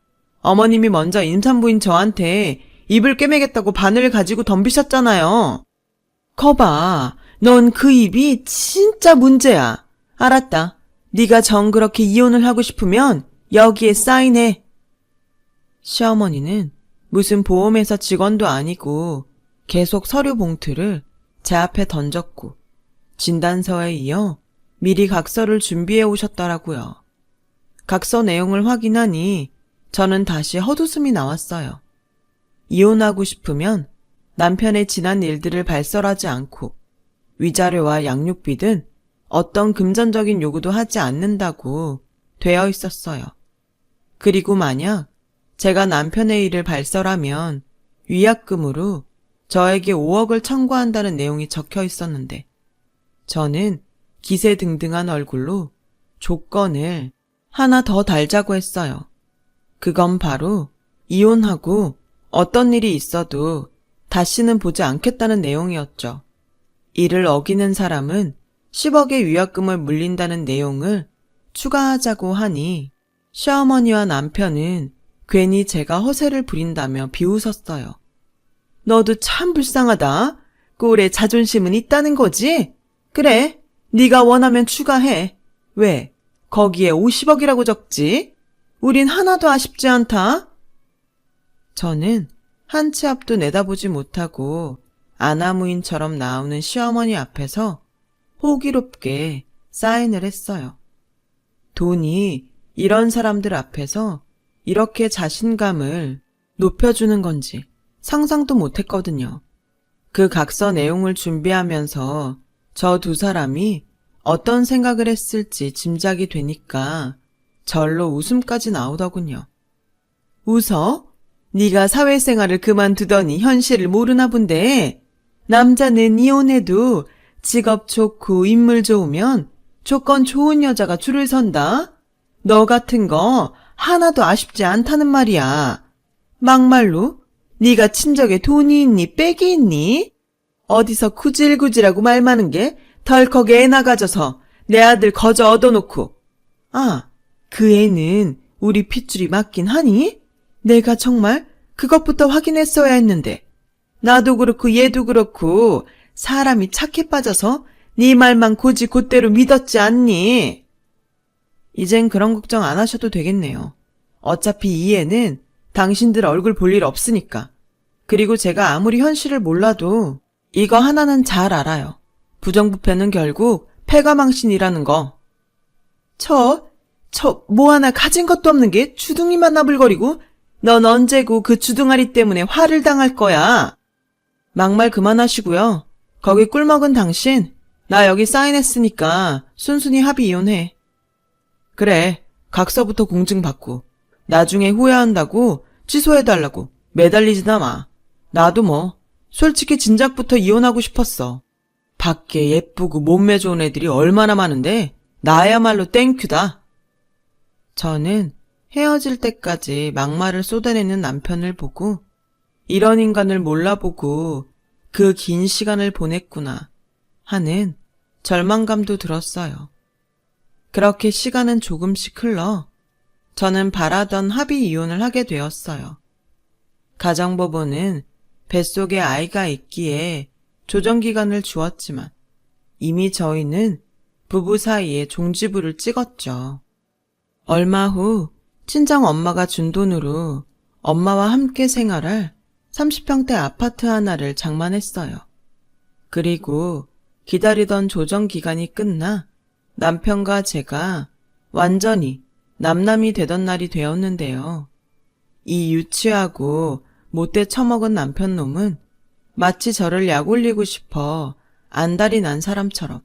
[SPEAKER 1] 어머님이 먼저 임산부인 저한테 입을 꿰매겠다고 바늘 가지고 덤비셨잖아요. 거봐, 넌 그 입이 진짜 문제야. 알았다. 네가 정 그렇게 이혼을 하고 싶으면 여기에 사인해. 시어머니는 무슨 보험회사 직원도 아니고 계속 서류 봉투를 제 앞에 던졌고 진단서에 이어 미리 각서를 준비해 오셨더라고요. 각서 내용을 확인하니 저는 다시 헛웃음이 나왔어요. 이혼하고 싶으면 남편의 지난 일들을 발설하지 않고 위자료와 양육비 등 어떤 금전적인 요구도 하지 않는다고 되어 있었어요. 그리고 만약 제가 남편의 일을 발설하면 위약금으로 저에게 5억을 청구한다는 내용이 적혀 있었는데, 저는 기세등등한 얼굴로 조건을 하나 더 달자고 했어요. 그건 바로 이혼하고 어떤 일이 있어도 다시는 보지 않겠다는 내용이었죠. 이를 어기는 사람은 10억의 위약금을 물린다는 내용을 추가하자고 하니 시어머니와 남편은 괜히 제가 허세를 부린다며 비웃었어요. 너도 참 불쌍하다. 꼴에 자존심은 있다는 거지? 그래, 네가 원하면 추가해. 왜? 거기에 50억이라고 적지? 우린 하나도 아쉽지 않다. 저는 한 치 앞도 내다보지 못하고 아나무인처럼 나오는 시어머니 앞에서 호기롭게 사인을 했어요. 돈이 이런 사람들 앞에서 이렇게 자신감을 높여주는 건지 상상도 못했거든요. 그 각서 내용을 준비하면서 저 두 사람이 어떤 생각을 했을지 짐작이 되니까 절로 웃음까지 나오더군요. 웃어? 네가 사회생활을 그만두더니 현실을 모르나 본데, 남자는 이혼해도 직업 좋고 인물 좋으면 조건 좋은 여자가 줄을 선다. 너 같은 거 하나도 아쉽지 않다는 말이야. 막말로 네가 친정에 돈이 있니 빽이 있니? 어디서 구질구질하고 말 많은 게 덜컥 애 나가져서 내 아들 거저 얻어놓고. 아, 그 애는 우리 핏줄이 맞긴 하니? 내가 정말 그것부터 확인했어야 했는데. 나도 그렇고 얘도 그렇고 사람이 착해 빠져서 네 말만 고지 곧대로 믿었지 않니? 이젠 그런 걱정 안 하셔도 되겠네요. 어차피 이 애는 당신들 얼굴 볼 일 없으니까. 그리고 제가 아무리 현실을 몰라도 이거 하나는 잘 알아요. 부정부패는 결국 패가망신이라는 거. 저 뭐 하나 가진 것도 없는 게 주둥이만 나불거리고 넌 언제고 그 주둥아리 때문에 화를 당할 거야. 막말 그만하시고요. 거기 꿀먹은 당신, 나 여기 사인했으니까 순순히 합의 이혼해. 그래, 각서부터 공증받고 나중에 후회한다고 취소해달라고 매달리지나 마. 나도 뭐 솔직히 진작부터 이혼하고 싶었어. 밖에 예쁘고 몸매 좋은 애들이 얼마나 많은데 나야말로 땡큐다. 저는 헤어질 때까지 막말을 쏟아내는 남편을 보고 이런 인간을 몰라보고 그 긴 시간을 보냈구나 하는 절망감도 들었어요. 그렇게 시간은 조금씩 흘러 저는 바라던 합의 이혼을 하게 되었어요. 가정법원은 뱃속에 아이가 있기에 조정기간을 주었지만 이미 저희는 부부 사이에 종지부를 찍었죠. 얼마 후 친정 엄마가 준 돈으로 엄마와 함께 생활할 30평대 아파트 하나를 장만했어요. 그리고 기다리던 조정기간이 끝나 남편과 제가 완전히 남남이 되던 날이 되었는데요. 이 유치하고 못돼 처먹은 남편 놈은 마치 저를 약올리고 싶어 안달이 난 사람처럼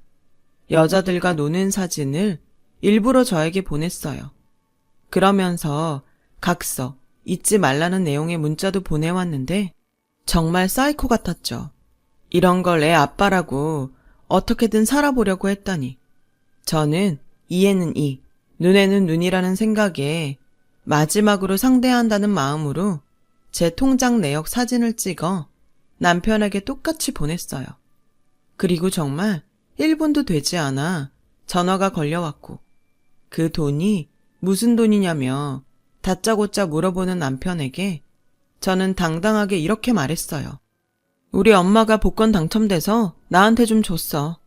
[SPEAKER 1] 여자들과 노는 사진을 일부러 저에게 보냈어요. 그러면서 각서, 잊지 말라는 내용의 문자도 보내왔는데 정말 사이코 같았죠. 이런 걸 애 아빠라고 어떻게든 살아보려고 했더니 저는 이에는 이, 눈에는 눈이라는 생각에 마지막으로 상대한다는 마음으로 제 통장 내역 사진을 찍어 남편에게 똑같이 보냈어요. 그리고 정말 1분도 되지 않아 전화가 걸려왔고 그 돈이 무슨 돈이냐며 다짜고짜 물어보는 남편에게 저는 당당하게 이렇게 말했어요. 우리 엄마가 복권 당첨돼서 나한테 좀 줬어.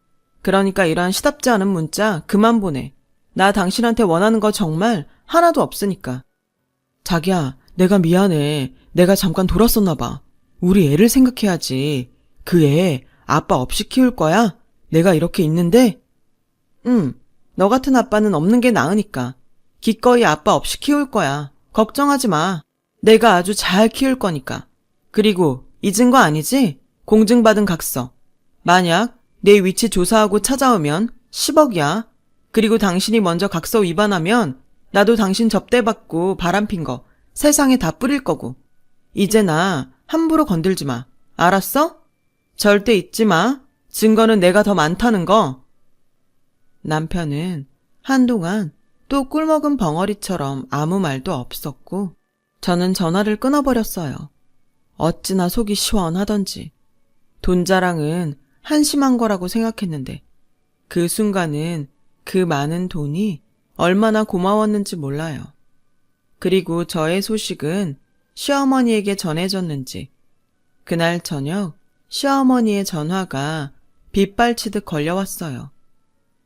[SPEAKER 1] 그러니까 이런 시답지 않은 문자 그만 보내. 나 당신한테 원하는 거 정말 하나도 없으니까. 자기야, 내가 미안해. 내가 잠깐 돌았었나 봐. 우리 애를 생각해야지. 그 애 아빠 없이 키울 거야? 내가 이렇게 있는데? 너 같은 아빠는 없는 게 나으니까. 기꺼이 아빠 없이 키울 거야. 걱정하지 마. 내가 아주 잘 키울 거니까. 그리고 잊은 거 아니지? 공증받은 각서. 만약 내 위치 조사하고 찾아오면 10억이야. 그리고 당신이 먼저 각서 위반하면 나도 당신 접대받고 바람핀 거 세상에 다 뿌릴 거고. 이제 나 함부로 건들지 마. 알았어? 절대 잊지 마. 증거는 내가 더 많다는 거. 남편은 한동안 또 꿀먹은 벙어리처럼 아무 말도 없었고 저는 전화를 끊어버렸어요. 어찌나 속이 시원하던지. 돈 자랑은 한심한 거라고 생각했는데 그 순간은 그 많은 돈이 얼마나 고마웠는지 몰라요. 그리고 저의 소식은 시어머니에게 전해졌는지 그날 저녁 시어머니의 전화가 빗발치듯 걸려왔어요.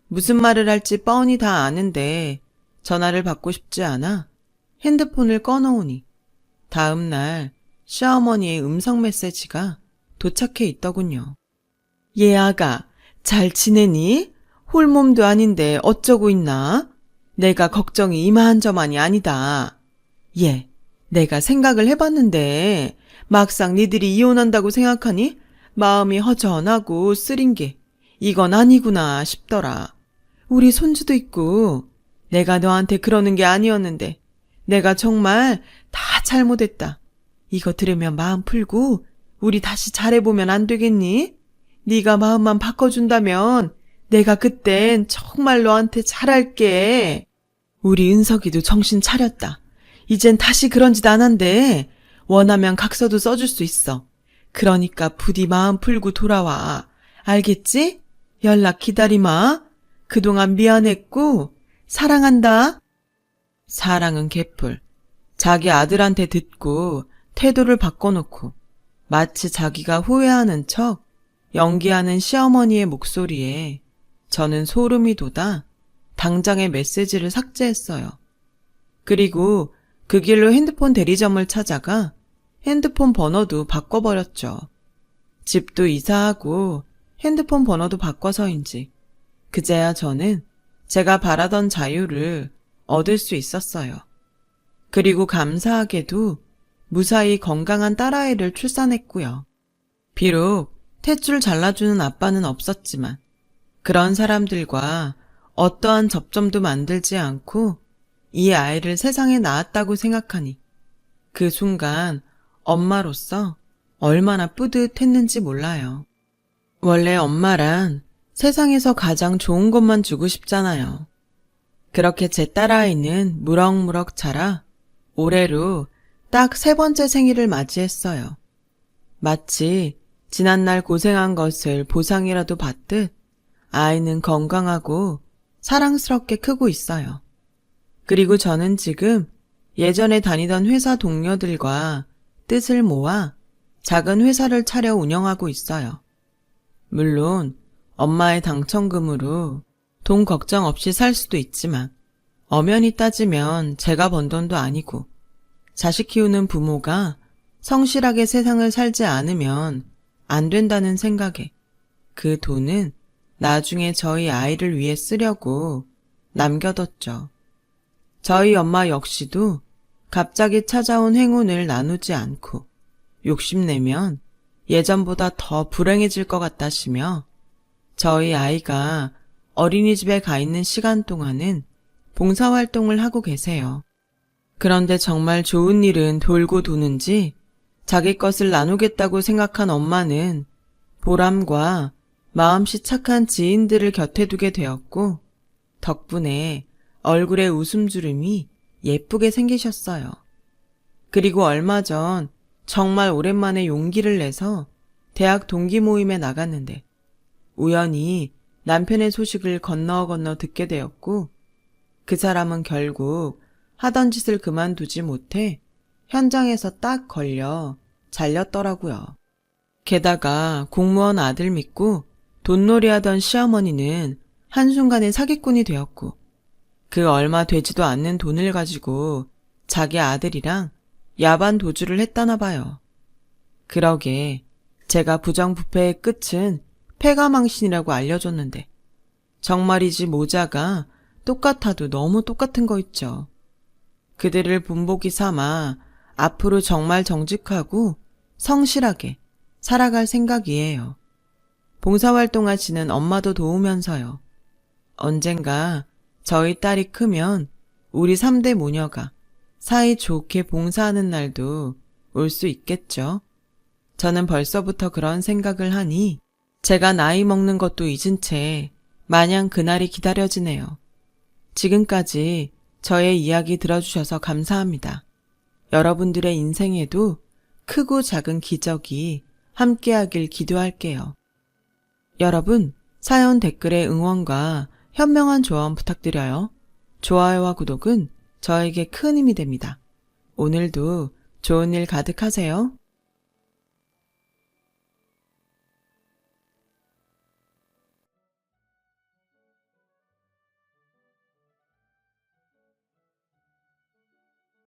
[SPEAKER 1] 무슨 말을 할지 뻔히 다 아는데 전화를 받고 싶지 않아 핸드폰을 꺼놓으니 다음 날 시어머니의 음성 메시지가 도착해 있더군요. 얘 아가, 잘 지내니? 홀몸도 아닌데 어쩌고 있나? 내가 걱정이 이만저만이 아니다. 얘, 내가 생각을 해봤는데 막상 니들이 이혼한다고 생각하니 마음이 허전하고 쓰린 게 이건 아니구나 싶더라. 우리 손주도 있고 내가 너한테 그러는 게 아니었는데 내가 정말 다 잘못했다. 이거 들으면 마음 풀고 우리 다시 잘해보면 안 되겠니? 네가 마음만 바꿔준다면 내가 그땐 정말 너한테 잘할게. 우리 은석이도 정신 차렸다. 이젠 다시 그런 짓 안 한대. 원하면 각서도 써줄 수 있어. 그러니까 부디 마음 풀고 돌아와. 알겠지? 연락 기다리마. 그동안 미안했고, 사랑한다. 사랑은 개뿔. 자기 아들한테 듣고 태도를 바꿔놓고 마치 자기가 후회하는 척 연기하는 시어머니의 목소리에 저는 소름이 돋아 당장의 메시지를 삭제했어요. 그리고 그 길로 핸드폰 대리점을 찾아가 핸드폰 번호도 바꿔버렸죠. 집도 이사하고 핸드폰 번호도 바꿔서인지 그제야 저는 제가 바라던 자유를 얻을 수 있었어요. 그리고 감사하게도 무사히 건강한 딸아이를 출산했고요. 비록 탯줄 잘라주는 아빠는 없었지만 그런 사람들과 어떠한 접점도 만들지 않고 이 아이를 세상에 낳았다고 생각하니 그 순간 엄마로서 얼마나 뿌듯했는지 몰라요. 원래 엄마란 세상에서 가장 좋은 것만 주고 싶잖아요. 그렇게 제 딸아이는 무럭무럭 자라 올해로 딱 3번째 생일을 맞이했어요. 마치 지난날 고생한 것을 보상이라도 받듯 아이는 건강하고 사랑스럽게 크고 있어요. 그리고 저는 지금 예전에 다니던 회사 동료들과 뜻을 모아 작은 회사를 차려 운영하고 있어요. 물론 엄마의 당첨금으로 돈 걱정 없이 살 수도 있지만 엄연히 따지면 제가 번 돈도 아니고 자식 키우는 부모가 성실하게 세상을 살지 않으면 안 된다는 생각에 그 돈은 나중에 저희 아이를 위해 쓰려고 남겨뒀죠. 저희 엄마 역시도 갑자기 찾아온 행운을 나누지 않고 욕심내면 예전보다 더 불행해질 것 같다시며 저희 아이가 어린이집에 가 있는 시간 동안은 봉사활동을 하고 계세요. 그런데 정말 좋은 일은 돌고 도는지 자기 것을 나누겠다고 생각한 엄마는 보람과 마음씨 착한 지인들을 곁에 두게 되었고 덕분에 얼굴에 웃음주름이 예쁘게 생기셨어요. 그리고 얼마 전 정말 오랜만에 용기를 내서 대학 동기 모임에 나갔는데 우연히 남편의 소식을 건너 듣게 되었고 그 사람은 결국 하던 짓을 그만두지 못해 현장에서 딱 걸려 잘렸더라고요. 게다가 공무원 아들 믿고 돈놀이 하던 시어머니는 한순간에 사기꾼이 되었고 그 얼마 되지도 않는 돈을 가지고 자기 아들이랑 야반 도주를 했다나 봐요. 그러게 제가 부정부패의 끝은 패가망신이라고 알려줬는데 정말이지 모자가 똑같아도 너무 똑같은 거 있죠. 그들을 본보기 삼아 앞으로 정말 정직하고 성실하게 살아갈 생각이에요. 봉사활동하시는 엄마도 도우면서요. 언젠가 저희 딸이 크면 우리 3대 모녀가 사이 좋게 봉사하는 날도 올 수 있겠죠. 저는 벌써부터 그런 생각을 하니 제가 나이 먹는 것도 잊은 채 마냥 그날이 기다려지네요. 지금까지 저의 이야기 들어주셔서 감사합니다. 여러분들의 인생에도 크고 작은 기적이 함께하길 기도할게요. 여러분, 사연 댓글에 응원과 현명한 조언 부탁드려요. 좋아요와 구독은 저에게 큰 힘이 됩니다. 오늘도 좋은 일 가득하세요.